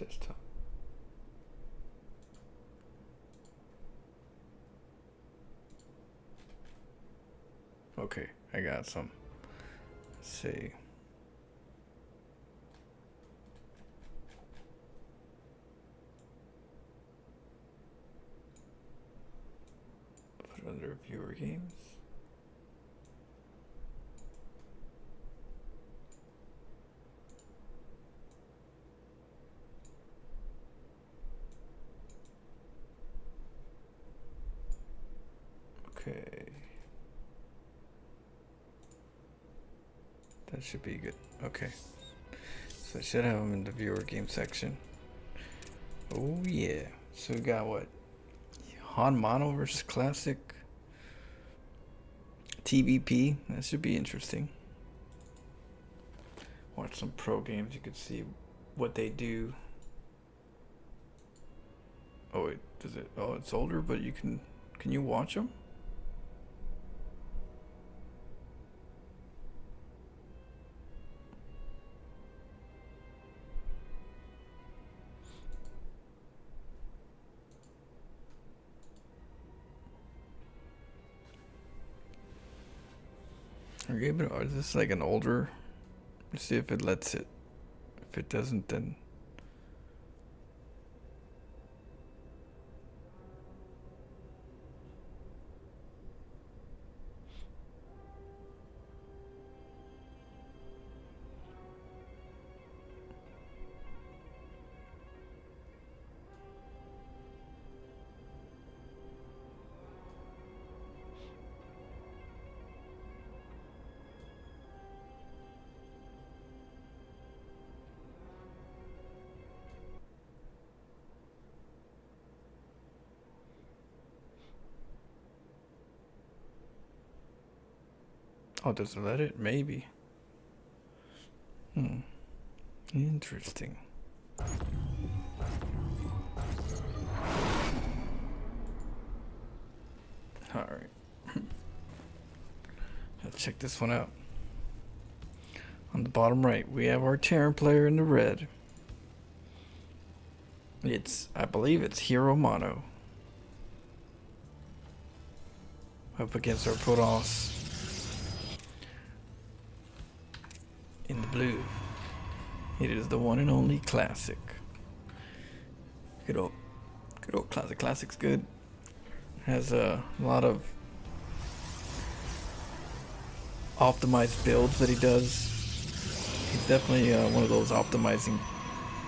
S2: Desktop. Okay, I got some. Let's see. Put it under viewer games. Okay. That should be good. Okay. So I should have them in the viewer game section. Oh yeah. So we got what? Han Mono versus Classic. TVP. That should be interesting. Watch some pro games. You could see what they do. Oh wait, does it? Oh, it's older, but you can you watch them? Okay, but is this like an older? Let's see if it lets it. If it doesn't, then. Oh, does it let it? Maybe. Interesting. Alright. Let's check this one out. On the bottom right, we have our Terran player in the red. I believe it's Hero Mono. Up against our Protoss in the blue. It is the one and only classic. Good old classic. Classic's good. Has a lot of optimized builds that he does. He's definitely one of those optimizing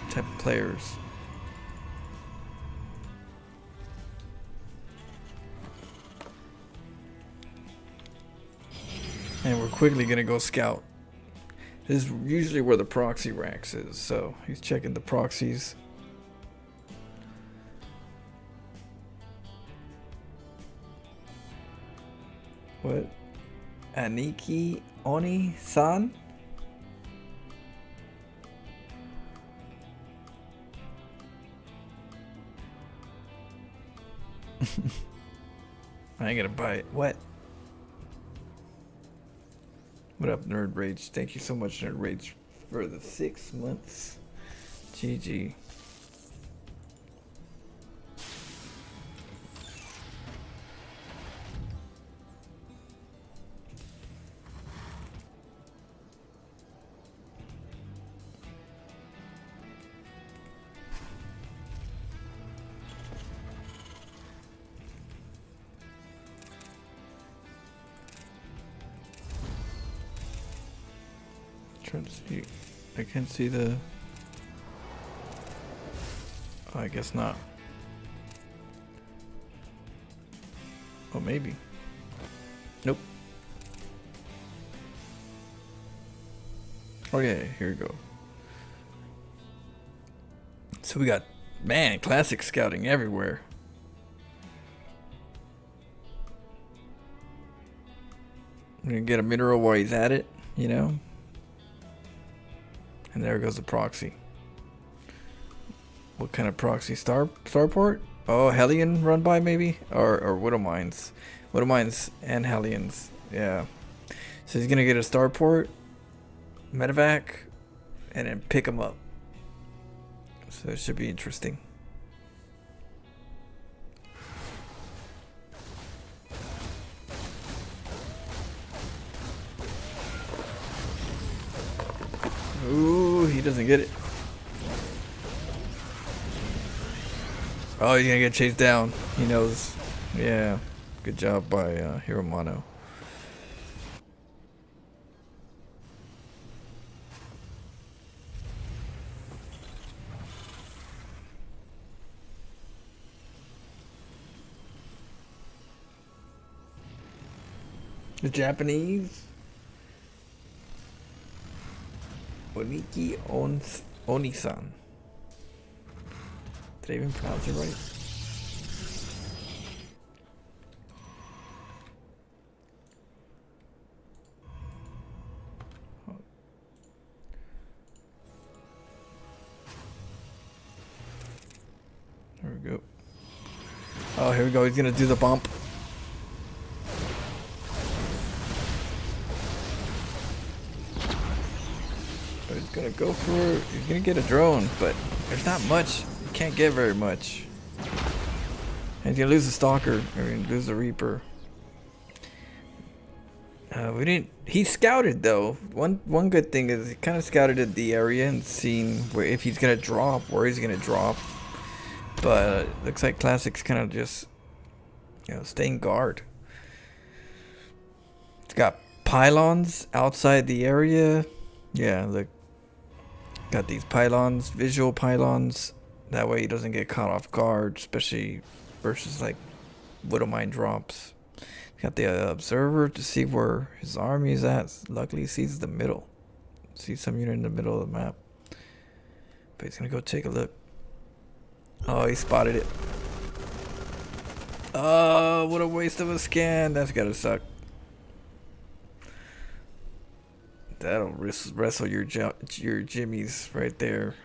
S2: type of players. And we're quickly gonna go scout. This is usually where the proxy racks is, so he's checking the proxies. What? Aniki Oni-san? I ain't gonna buy it. What? What up, Nerd Rage? Thank you so much, Nerd Rage, for the 6 months. GG. Trying to see. I can't see the. Oh, I guess not. Oh, maybe. Nope. Oh yeah, here we go. So we got, man, classic scouting everywhere. I'm gonna get a mineral while he's at it, you know. And there goes the proxy. What kind of proxy? Starport? Oh, Hellion run by maybe? Or Widow Mines. Widow Mines and Hellions. Yeah. So he's gonna get a starport, medevac, and then pick him up. So it should be interesting. Ooh, he doesn't get it. Oh, he's gonna get chased down. He knows. Yeah. Good job by Hero Mono. The Japanese. Oniki Oni-san. Did I even pronounce it right? There we go. Oh, here we go. He's gonna do the bump. He's gonna go for. He's gonna get a drone, but there's not much. You can't get very much. And he's gonna lose the stalker. Or he's gonna lose the reaper. We didn't. He scouted though. One good thing is he kind of scouted the area and seen where if he's gonna drop, where he's gonna drop. But looks like Classic's kind of just, staying guard. It's got pylons outside the area. Yeah, look. Got these pylons, visual pylons. That way he doesn't get caught off guard, especially versus like Widowmine drops. Got the observer to see where his army is at. Luckily, he sees the middle. Sees some unit in the middle of the map. But he's gonna go take a look. Oh, he spotted it. Oh, what a waste of a scan. That's gotta suck. That'll wrestle your jimmies right there.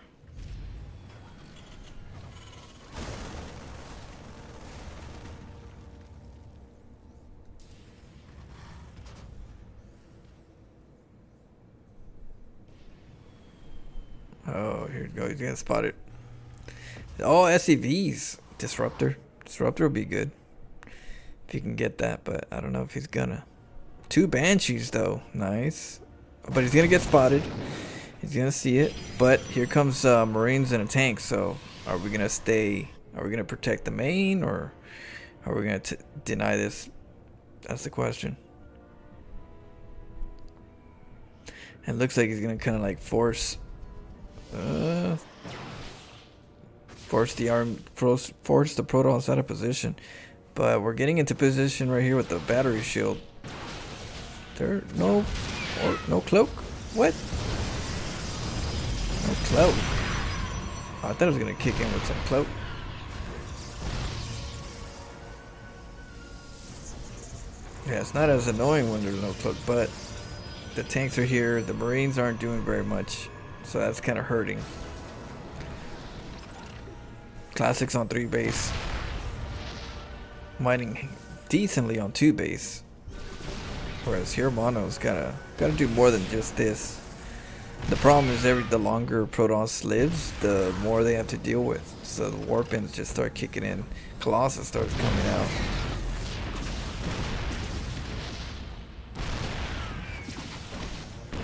S2: Oh, here we go. He's gonna spot it. Oh, SCVs. Disruptor. Disruptor will be good. If he can get that, but I don't know if he's gonna. 2 Banshees, though. Nice. But he's gonna get spotted. He's gonna see it. But here comes Marines and a tank, so are we gonna stay? Are we gonna protect the main, or are we gonna deny this? That's the question. And it looks like he's gonna kind of like force the Protoss out of position. But we're getting into position right here with the battery shield. There no cloak? What? No cloak. Oh, I thought it was gonna kick in with some cloak. Yeah, it's not as annoying when there's no cloak, but the tanks are here. The Marines aren't doing very much, so that's kind of hurting. Classics on 3 base. Mining decently on 2 base. Whereas here Mono's gotta do more than just this. The problem is the longer Protoss lives, the more they have to deal with. So the warpins just start kicking in. Colossus starts coming out.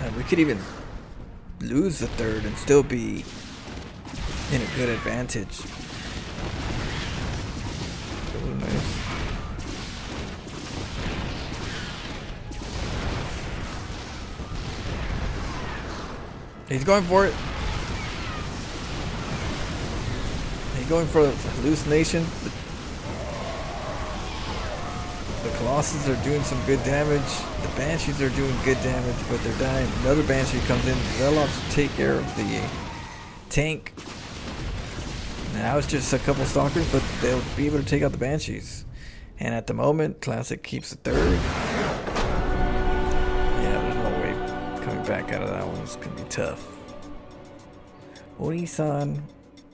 S2: And we could even lose the 3rd and still be in a good advantage. Oh, nice. He's going for it. He's going for the hallucination. The Colossus are doing some good damage. The Banshees are doing good damage, but they're dying. Another Banshee comes in. Zealots take care of the tank. Now it's just a couple stalkers, but they'll be able to take out the Banshees. And at the moment, Classic keeps the 3rd. Yeah, there's no way coming back out of that one. It's going to be tough. Oni-san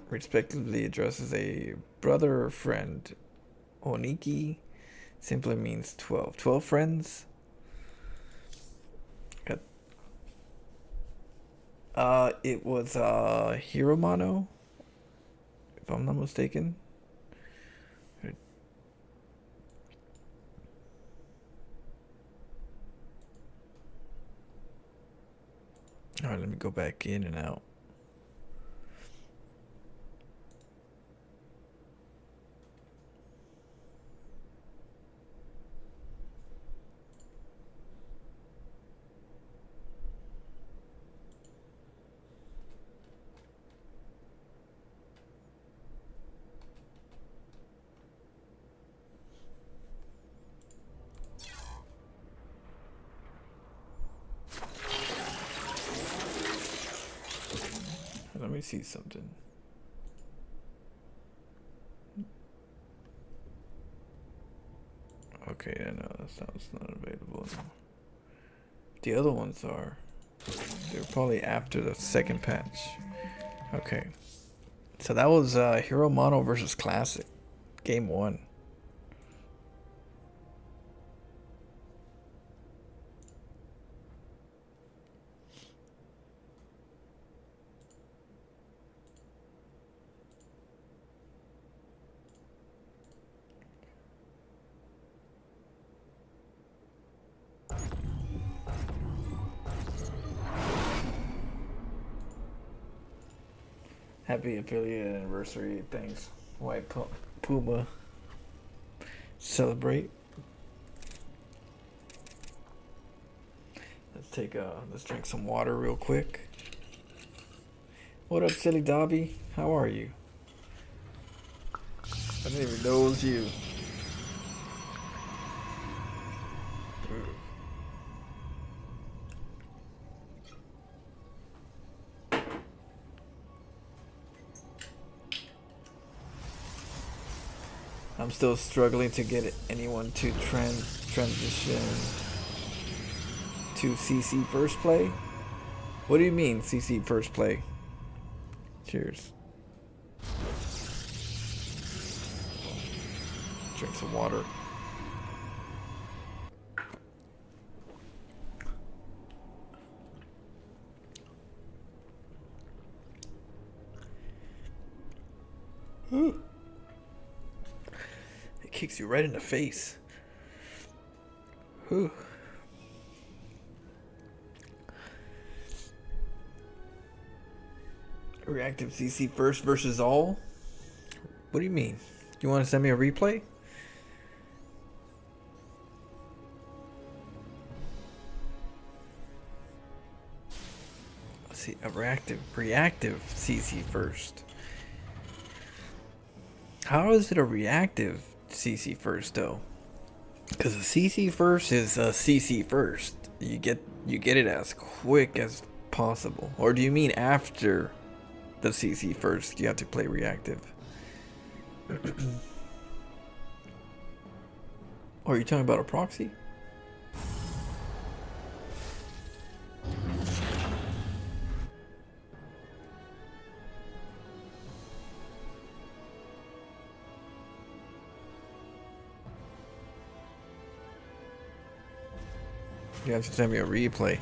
S2: respectively addresses a brother or friend. Oniki simply means 12. 12 friends? It was Hiromano, if I'm not mistaken. Alright, let me go back in and out. Let me see something. Okay, yeah, no, that's not available now. The other ones are. They're probably after the 2nd patch. Okay. So that was Hero Mono versus Classic. Game 1. Happy affiliate anniversary. Thanks. White Puma. Celebrate. Let's drink some water real quick. What up, silly Dobby? How are you? I didn't even know it was you. I'm still struggling to get anyone to transition to CC first play. What do you mean CC first play? Cheers. Drink some water. Ooh. It kicks you right in the face. Ooh. Reactive CC first versus all? What do you mean? You want to send me a replay? Let's see, a reactive CC first. How is it a reactive CC first though? Because a CC first is a CC first. You get it as quick as possible. Or do you mean after the CC first you have to play reactive? Or are you talking about a proxy? You have to send me a replay.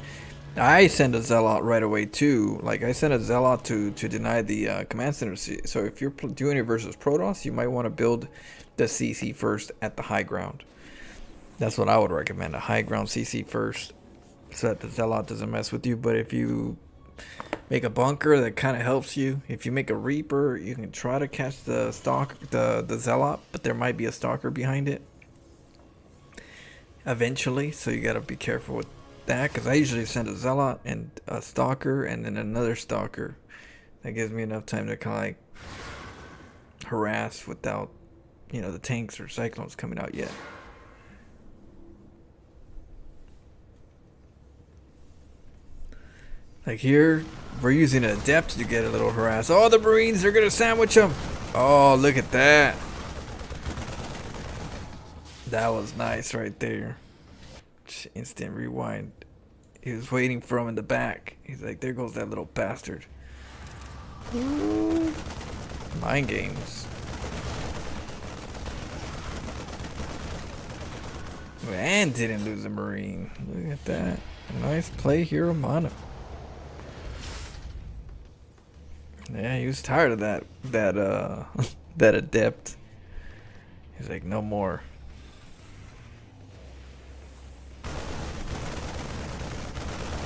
S2: I send a zealot right away too. Like I sent a zealot to deny the command center. So if you're doing it versus Protoss, you might want to build the CC first at the high ground. That's what I would recommend, a high ground CC first, so that the zealot doesn't mess with you. But if you make a bunker, that kind of helps you. If you make a reaper, you can try to catch the zealot, but there might be a stalker behind it eventually, so you gotta be careful with that, because I usually send a zealot and a stalker and then another stalker. That gives me enough time to kind of like harass without, you know, the tanks or cyclones coming out yet. Like here, we're using an adept to get a little harass. Oh, the Marines are gonna sandwich them. Oh, look at that. That was nice right there. Instant rewind. He was waiting for him in the back. He's like, there goes that little bastard. Ooh. Mind games. And didn't lose a Marine. Look at that. Nice play here, Amana. Yeah, he was tired of that that adept. He's like, no more.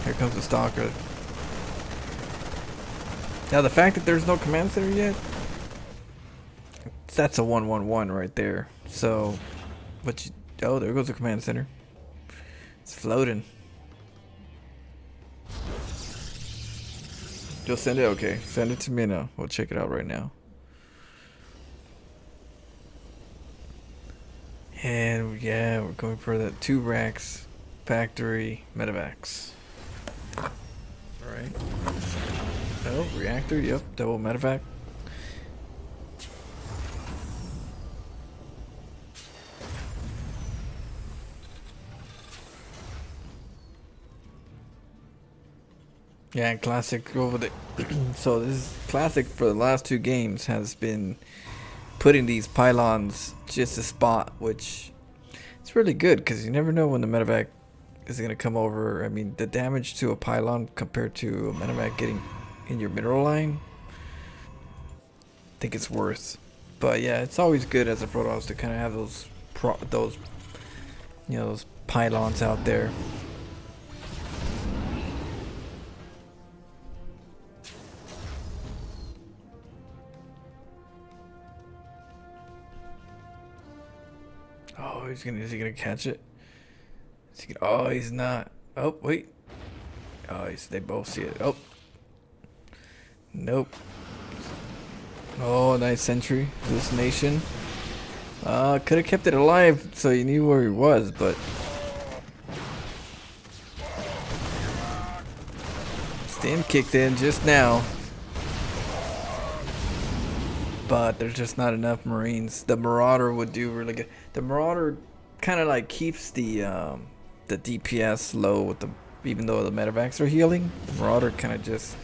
S2: Here comes the stalker. Now the fact that there's no command center yet, that's a 1-1-1 right there. So, but you, oh, there goes the command center. It's floating. You'll send it? Okay, send it to me now. We'll check it out right now. And yeah, we're going for the 2 racks factory medevacs. Alright. Oh, reactor, yep, double medevac. Yeah, classic over the so this is classic for the last 2 games has been putting these pylons just a spot, which it's really good because you never know when the medevac is going to come over. I mean, the damage to a pylon compared to a medevac getting in your mineral line, I think it's worth. But yeah, it's always good as a Protoss to kind of have those you know, those pylons out there. Oh, is he gonna catch it? Oh, he's not. Oh, wait. Oh, they both see it. Oh. Nope. Oh, nice sentry. Hallucination. Could have kept it alive so you knew where he was, but... Stim kicked in just now. But there's just not enough Marines. The Marauder would do really good. The Marauder kind of like keeps the DPS low with the, even though the medevacs are healing. The Marauder kind of just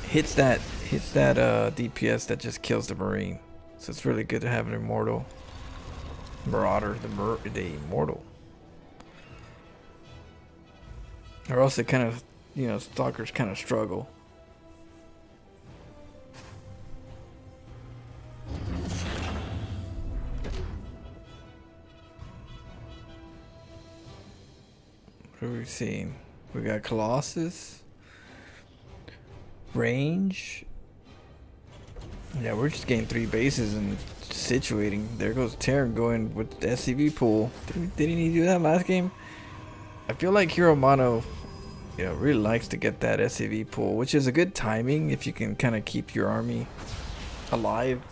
S2: hits that DPS that just kills the Marine. So it's really good to have an Immortal Marauder, the Immortal. Or else it kind of, you know, Stalkers kind of struggle. What are we seeing? We got Colossus. Range. Yeah, we're just getting 3 bases and situating. There goes Terran going with the SCV pool. Didn't he do that last game? I feel like Hero Mono, you know, really likes to get that SCV pool, which is a good timing if you can kind of keep your army alive.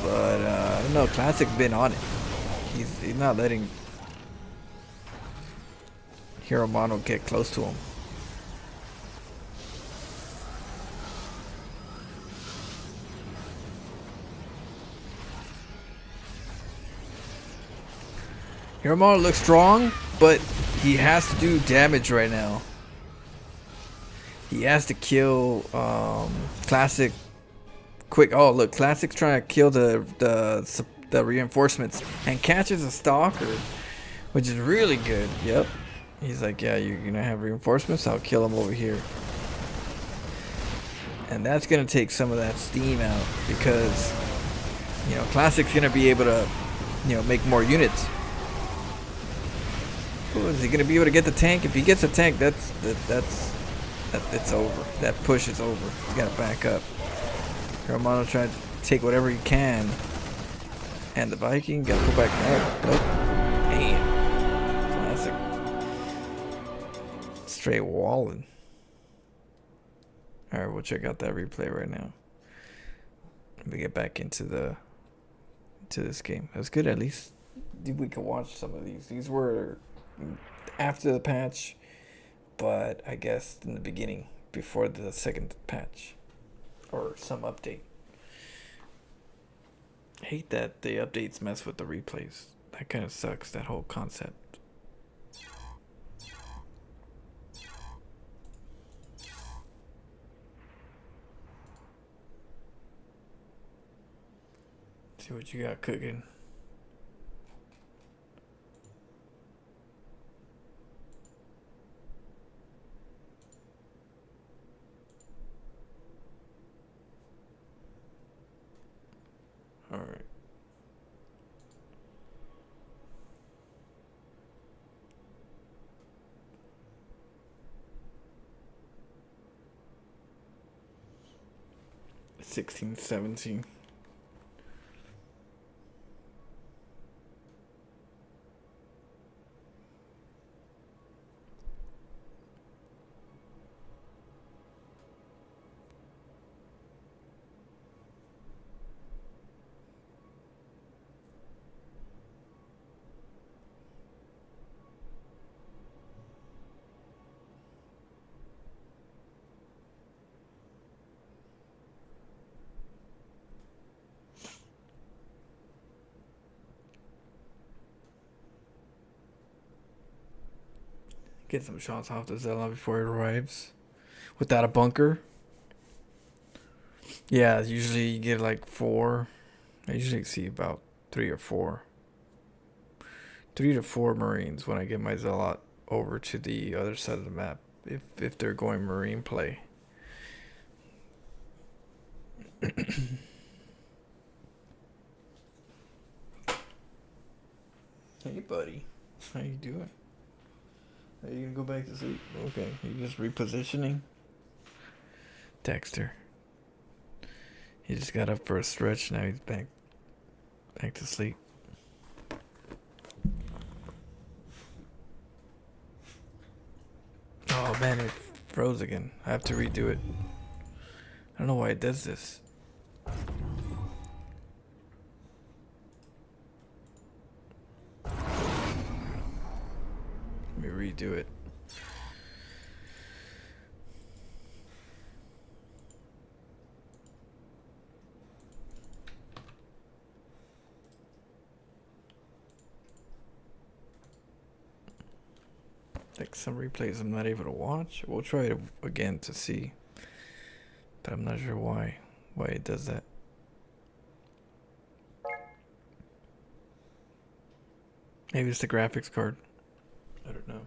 S2: But I don't know, Classic's been on it. He's not letting Hero Mono get close to him. Hero Mono looks strong, but he has to do damage right now. He has to kill Classic quick. Oh look, Classic's trying to kill the reinforcements and catches a Stalker, which is really good. Yep. He's like, yeah, you're gonna have reinforcements, I'll kill him over here. And that's gonna take some of that steam out because, you know, Classic's gonna be able to, you know, make more units. Ooh, is he gonna be able to get the tank? If he gets a tank, it's over. That push is over. He's gotta back up. Romano trying to take whatever he can. And the Viking gotta pull back. Nope. Damn. Classic. Straight walling. Alright, we'll check out that replay right now. Let me get back into this game. It was good, at least we could watch some of these. These were after the patch, but I guess in the beginning, before the second patch. Or some update. I hate that the updates mess with the replays. That kind of sucks, that whole concept. See what you got cooking. All right. $16, $17. Get some shots off the Zella before it arrives. Without a bunker. Yeah, usually you get like 4. I usually see about 3 or 4. 3 to 4 Marines when I get my Zealot over to the other side of the map. If they're going Marine play. Hey buddy. How you doing? Are you gonna go back to sleep? Okay, you just repositioning? Dexter. He just got up for a stretch. Now he's back to sleep. Oh man, it froze again. I have to redo it. I don't know why it does this. Let me redo it. Like some replays I'm not able to watch. We'll try it again to see. But I'm not sure why it does that. Maybe it's the graphics card. I don't know.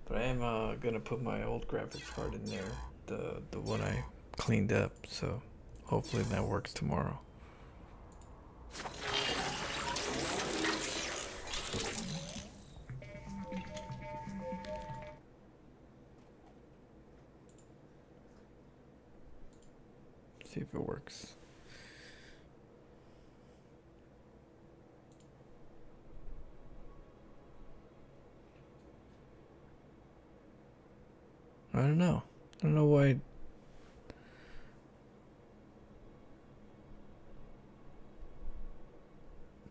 S2: But I am gonna put my old graphics card in there. The one I cleaned up, so hopefully that works tomorrow. See if it works. I don't know. I don't know why.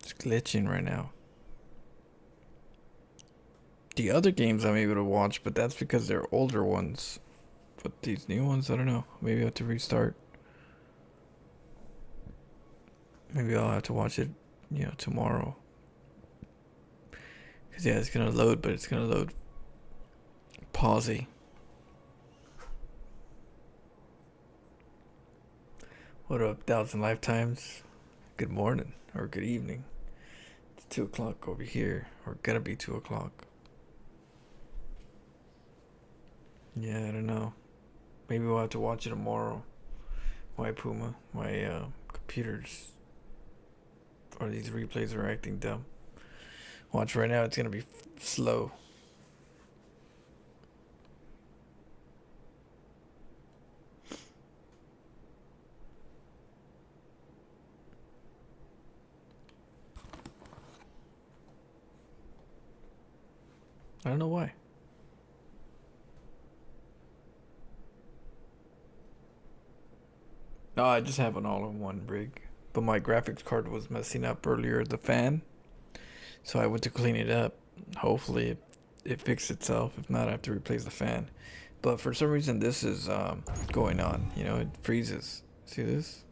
S2: It's glitching right now. The other games I'm able to watch, but that's because they're older ones. But these new ones, I don't know. Maybe I have to restart. Maybe I'll have to watch it, tomorrow. Cause yeah, it's gonna load, but it's gonna load pausey. What up, 1,000 lifetimes? Good morning or good evening. It's 2 o'clock over here, or gonna be 2 o'clock. Yeah, I don't know. Maybe we'll have to watch it tomorrow. Why Puma? My computers. Or these replays are acting dumb. Watch right now, it's gonna be slow. I don't know why. No, I just have an all-in-one rig. But my graphics card was messing up earlier, the fan. So I went to clean it up. Hopefully it fixed itself. If not, I have to replace the fan. But for some reason this is going on. It freezes. See this?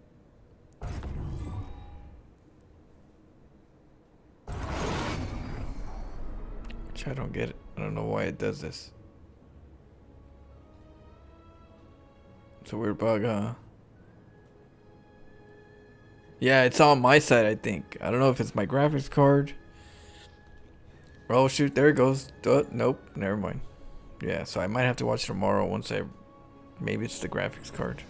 S2: Which I don't get it. I don't know why it does this. It's a weird bug, huh? Yeah, it's on my side, I think. I don't know if it's my graphics card. Oh, shoot. There it goes. Nope. Never mind. Yeah, so I might have to watch it tomorrow once maybe it's the graphics card.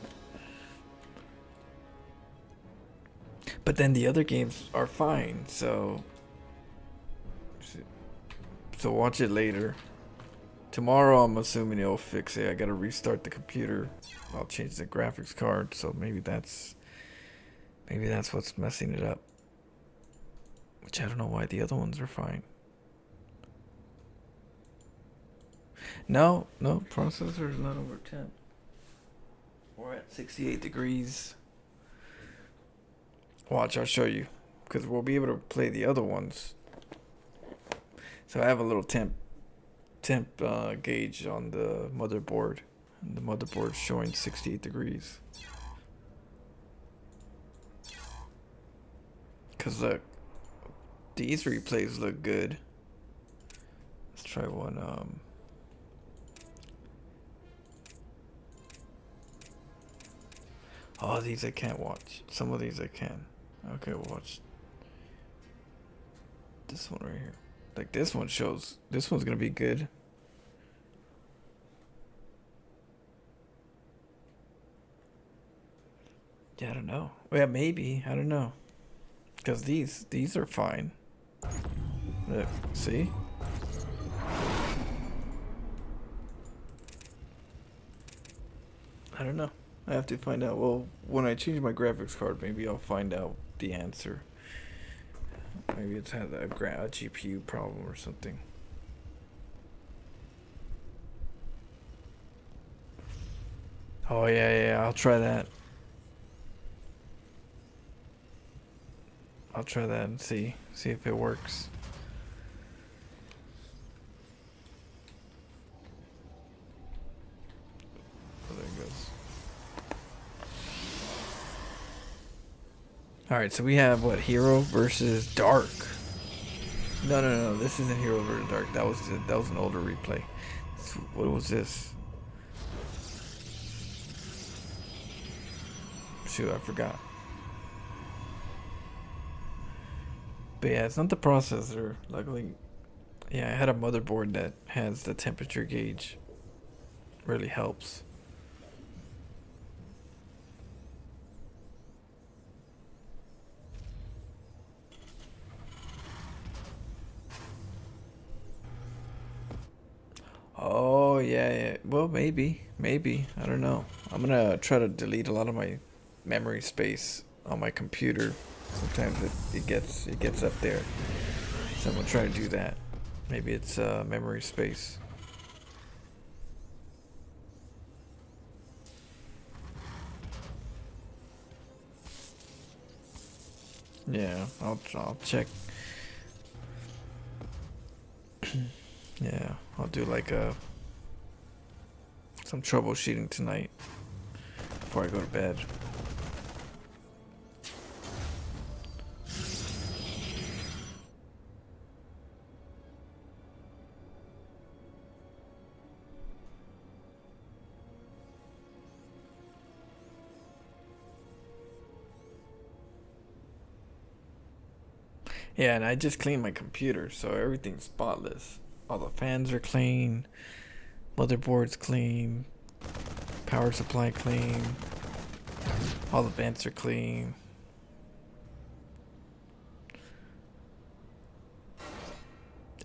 S2: But then the other games are fine, so watch it later. Tomorrow, I'm assuming it'll fix it. I gotta restart the computer. I'll change the graphics card, so maybe that's what's messing it up. Which I don't know why the other ones are fine. No, processor's not over 10. We're at 68 degrees. Watch, I'll show you. Because we'll be able to play the other ones. So I have a little temp gauge on the motherboard. And the motherboard's showing 68 degrees. Because look, these replays look good. Let's try one. Oh, these I can't watch. Some of these I can. Okay, we'll watch this one right here. Like this one shows. This one's gonna be good. Yeah, I don't know. Well, yeah, maybe. I don't know. Because these are fine. Look, see? I don't know. I have to find out. Well, when I change my graphics card, maybe I'll find out the answer. Maybe it's had a GPU problem or something. Oh yeah, I'll try that. I'll try that and see if it works. Oh, there it goes. Alright, so we have what, hero versus dark. No, this isn't hero versus dark. That was an older replay. What was this? Shoot, I forgot. But yeah, it's not the processor. Luckily, yeah, I had a motherboard that has the temperature gauge. Really helps. Oh yeah. Well, maybe. I don't know. I'm gonna try to delete a lot of my memory space on my computer. Sometimes it gets up there, so I'm gonna try to do that. Maybe it's memory space. Yeah, I'll check. Yeah, I'll do like some troubleshooting tonight before I go to bed. Yeah, and I just cleaned my computer, so everything's spotless. All the fans are clean, motherboard's clean, power supply clean, all the vents are clean.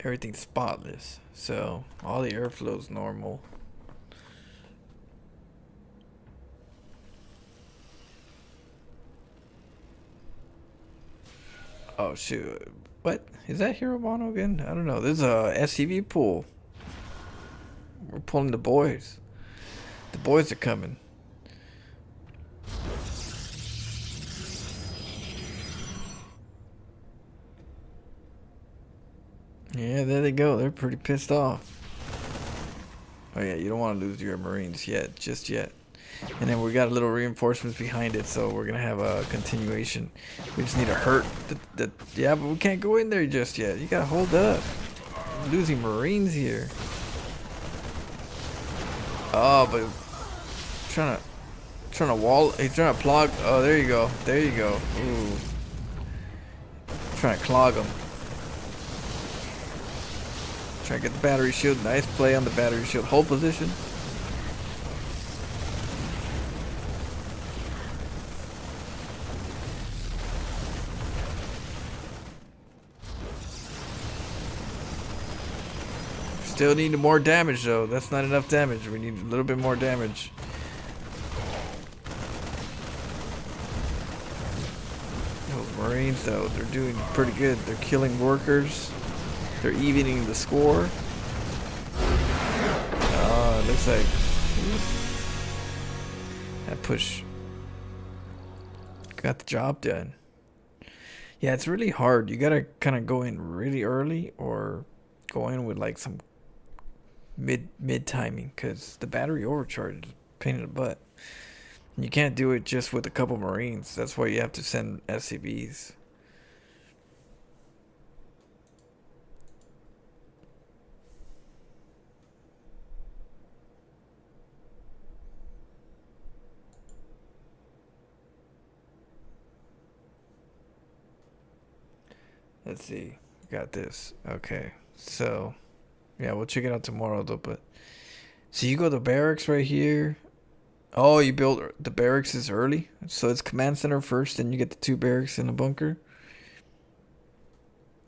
S2: Everything's spotless, so all the airflow's normal. Oh shoot, what is that Hero Mono again? I don't know. There's a SCV pool. We're pulling the boys. The boys are coming. Yeah, there they go. They're pretty pissed off. Oh yeah, you don't want to lose your Marines yet, just yet. And then we got a little reinforcements behind it, so we're gonna have a continuation. We just need to hurt the yeah, but we can't go in there just yet. You gotta hold up. We're losing Marines here. Oh, but trying to wall. He's trying to plug. Oh, there you go. There you go. Ooh, trying to clog him. Trying to get the battery shield. Nice play on the battery shield. Hold position. Still need more damage though. That's not enough damage. We need a little bit more damage. Those Marines though, they're doing pretty good. They're killing workers. They're evening the score. Oh, it looks like that push got the job done. Yeah, it's really hard. You gotta kind of go in really early or go in with like some mid timing, because the battery overcharge is a pain in the butt. And you can't do it just with a couple Marines. That's why you have to send SCVs. Let's see. Got this. Okay. So, yeah, we'll check it out tomorrow though, but so you go to barracks right here. Oh, you build the barracks is early. So it's command center first, then you get the 2 barracks in a bunker.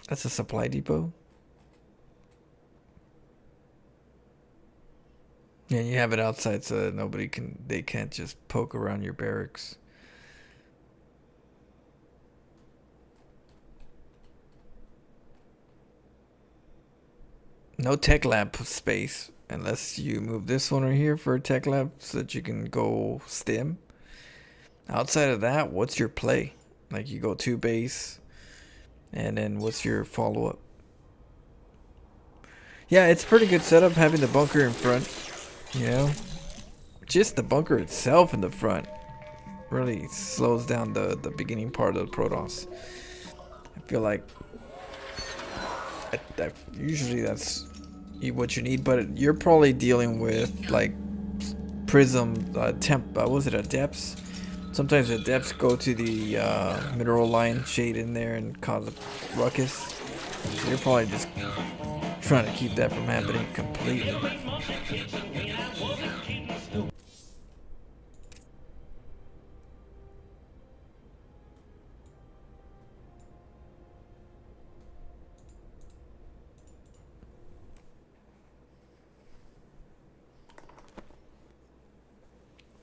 S2: That's a supply depot. Yeah, you have it outside so that they can't just poke around your barracks. No tech lab space unless you move this one right here for a tech lab so that you can go stim. Outside of that, what's your play? Like you go 2 base and then what's your follow-up? Yeah, it's pretty good setup having the bunker in front, you know. Just the bunker itself in the front really slows down the beginning part of the Protoss. I feel like usually that's what you need, but you're probably dealing with like prism what was it, adepts? Sometimes the adepts go to the mineral line shade in there and cause a ruckus. So you're probably just trying to keep that from happening completely.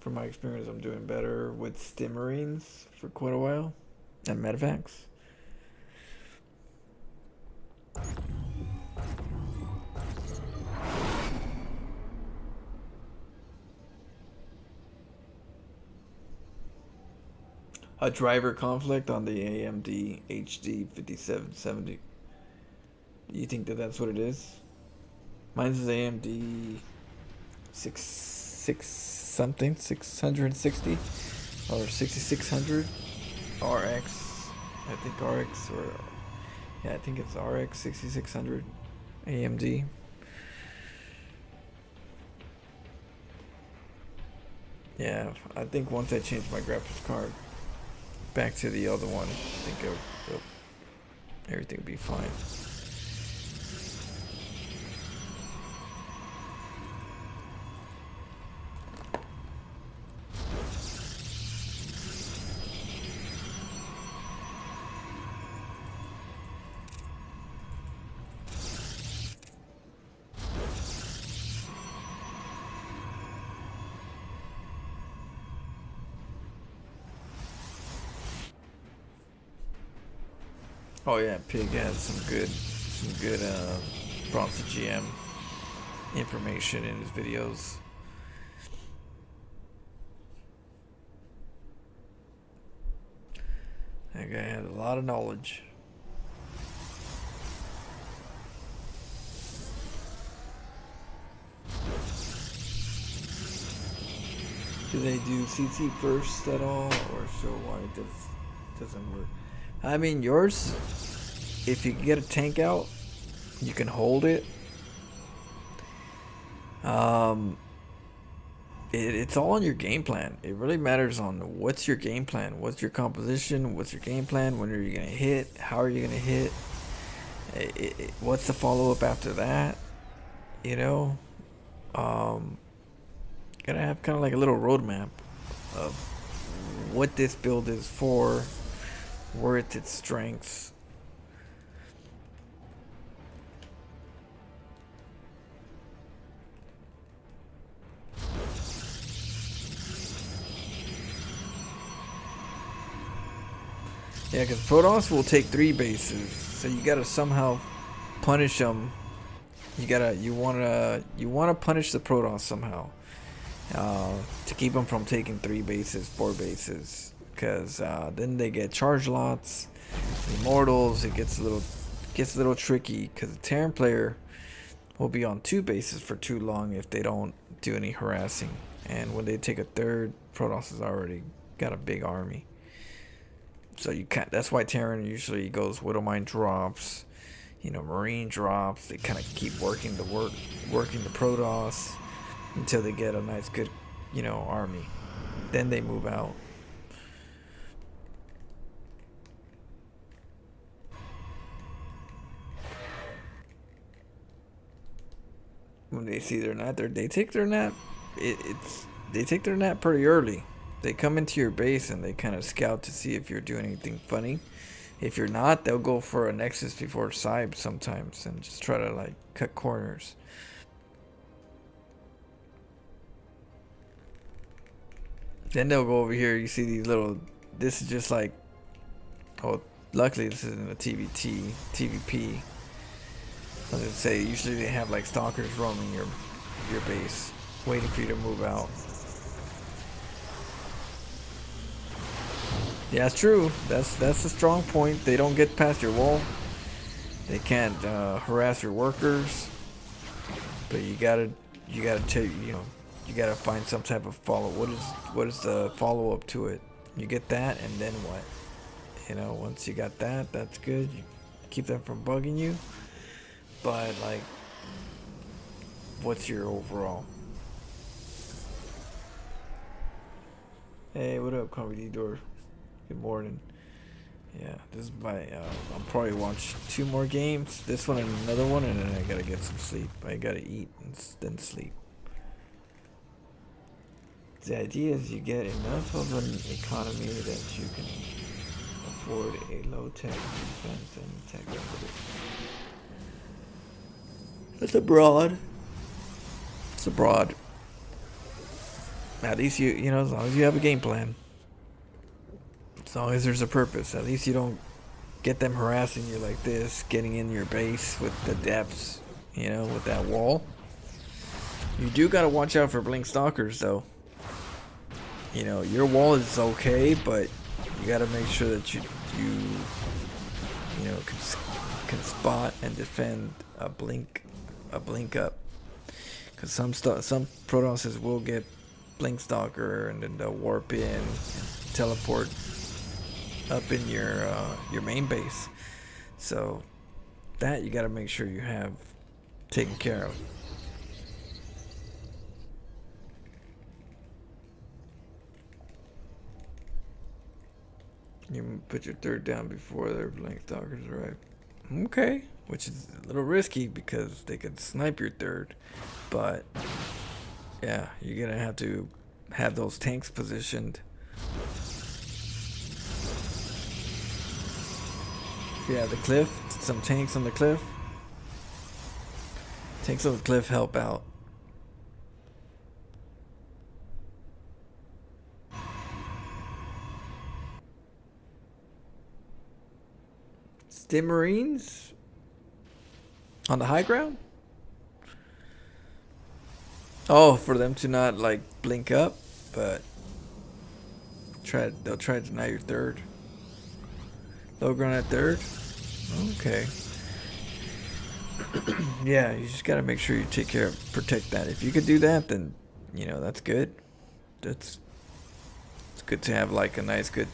S2: From my experience, I'm doing better with Stimmarines for quite a while and Medivacs. A driver conflict on the AMD HD 5770. Do you think that that's what it is? Mine's is AMD 660 or 6600 RX. I think RX or yeah, I think it's RX 6600 AMD. Yeah, I think once I change my graphics card back to the other one, I think everything will be fine. Oh yeah, Pig has some good Bronze GM information in his videos. That guy has a lot of knowledge. Do they do CT first at all, or so why it doesn't work? I mean, yours, if you get a tank out, you can hold it. It's all on your game plan. It really matters on what's your game plan, what's your composition, what's your game plan, when are you gonna hit, how are you gonna hit, what's the follow-up after that, you know. Gotta have kind of like a little roadmap of what this build is for, where it's its strengths. Yeah, because Protoss will take 3 bases, so you gotta somehow punish them. You wanna punish the Protoss somehow to keep them from taking 3 bases, 4 bases, because then they get charge lots, immortals. It gets a little tricky because the Terran player will be on 2 bases for too long if they don't do any harassing, and when they take a 3rd, Protoss has already got a big army. So you can't. That's why Terran usually goes Widowmine drops, Marine drops. They kind of keep working the Protoss until they get a nice, good, army. Then they move out. When they see their nap, they take their nap. They take their nap pretty early. They come into your base and they kind of scout to see if you're doing anything funny. If you're not, they'll go for a Nexus before Cybe sometimes and just try to cut corners. Then they'll go over here. You see these little. This is just like. Oh, luckily this isn't a TVP. I was gonna say usually they have like stalkers roaming your base, waiting for you to move out. Yeah, it's true. That's a strong point. They don't get past your wall. They can't harass your workers. But you gotta take, you gotta find some type of follow. What is the follow up to it? You get that, and then what? Once you got that, that's good. You keep them from bugging you. But like, what's your overall? Hey, what up, Comedy Door? Good morning. Yeah, this is I'll probably watch 2 more games. This one and another one, and then I gotta get some sleep. I gotta eat and then sleep. The idea is you get enough of an economy that you can afford a low-tech defense and tech upgrade. It's abroad. At least as long as you have a game plan. As long as there's a purpose. At least you don't get them harassing you like this, getting in your base with the depths, with that wall. You do gotta watch out for blink stalkers though. Your wall is okay, but you gotta make sure that you can spot and defend a blink up. Because some Protosses will get blink stalker and then they'll warp in and teleport up in your main base. So that you got to make sure you have taken care of. You put your third down before their blink stalkers arrive. Okay, which is a little risky because they could snipe your third, but yeah, you're gonna have to have those tanks positioned. Yeah, the cliff, some tanks on the cliff. Tanks on the cliff help out. Stim Marines on the high ground? Oh, for them to not like blink up, but they'll try to deny your third. Low ground at third? Okay. Yeah, you just gotta make sure you protect that. If you could do that, then that's good. It's good to have like a nice, good,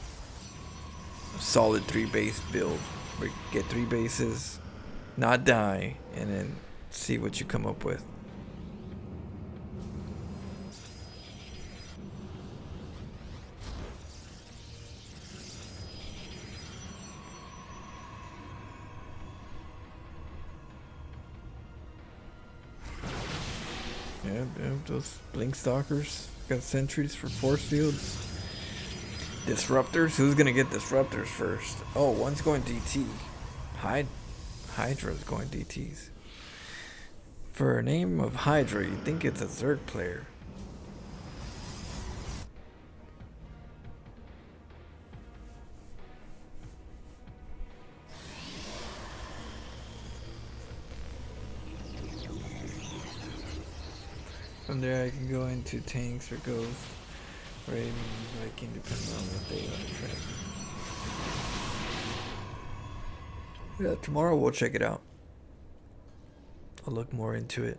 S2: solid 3-base build. Where you get 3 bases, not die, and then see what you come up with. Yeah, those blink stalkers got sentries for force fields. Disruptors? Who's gonna get disruptors first? Oh, one's going DT. Hydra's going DTs. For a name of Hydra, you'd think it's a Zerg player. From there I can go into tanks or ghosts. Raven, Viking, depending on what they are. Yeah, tomorrow we'll check it out. I'll look more into it.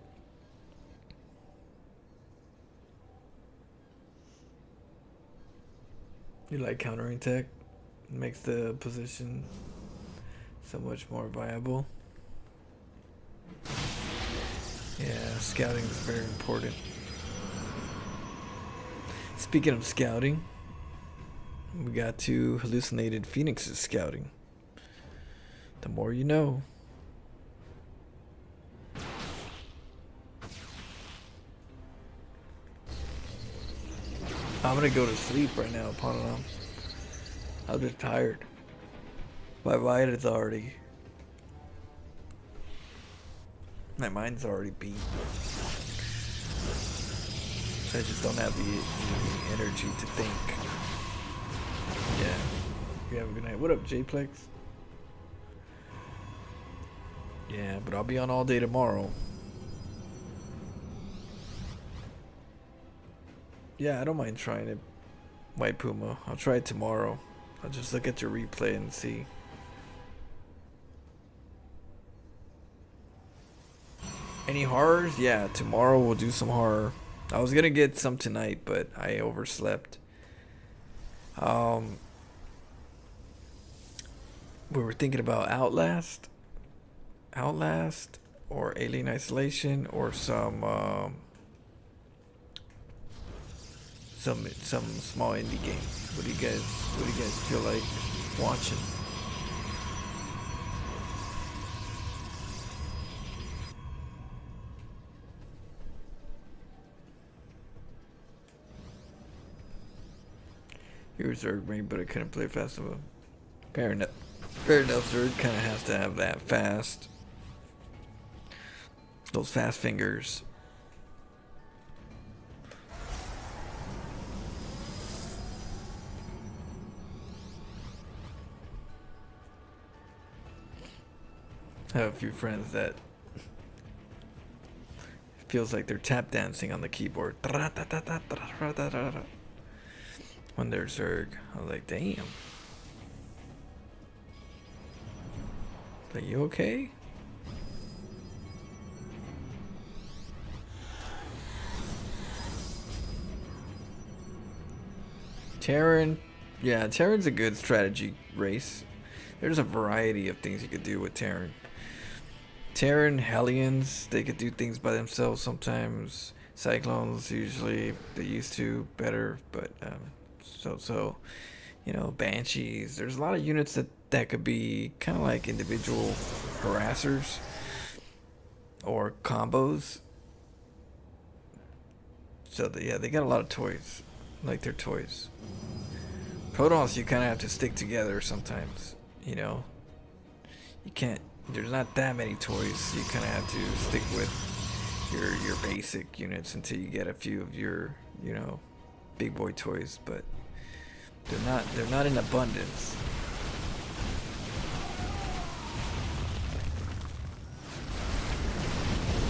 S2: You like countering tech? It makes the position so much more viable. Yeah, scouting is very important. Speaking of scouting, we got 2 hallucinated phoenixes scouting. The more you know. I'm gonna go to sleep right now upon it. I'm just tired. My mind is already... My mind's already beat. I just don't have the energy to think. Yeah. You have a good night. What up, Jplex? Yeah, but I'll be on all day tomorrow. Yeah, I don't mind trying it, White Puma. I'll try it tomorrow. I'll just look at your replay and see. Any horrors? Yeah, tomorrow we'll do some horror. I was gonna get some tonight, but I overslept. We were thinking about Outlast, or Alien Isolation, or some small indie game. What do you guys feel like watching? You were Zerg me, but I couldn't play fast enough. Fair enough. Zerg kind of has to have that fast. Those fast fingers. I have a few friends that feels like they're tap dancing on the keyboard when they're Zerg. I was like, damn. Are you okay? Terran, yeah, Terran's a good strategy race. There's a variety of things you could do with Terran. Terran, Hellions, they could do things by themselves sometimes. Cyclones, usually they used to better, but so you know, Banshees. There's a lot of units that could be kind of like individual harassers or combos. So yeah, they got a lot of toys. Like their toys. Protoss, you kind of have to stick together sometimes. You know, you can't. There's not that many toys. You kind of have to stick with your basic units until you get a few of your, you know, big boy toys. But they're not in abundance.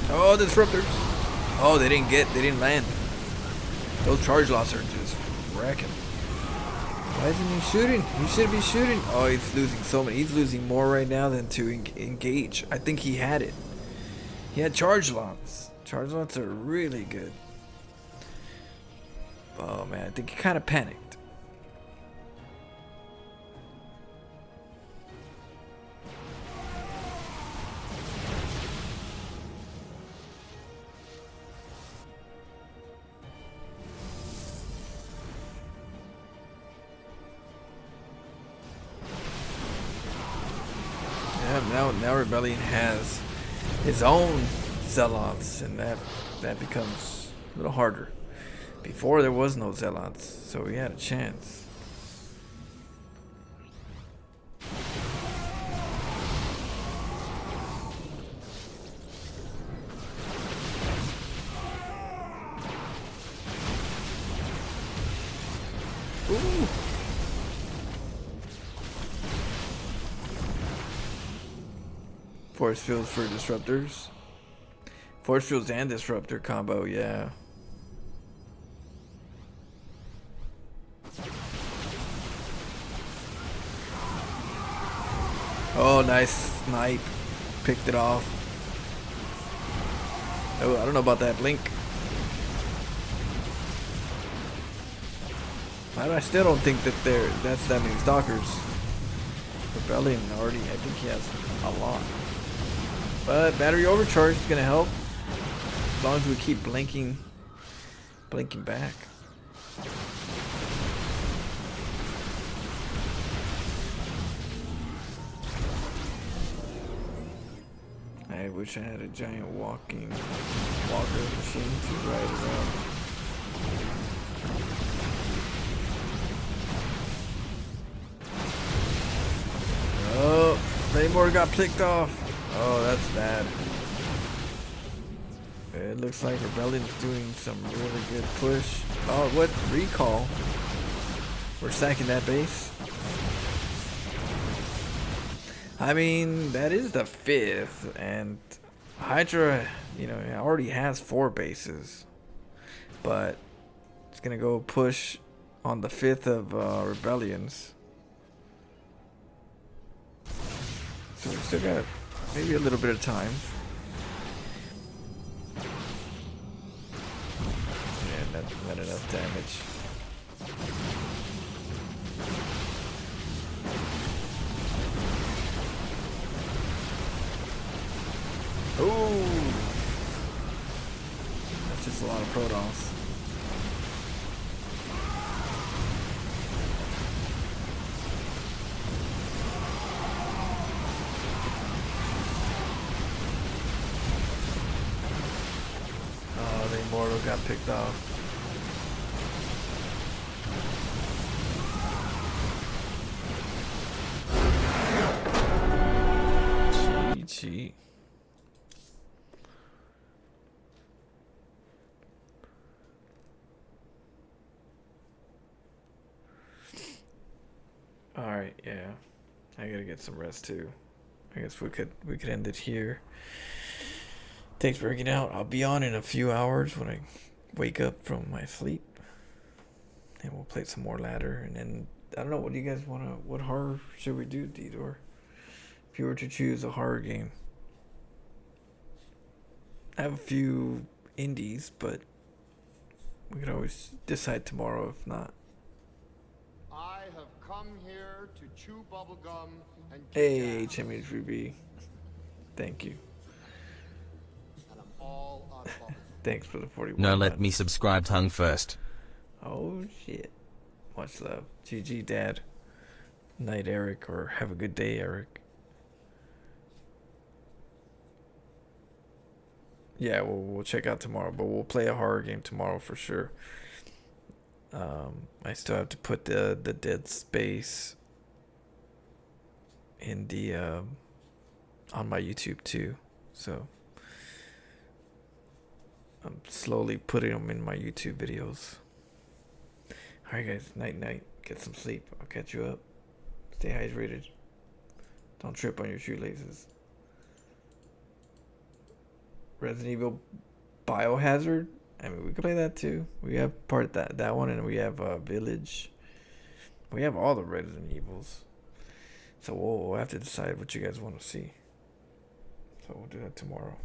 S2: Oh, disruptors! Oh, they didn't land. Those charge loss are just wrecking. Why isn't he shooting? He should be shooting. Oh, he's losing so many. He's losing more right now than to engage. I think he had it. He had charge lots. Charge lots are really good. Oh man, I think he kind of panicked. Now Rebellion has his own Zealots, and that becomes a little harder. Before there was no Zealots, so we had a chance. Ooh. Force fields for disruptors. Force fields and disruptor combo, yeah. Oh, nice snipe. Picked it off. Oh, I don't know about that blink. I still don't think that that's that many stalkers. Rebellion already, I think he has a lot. But battery overcharge is gonna help as long as we keep blinking back. I wish I had a giant walker machine to ride around. Oh, Claymore got picked off. Oh, that's bad. It looks like Rebellion's doing some really good push. Oh, what? Recall. We're sacking that base. I mean, that is the 5th, and Hydra, you know, already has 4 bases. But it's gonna go push on the 5th of Rebellions. So we still got maybe a little bit of time. Yeah, not enough damage. Ooh! That's just a lot of Protoss. Oh, the Immortal got picked off. Cheat. Alright, yeah. I gotta get some rest too. I guess we could end it here. Thanks for hanging out. I'll be on in a few hours when I wake up from my sleep. And we'll play some more ladder, and then I don't know, what do you guys wanna, what horror should we do, Didor? If you were to choose a horror game. I have a few indies, but we could always decide tomorrow if not.
S9: I have come here to chew bubblegum and
S2: Hey, HMH3B. Thank you.
S9: and I'm all out of bubble.
S2: Thanks for the 41.
S7: No, let me subscribe tongue first.
S2: Oh shit. Much love. GG, Dad. Night, Eric, or have a good day, Eric. Yeah, we'll check out tomorrow, but we'll play a horror game tomorrow for sure. I still have to put the Dead Space in the on my YouTube too, so I'm slowly putting them in my YouTube videos. All right, guys, night. Get some sleep. I'll catch you up. Stay hydrated. Don't trip on your shoelaces. Resident Evil Biohazard. I mean, we could play that too. We have that one, and we have Village. We have all the Resident Evils. So we'll have to decide what you guys want to see. So we'll do that tomorrow.